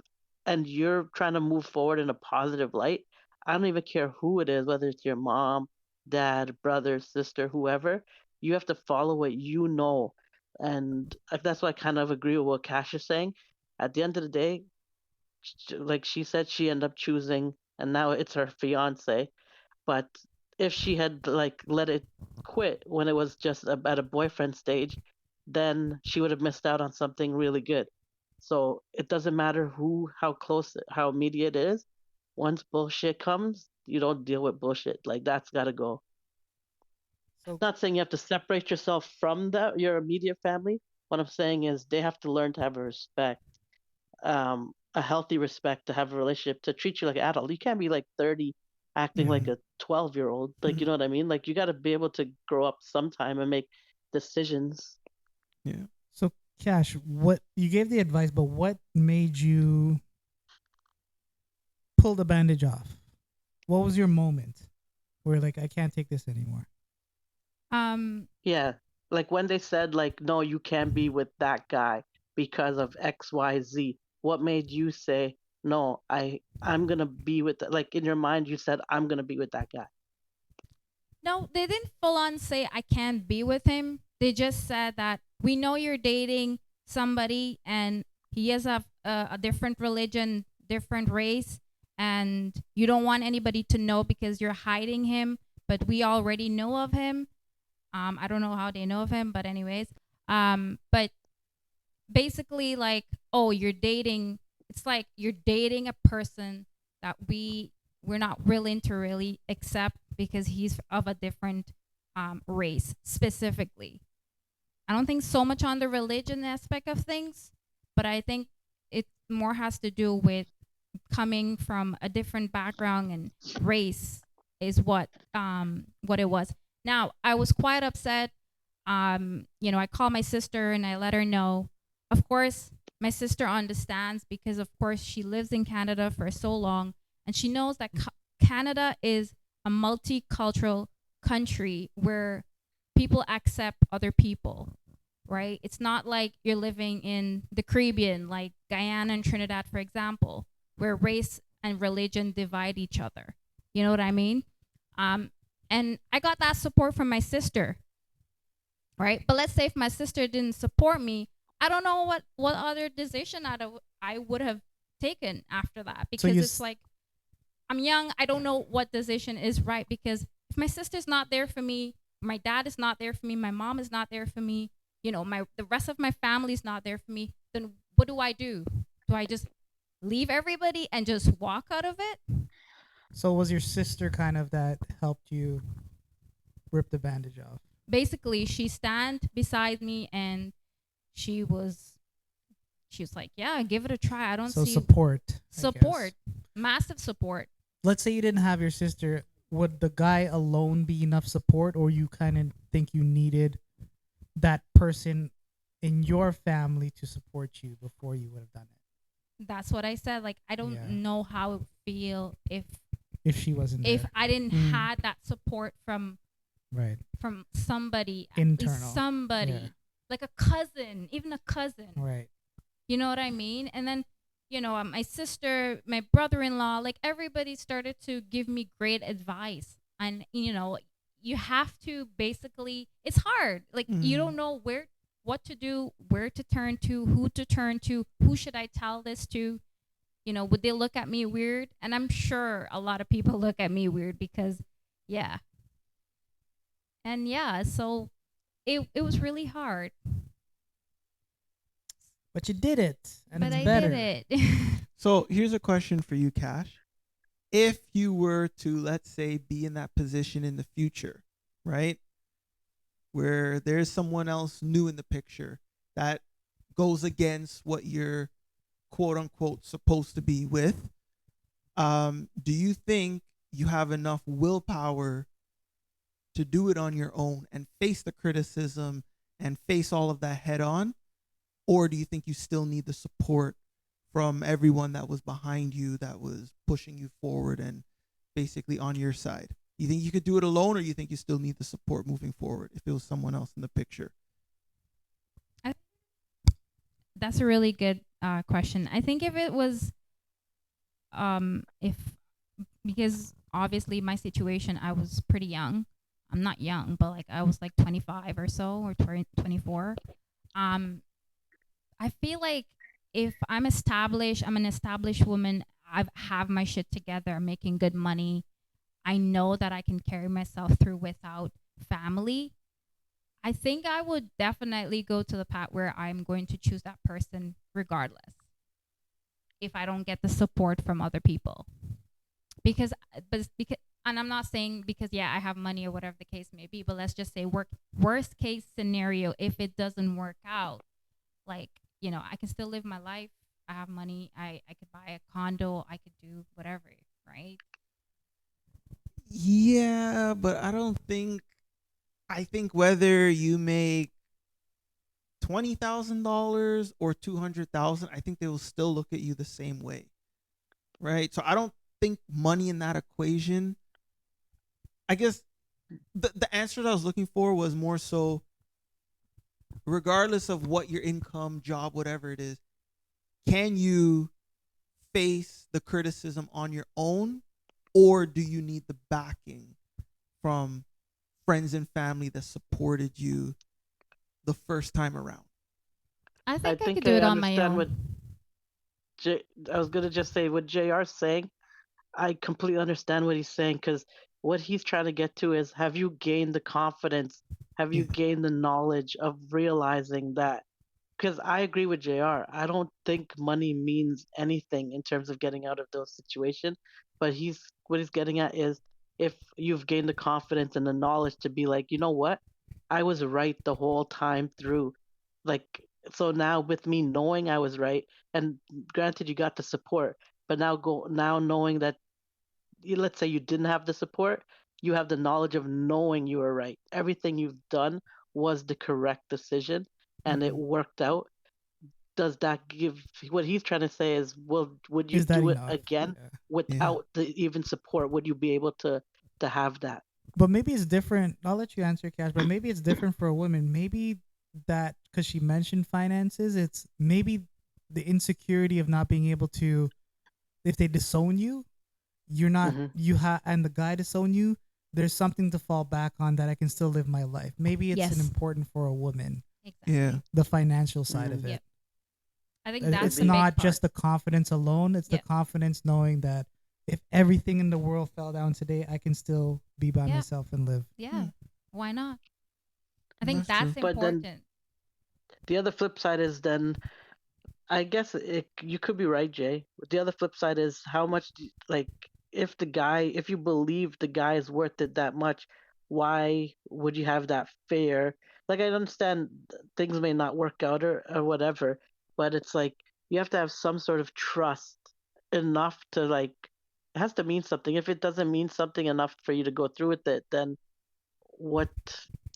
and you're trying to move forward in a positive light, I don't even care who it is, whether it's your mom, dad, brother, sister, whoever. You have to follow what you know, and that's why I kind of agree with what Cash is saying. At the end of the day, like she said, she ended up choosing, and now it's her fiance. But if she had like let it quit when it was just at a boyfriend stage, then she would have missed out on something really good. So it doesn't matter how close, how immediate it is. Once bullshit comes, you don't deal with bullshit. Like that's got to go. So Not saying you have to separate yourself from your immediate family. What I'm saying is they have to learn to have a respect, a healthy respect, to have a relationship, to treat you like an adult. You can't be like 30 acting yeah. like a 12-year-old. Like, Mm-hmm. you know what I mean? Like, you got to be able to grow up sometime and make decisions. Yeah. So Cash, what you gave the advice, but what made you pull the bandage off? What was your moment where like I can't take this anymore? Yeah. Like when they said, like, no, you can't be with that guy because of XYZ. What made you say, no, I'm gonna be with like in your mind you said I'm gonna be with that guy. No, they didn't full on say I can't be with him. They just said that we know you're dating somebody and he has a different religion, different race, and you don't want anybody to know because you're hiding him, but we already know of him. I don't know how they know of him, but anyways, but basically like, oh, you're dating. It's like you're dating a person that we're not willing to really accept because he's of a different race specifically. I don't think so much on the religion aspect of things, but I think it more has to do with coming from a different background and race is what it was. Now I was quite upset. I called my sister and I let her know. Of course, my sister understands because of course she lives in Canada for so long and she knows that Canada is a multicultural country where people accept other people, right? It's not like you're living in the Caribbean, like Guyana and Trinidad, for example, where race and religion divide each other. You know what I mean? And I got that support from my sister, right? But let's say if my sister didn't support me, I don't know what other decision I would have taken after that So because it's like I'm young. I don't know what decision is right because if my sister's not there for me, my dad is not there for me, my mom is not there for me, the rest of my family is not there for me, then what do I do? Do I just leave everybody and just walk out of it? So was your sister kind of that helped you rip the bandage off? basically she stand beside me and she was she was like, yeah, give it a try. I don't So see support. I guess. support, massive support. Let's say you didn't have your sister. Would the guy alone be enough support, or you kind of think you needed that person in your family to support you before you would have done it? That's what I said. Like, I don't Yeah. know how it would feel If she wasn't if there, I didn't Mm. had that support from right? somebody, at Internal. least somebody, Yeah. like a cousin, even a cousin. Right. You know what I mean? And then, my sister, my brother-in-law, like everybody started to give me great advice. And, you have to basically, it's hard. Like, you don't know what to do, where to turn to, who to turn to, who should I tell this to? Would they look at me weird? And I'm sure a lot of people look at me weird because, yeah. And yeah, so it was really hard. But you did it, and But it's I better. did it. So here's a question for you, Cash. If you were to, let's say, be in that position in the future, right, where there's someone else new in the picture that goes against what you're quote unquote supposed to be with, do you think you have enough willpower to do it on your own and face the criticism and face all of that head on? Or do you think you still need the support from everyone that was behind you, that was pushing you forward and basically on your side? You think you could do it alone, or you think you still need the support moving forward if it was someone else in the picture? That's a really good question. I think if it was, if because obviously my situation, I was pretty young. I'm not young, but like I was like 25 or so, or 24. I feel like if I'm established, I'm an established woman. I have my shit together. I'm making good money. I know that I can carry myself through without family. I think I would definitely go to the path where I'm going to choose that person regardless if I don't get the support from other people. Because, and I'm not saying because, yeah, I have money or whatever the case may be, but let's just say worst case scenario, if it doesn't work out, like, I can still live my life. I have money. I could buy a condo. I could do whatever, right? Yeah, but I think whether you make $20,000 or 200,000, I think they will still look at you the same way, right? So I don't think money in that equation. I guess the answer that I was looking for was more so, regardless of what your income, job, whatever it is, can you face the criticism on your own, or do you need the backing from friends and family that supported you the first time around? I think I think could do I it on my understand own. what I was gonna just say what JR's saying. I completely understand what he's saying because what he's trying to get to is, have you gained the confidence? Have you Yeah. gained the knowledge of realizing that? Because I agree with JR. I don't think money means anything in terms of getting out of those situations. But what he's getting at is, if you've gained the confidence and the knowledge to be like, you know what? I was right the whole time through. Like, so now with me knowing I was right, and granted you got the support, but now knowing that, let's say you didn't have the support, you have the knowledge of knowing you were right. Everything you've done was the correct decision and it Mhm. worked out. Does that give, what he's trying to say is, well, would you Is that do it enough? again Yeah. Yeah. without the even support? Would you be able to have that? But maybe it's different. I'll let you answer, Cash. But maybe it's different for a woman. Maybe that, because she mentioned finances, it's maybe the insecurity of not being able to, if they disown you, you're not, Hmm. and the guy disown you, there's something to fall back on, that I can still live my life. Maybe it's an Yes. important for a woman, Exactly. Yeah. the financial side of Mhm. it. Yep. I think It- that's It's the big not part. just the confidence alone. It's the Yep. confidence knowing that if everything in the world fell down today, I can still be by Yeah. myself and live. Yeah. Why not? I think That's that's true. But then important. the other flip side is, then I guess you could be right, Jay. The other flip side is, how much like, if you believe the guy is worth it that much, why would you have that fear? Like, I understand things may not work out or whatever, but it's like you have to have some sort of trust enough to like, it has to mean something. If it doesn't mean something enough for you to go through with it, then what,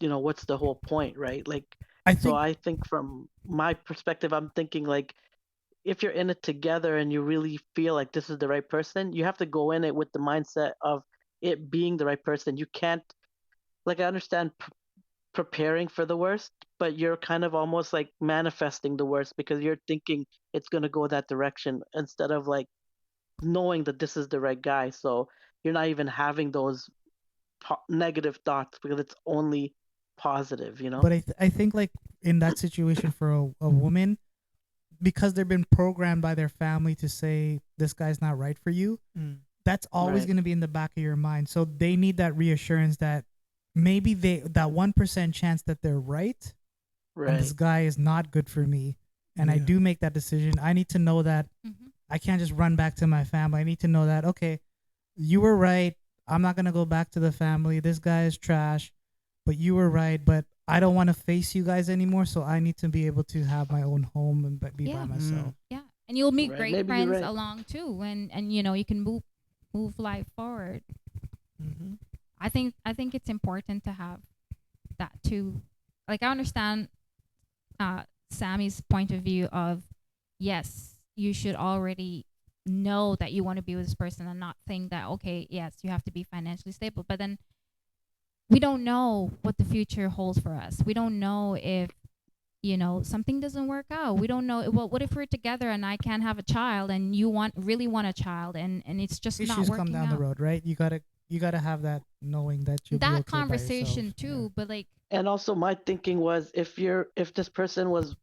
what's the whole point, right? Like, I so think I think from my perspective, I'm thinking like, if you're in it together and you really feel like this is the right person, you have to go in it with the mindset of it being the right person. You can't, like, I understand preparing for the worst, but you're kind of almost like manifesting the worst because you're thinking it's going to go that direction instead of like knowing that this is the right guy. So you're not even having those negative thoughts because it's only positive, you know? but I think like in that situation for a woman, because they've been programmed by their family to say this guy's not right for you, Mm. that's always Right. going to be in the back of your mind. So they need that reassurance that maybe they that 1% chance that they're right and this Right. guy is not good for me, and I Yeah. do make that decision. I need to know that Mm-hmm. I can't just run back to my family. I need to know that, okay, you were right. I'm not going to go back to the family. This guy is trash, but you were right. But I don't want to face you guys anymore. So I need to be able to have my own home and be by Yeah. myself. Yeah. And you'll meet Right. great Maybe you're friends right. along too, and you can move life forward. Mm-hmm. I think it's important to have that too. Like I understand Sammy's point of view of yes, you should already know that you want to be with this person and not think that okay, yes, you have to be financially stable. But then we don't know what the future holds for us. We don't know if something doesn't work out. We don't know what if we're together and I can't have a child and you really want a child and it's just not Issues come working down the out. road, right? You gotta have that knowing that you'll be That okay by yourself. conversation too, but like And also my thinking was if this person was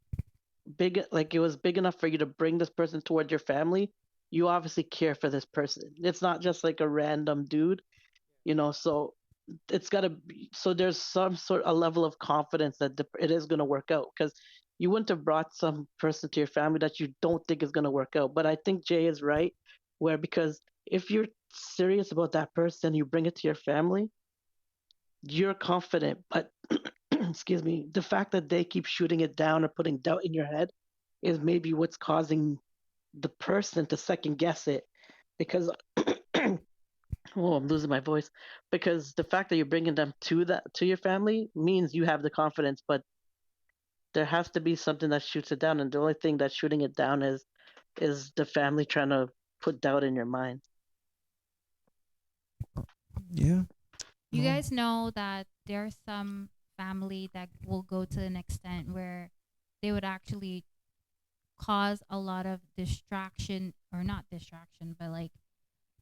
big, like it was big enough for you to bring this person toward your family, you obviously care for this person. It's not just like a random dude, so it's got to be, so there's some sort a level of confidence that it is going to work out because you wouldn't have brought some person to your family that you don't think is going to work out. But I think Jay is right, where because if you're serious about that person, you bring it to your family, you're confident. But excuse me, the fact that they keep shooting it down or putting doubt in your head is maybe what's causing the person to second guess it because oh, I'm losing my voice because the fact that you're bringing them to your family means you have the confidence, but there has to be something that shoots it down, and the only thing that's shooting it down is the family trying to put doubt in your mind. Yeah. you Well, guys know that there's some family that will go to an extent where they would actually cause a lot of distraction or not distraction but like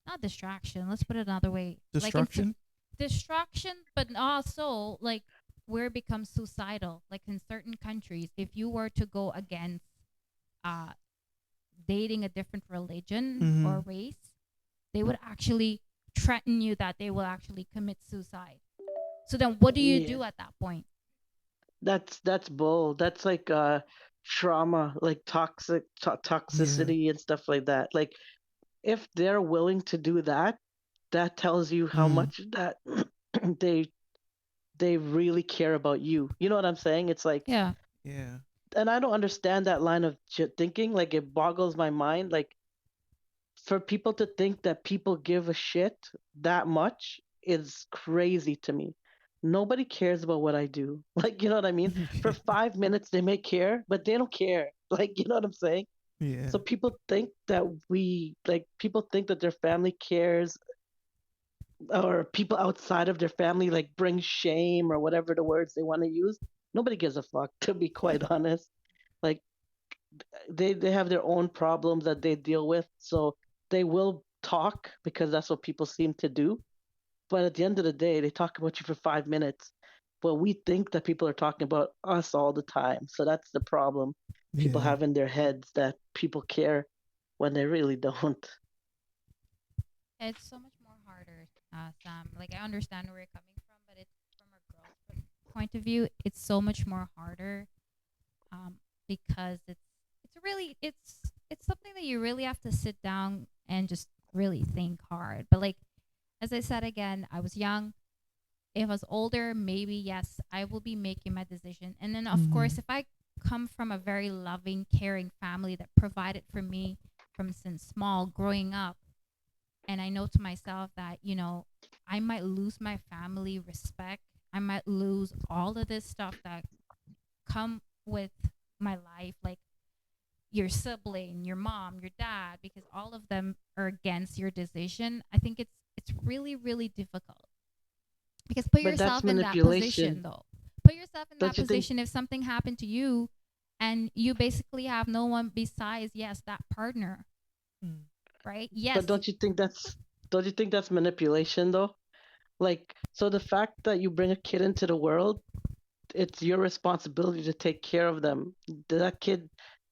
not distraction, let's put it another way, like destruction. distraction, but also like where it becomes suicidal. Like in certain countries, if you were to go against uh, dating a different religion Mm-hmm. or race, they would actually threaten you that they will actually commit suicide. So then, what do you Yeah, do at that point? that's bull. That's like trauma, like Yeah. toxicity and stuff like that. Like if they're willing to do that, that tells you how Mm. much that they they really care about you. You know what I'm saying? It's like, Yeah, Yeah. and I don't understand that line of thinking. Like, it boggles my mind. Like, for people to think that people give a shit that much is crazy to me. Nobody cares about what I do. Like, you know what I mean? For 5 minutes, they may care, but they don't care. Like, you know what I'm saying? Yeah. So people think that people think that their family cares or people outside of their family like bring shame or whatever the words they want to use. Nobody gives a fuck, to be quite honest. Like they have their own problems that they deal with, so they will talk because that's what people seem to do. But at the end of the day, they talk about you for 5 minutes. But we think that people are talking about us all the time. So that's the problem people Yeah. have in their heads that people care when they really don't. it's so much more harder, Sam. Like I understand where you're coming from, but it's from a girl's point of view. It's so much more harder, because it's really it's something that you really have to sit down and just really think hard. But like as I said again, I was young. If I was older, maybe yes, I will be making my decision. And then of Mhm. course, if I come from a very loving, caring family that provided for me from since small growing up, and I know to myself that, you know, I might lose my family respect. I might lose all of this stuff that come with my life, like your sibling, your mom, your dad, because all of them are against your decision. I think it's really really difficult. Because put But that's yourself in that position manipulation. though. Put yourself in that Don't you think? position if something happened to you and you basically have no one besides yes, that partner, Mm. right? But Yes. don't you think that's manipulation though? Like, so the fact that you bring a kid into the world, it's your responsibility to take care of them. That kid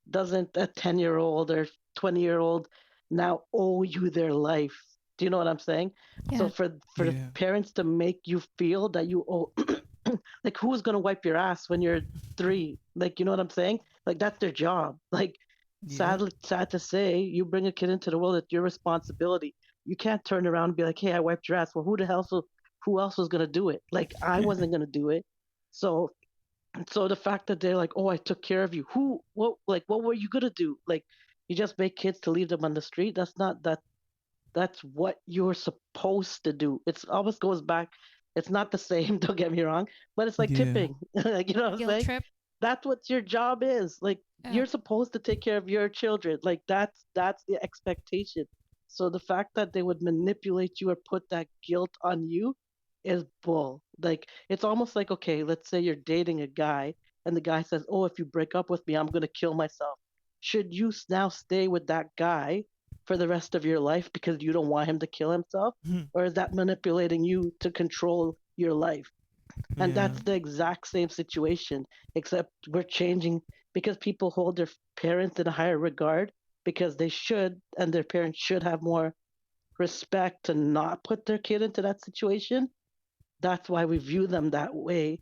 doesn't, a 10-year-old or 20-year-old now owe you their life. Do you know what I'm saying? So Yeah. for the Yeah. parents to make you feel that you owe, like, who's gonna wipe your ass when you're 3? Like, you know what I'm saying? Like, that's their job. Like, Yep. sad to say, you bring a kid into the world, it's your responsibility. You can't turn around and be like, hey, I wiped your ass. Well, who else was gonna do it? Like, I wasn't gonna do it. So the fact that they're like, oh, I took care of you. What were you gonna do? Like, you just make kids to leave them on the street? That's not that. That's what you're supposed to do. It's almost goes back. It's not the same. Don't get me wrong, but it's like Yeah. tipping. Like, you know what I'm Guilt saying? trip. That's what your job is. Like, Yeah. you're supposed to take care of your children. Like, that's the expectation. So the fact that they would manipulate you or put that guilt on you is bull. Like, it's almost like, okay, let's say you're dating a guy and the guy says, oh, if you break up with me, I'm gonna kill myself. Should you now stay with that guy for the rest of your life because you don't want him to kill himself, or is that manipulating you to control your life? And Yeah. that's the exact same situation, except we're changing because people hold their parents in a higher regard because they should, and their parents should have more respect to not put their kid into that situation. That's why we view them that way.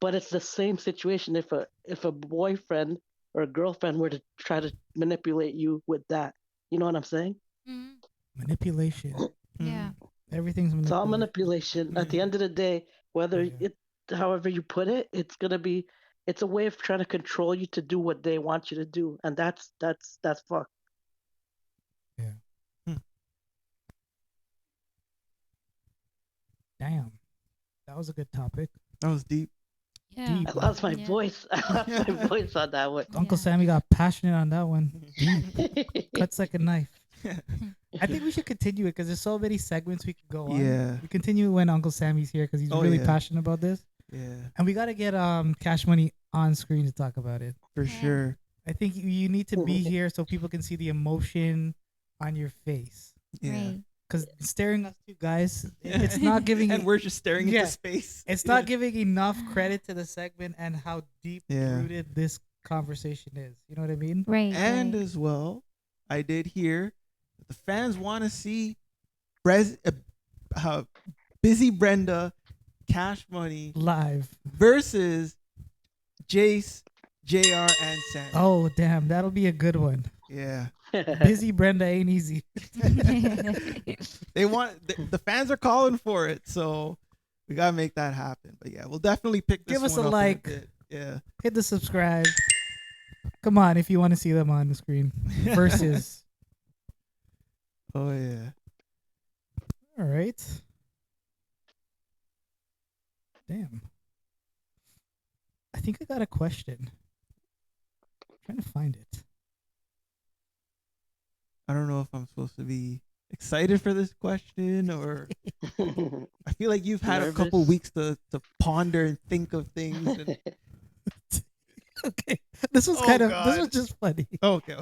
But it's the same situation if a boyfriend or a girlfriend were to try to manipulate you with that. You know what I'm saying? Mm-hmm. Manipulation. Yeah. Everything's It's all manipulation. manipulation. At the Yeah. end of the day, whether Yeah. however you put it, it's a way of trying to control you to do what they want you to do, and that's fucked. Yeah. Hmm. Damn. That was a good topic. That was deep. Yeah. Deep. I lost my Yeah. voice. I lost my voice on that one. Uncle Yeah. Sammy got passionate on that one. Deep. Cuts like a knife. I think we should continue it because there's so many segments we could go on. Yeah. We continue when Uncle Sammy's here because he's Oh, really yeah. passionate about this. Yeah. And we gotta get Cash Money on screen to talk about it. For Yeah. sure. I think you need to be here so people can see the emotion on your face. Yeah. Right. Because staring us two guys, it's not giving And we're just staring Yeah. into space. it's not giving enough credit to the segment and how deep Yeah. rooted this conversation is. You know what I mean? Right. And right. as well, I did hear that the fans want to see Busy Brenda, Cash Money Live. versus Jace, JR, and Sam. Oh damn, that'll be a good one. Yeah. Busy Brenda ain't easy. They want the fans are calling for it, so we gotta make that happen. But yeah, we'll definitely pick this Give us one a up in like. bit. Yeah. Hit the subscribe. Come on, if you want to see them on the screen. Versus. Oh yeah. All right. Damn. I think I got a question. Trying to find it. I don't know if I'm supposed to be excited for this question or I feel like you've had a couple Nervous? weeks to ponder and think of things. And, Okay. This was Oh, this God. was just funny. okay.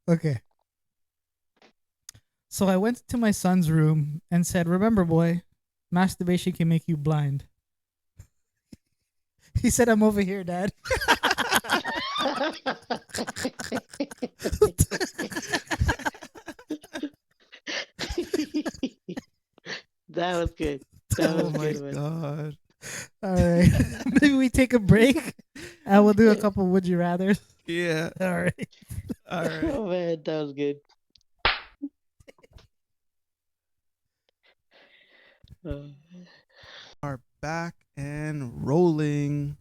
Okay. So I went to my son's room and said, "Remember, boy, masturbation can make you blind." He said, "I'm over here, Dad." That was good. That Oh was my good. One. god. All right. Maybe we take a break and we'll do a couple would you rathers. Yeah. All right. All right. Oh man, that was good. Are back and rolling.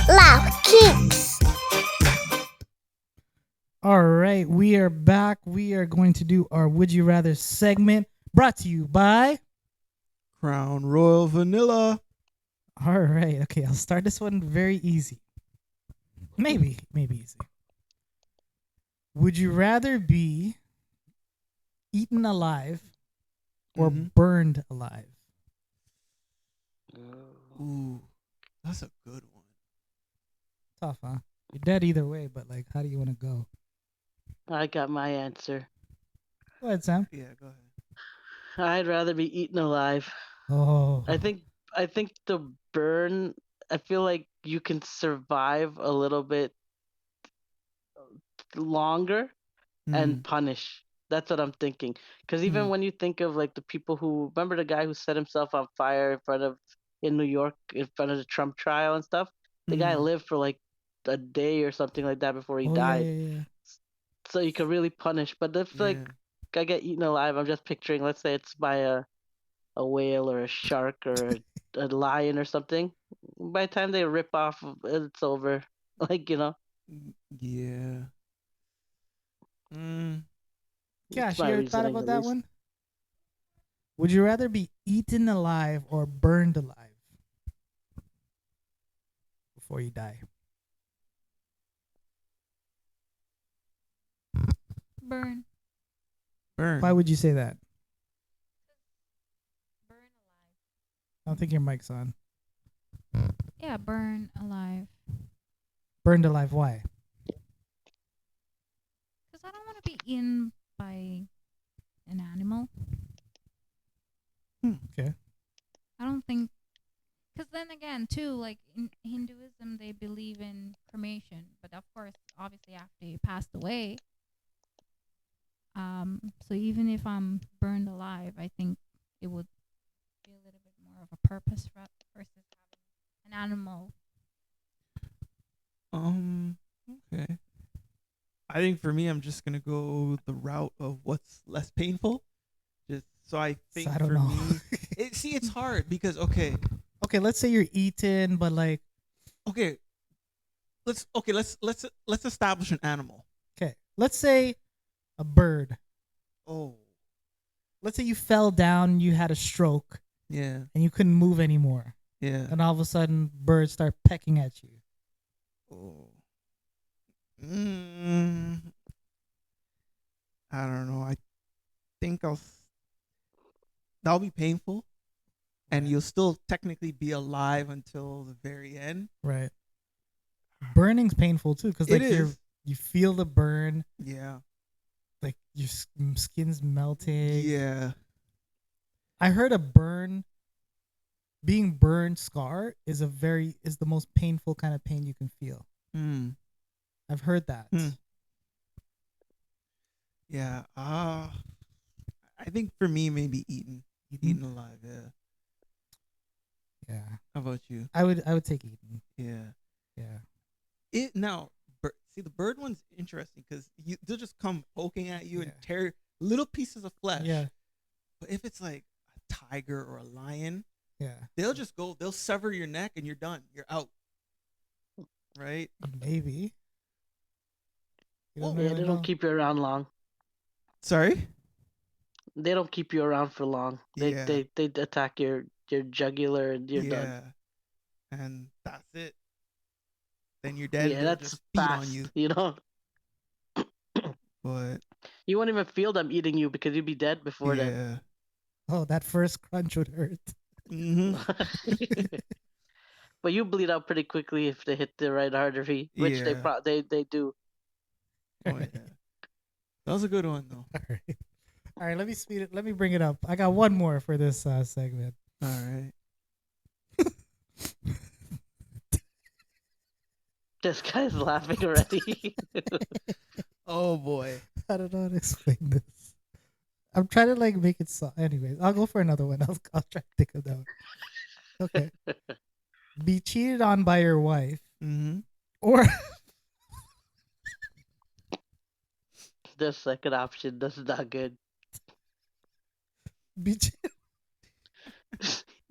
Laugh Kingz. All right, we are back. We are going to do our Would You Rather segment brought to you by. Crown Royal Vanilla. All right, okay, I'll start this one very easy. Maybe easy. Would you rather be eaten alive or Mhm. burned alive? Ooh, that's a good one. Tough, huh? You're dead either way, but like, how do you want to go? I got my answer. Go ahead, Sam. Yeah, go ahead. I'd rather be eaten alive. Oh, I think the burn. I feel like you can survive a little bit longer and Mm. punish. That's what I'm thinking. Because even Mm. when you think of like the people who remember the guy who set himself on fire in New York in front of the Trump trial and stuff, the guy Mm. lived for like a day or something like that before he oh yeah, died. yeah, yeah. So you could really punish. But if Yeah. like I get eaten alive, I'm just picturing, let's say it's by a whale or a shark or a lion or something. By the time they rip off, it's over. Like, Yeah. Mm. Gosh, my you ever thought reasoning about at that least. one? Would you rather be eaten alive or burned alive before you die? Burn. Burn. Why would you say that? Burn alive. I don't think your mic's on. Yeah, burn alive. Burned alive, why? Because I don't want to be eaten by an animal. Okay. I don't think. Because then again, too, like in Hinduism, they believe in cremation. But of course, obviously, after you passed away. So even if I'm burned alive, I think it would be a little bit more of a purpose versus having an animal. Okay. I think for me, I'm just gonna go the route of what's less painful. Just so I think I don't for know. me, it's hard because okay, Let's say you're eaten, but like, okay, let's establish an animal. okay, let's say a bird. Oh, Let's say you fell down, you had a stroke, yeah, and you couldn't move anymore. yeah. And all of a sudden, birds start pecking at you. Oh. Mm, I don't know. I think that'll be painful, and Right. you'll still technically be alive until the very end. Right. Burning's painful too, because It like is. you feel the burn, Yeah. like your skin's melting. Yeah. I heard being burned scar is the most painful kind of pain you can feel. Hmm. I've heard that. Yeah. I think for me, maybe eaten alive. Yeah. Yeah. How about you? I would take eaten. Yeah. Yeah. It now. See, the bird one's interesting because they'll just come poking at you and Yeah. tear little pieces of flesh. Yeah. But if it's like a tiger or a lion, Yeah. they'll just go. They'll sever your neck and you're done. You're out. Right. Maybe. You don't Yeah, really they know. don't keep you around long. Sorry. They don't keep you around for long. They Yeah. they attack your jugular and you're done. Yeah. And that's it. Then you're dead Yeah, and they'll that's just feed fast. on you. But You won't even feel them eating you because you'd be dead before then. yeah. Oh, that first crunch would hurt. Mm-hmm. But you bleed out pretty quickly if they hit the right artery, which Yeah. they do. Oh yeah. That was a good one though. All right. All right, let me bring it up. I got one more for this segment. All right. This guy's laughing already. Oh boy. I don't know how to explain this. I'm trying to like make it so. Anyways, I'll go for another one. I'll try to think of that one. Okay. Be cheated on by your wife, Mm-hmm. or The second option. That's not good. Be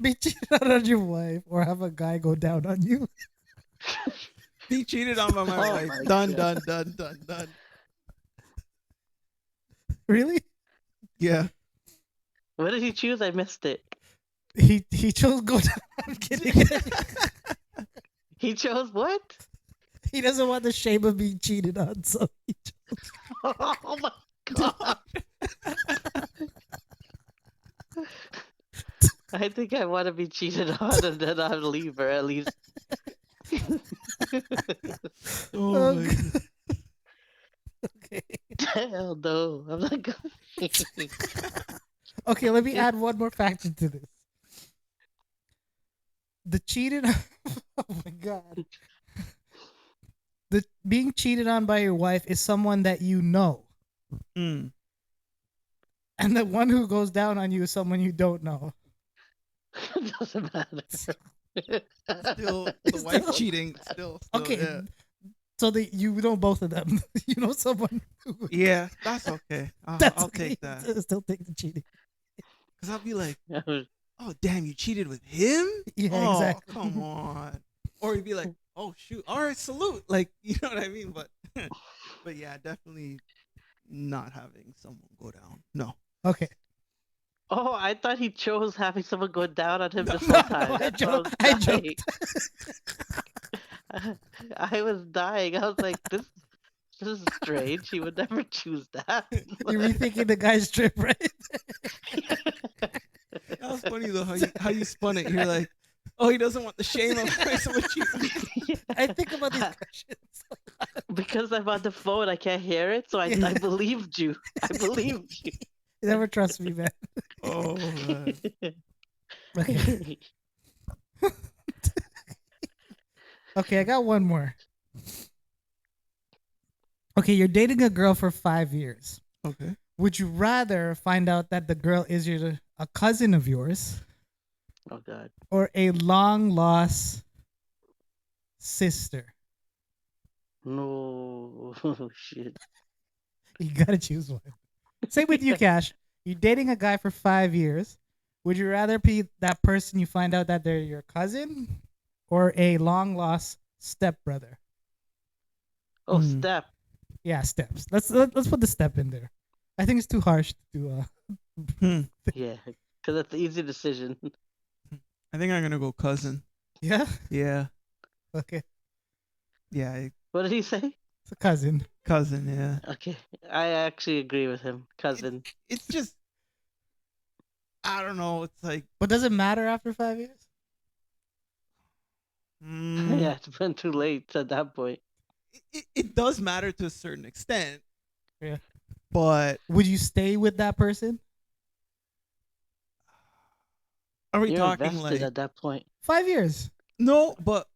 be cheated on your wife, or have a guy go down on you. Be cheated on by my Oh wife. my Done, God. done. Really? Yeah. What did he choose? I missed it. He chose go down. I'm kidding. He chose what? He doesn't want the shame of being cheated on, so he Oh my god. I think I want to be cheated on and then I'll leave her at least. Oh my Okay. God. Okay. Hell no. I'm not going. Okay, let me add one more factor to this. The cheated oh my god. The being cheated on by your wife is someone that you know. Mm. And the one who goes down on you is someone you don't know. Doesn't matter. Still, the wife Still- cheating. Still. Okay. Yeah. So that you know both of them. You know someone who Yeah, that's okay. that's I'll okay. take that. Still take the cheating. Because I'll be like, oh, damn, you cheated with him? Yeah, Oh, exactly. come on. Or you'd be like, oh, shoot. All right, salute. Like, you know what I mean? But, but yeah, definitely not having someone go down. No. Okay. Oh, I thought he chose having someone go down on him this No, whole time. I That's why joked. I I was dying. joked. I was dying. I was like, this is strange. He would never choose that. You're rethinking the guy's trip, right? That was funny, though, how you spun it. You're like, oh, he doesn't want the shame of having someone cheat. I think about these questions. Because I'm on the phone, I can't hear it, so I believed you. I believed you. You never trust me, man. Oh, man. Okay. Okay, I got one more. Okay, you're dating a girl for 5 years. Okay. Would you rather find out that the girl is a cousin of yours Oh god. or a long lost sister? No shit. You gotta choose one. Same with you, Cash. You're dating a guy for 5 years. Would you rather be that person you find out that they're your cousin or a long lost stepbrother? Oh, Hmm. step. Yeah, steps. Let's put the step in there. I think it's too harsh to Yeah, because that's the easy decision. I think I'm going to go cousin. Yeah? Yeah. Okay. Yeah. What did he say? It's a cousin. Cousin, yeah. Okay, I actually agree with him. Cousin. It's just, I don't know. It's like, But does it matter after 5 years? Yeah, it's been too late at that point. it does matter to a certain extent. Yeah. But Would you stay with that person? are we You're talking invested like, at that point. 5 years. no, but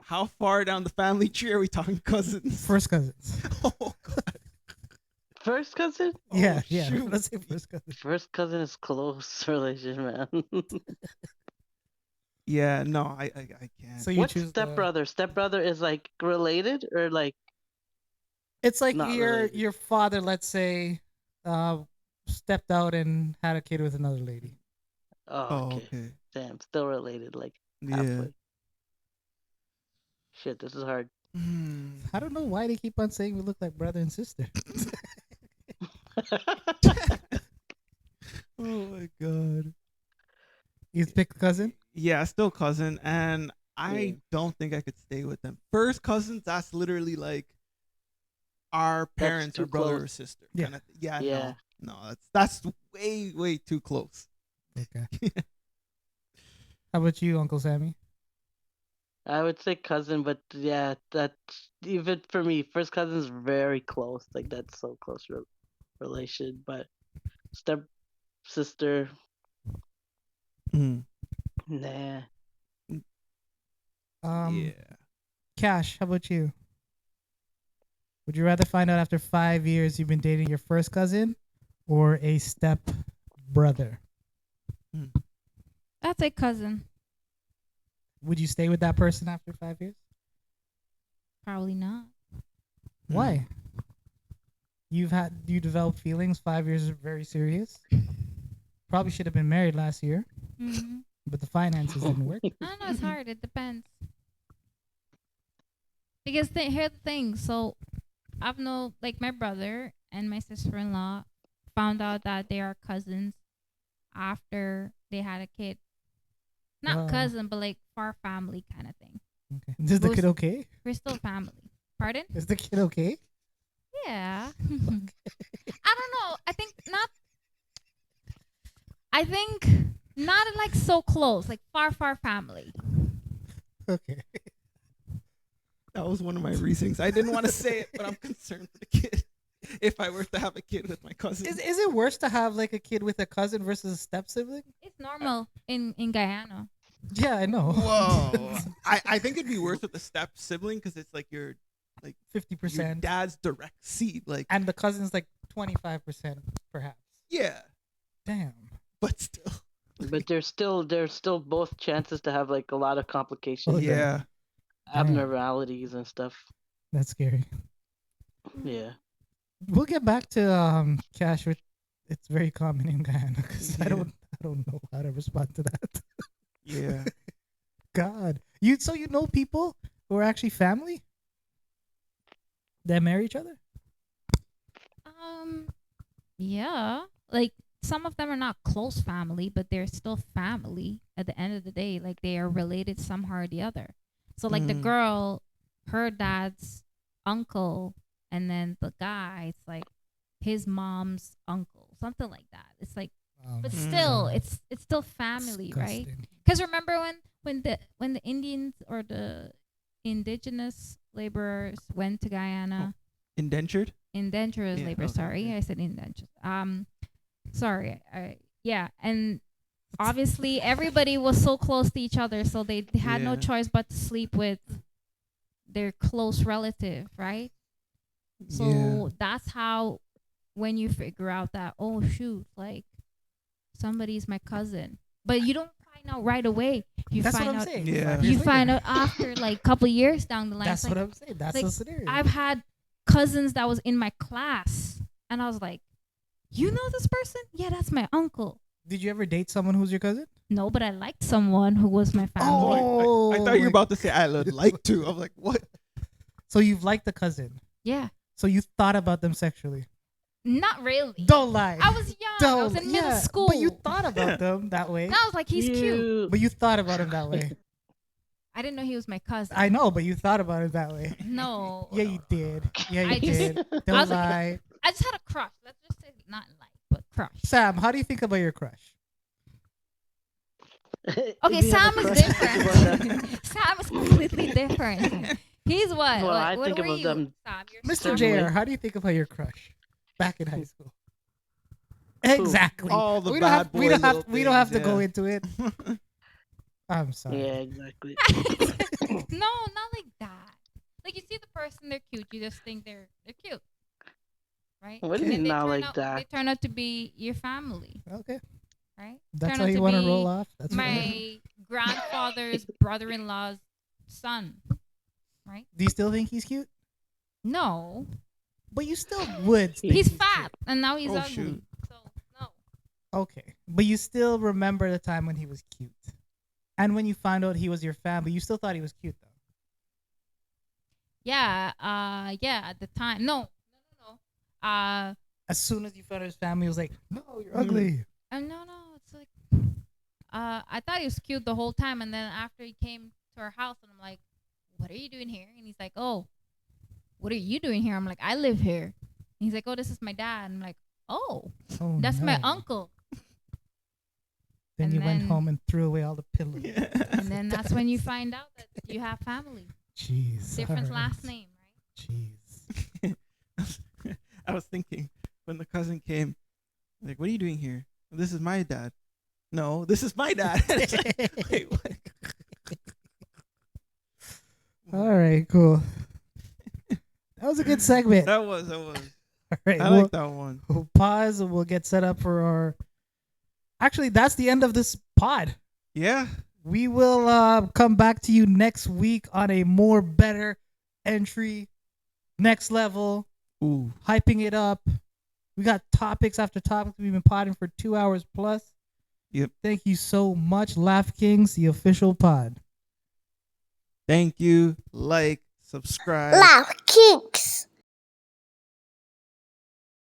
how far down the family tree are we talking cousins? First cousins. Oh, God. First cousin? Yeah, Oh, yeah. shoot. Let's say first cousin. First cousin is close relation, man. Yeah, no, I can't. So you What's choose the- stepbrother? Stepbrother is like related or like It's like Not your related. your father, let's say, stepped out and had a kid with another lady. oh, okay. Okay. Damn, still related, like Yeah. halfway. Shit, this is hard. I don't know why they keep on saying we look like brother and sister. Oh my God. You pick cousin? Yeah, still cousin, and I Yeah. don't think I could stay with them. First cousins, that's literally like our parents too or brother close. or sister. Yeah. Kinda yeah, Yeah. no, that's way too close. Okay. How about you, Uncle Sammy? I would say cousin, but yeah, that's even for me. First cousin's very close, like that's so close relation. But step sister, Mm. nah. Yeah. Cash, how about you? Would you rather find out after 5 years you've been dating your first cousin or a step brother? That's a cousin. Would you stay with that person after 5 years? Probably not. Why? you developed feelings. 5 years is very serious. Probably should have been married last year, Mm-hmm. but the finances didn't work. I don't know. It's hard. It depends. Because here's the thing. So I've known, like, my brother and my sister-in-law found out that they are cousins after they had a kid. Not Wow. cousin, but like far family kind of thing. Okay. Is the Most- kid okay? We're still family. Pardon? Is the kid okay? Yeah. I don't know. I think not like so close, like far family. Okay. That was one of my reasons. I didn't want to say it, but I'm concerned for the kid. If I were to have a kid with my cousin. Is it worse to have like a kid with a cousin versus a step sibling? It's normal in Guyana. Yeah, I know. Whoa. I think it'd be worse with the step sibling because it's like your 50%. dad's direct seed. Like, And the cousin's like 25%, perhaps. yeah, Damn. but still. But there's still both chances to have like a lot of complications, Okay. Yeah. abnormalities and stuff. That's scary. Yeah. We'll get back to cash. It's very common in Guyana because I Yeah. don't know how to respond to that. Yeah. God, you know people who are actually family that marry each other. Yeah. Like some of them are not close family, but they're still family at the end of the day. Like they are related somehow or the other. So like the Mm. girl, her dad's uncle, and then the guy, it's like his mom's uncle, something like that. It's like, but still, it's still family, right? Disgusting. Because remember when the Indians or the indigenous laborers went to Guyana, Indentured? indentured Yeah, labor. okay, Sorry, yeah. I said indentured. Sorry. Yeah, and obviously everybody was so close to each other, so they had no Yeah. choice but to sleep with their close relative, right? So that's how when you figure out that, oh shoot, like somebody's my cousin, but you don't find out right away. You That's what find I'm out. saying. Yeah. 5 You years find later. out after like couple years down the line. That's It's what like, I'm saying. That's like, the scenario. I've had cousins that was in my class, and I was like, you know this person? Yeah, that's my uncle. Did you ever date someone who's your cousin? No, but I liked someone who was my family. Oh, I thought you were about to say I would like to. I'm like, what? So you've liked the cousin. Yeah, So you thought about them sexually. not really. Don't lie. I was young. I was in middle school. But you thought about them that way. And I was like, he's cute. But you thought about him that way. I didn't know he was my cousin. I know, but you thought about it that way. No. Yeah, you did. Yeah, you I just- did. I Don't was like- lie. I just had a crush. Let's just say not like, but crush. Sam, how do you think about your crush? Okay, Do you have Sam a is crush about that? different. Sam is completely different. He's what? Well, I what think were about you, them- Sam? You're Mr. Family. JR, how do you think about your crush back in high school? Exactly. All the we don't bad have, we boy don't have, little we don't have to things, go yeah. into it. I'm sorry. Yeah, exactly. No, not like that. Like you see the person, they're cute. You just think they're cute, right? What do And you then mean not turn like out, that? They turn out to be your family, Okay. right? That's Turn how out you to want to be roll off? That's fine. My grandfather's brother-in-law's son, right? Do you still think he's cute? No, But you still would. think he's cute. fat, and now he's Oh, ugly. shoot. So no. Okay. But you still remember the time when he was cute. And when you found out he was your family, you still thought he was cute, though. Yeah, at the time. No. As soon as you found out his family, it was like, no, you're ugly. No, it's like, I thought he was cute the whole time, and then after he came to our house, and I'm like, what are you doing here? And he's like, oh, what are you doing here? I'm like, I live here. And he's like, oh, this is my dad. And I'm like, oh, Oh, that's my no. uncle. Then And you went then- home and threw away all the pillows. And then that's when you find out that you have family. Jeez. Different all last right. name, right? Jeez. I was thinking when the cousin came, like, what are you doing here? This is my dad. No, this is my dad. It's like, wait, what? All right, cool. That was a good segment. That was. All right, I like that one. we'll pause and we'll get set up for our. Actually, that's the end of this pod. Yeah. We will come back to you next week on a more better entry, next level, Ooh. hyping it up. We got topics after topics. We've been potting for 2 hours plus. Yep. Thank you so much, Laugh Kingz, the official pod. Thank you. Like, subscribe. Laugh Kingz.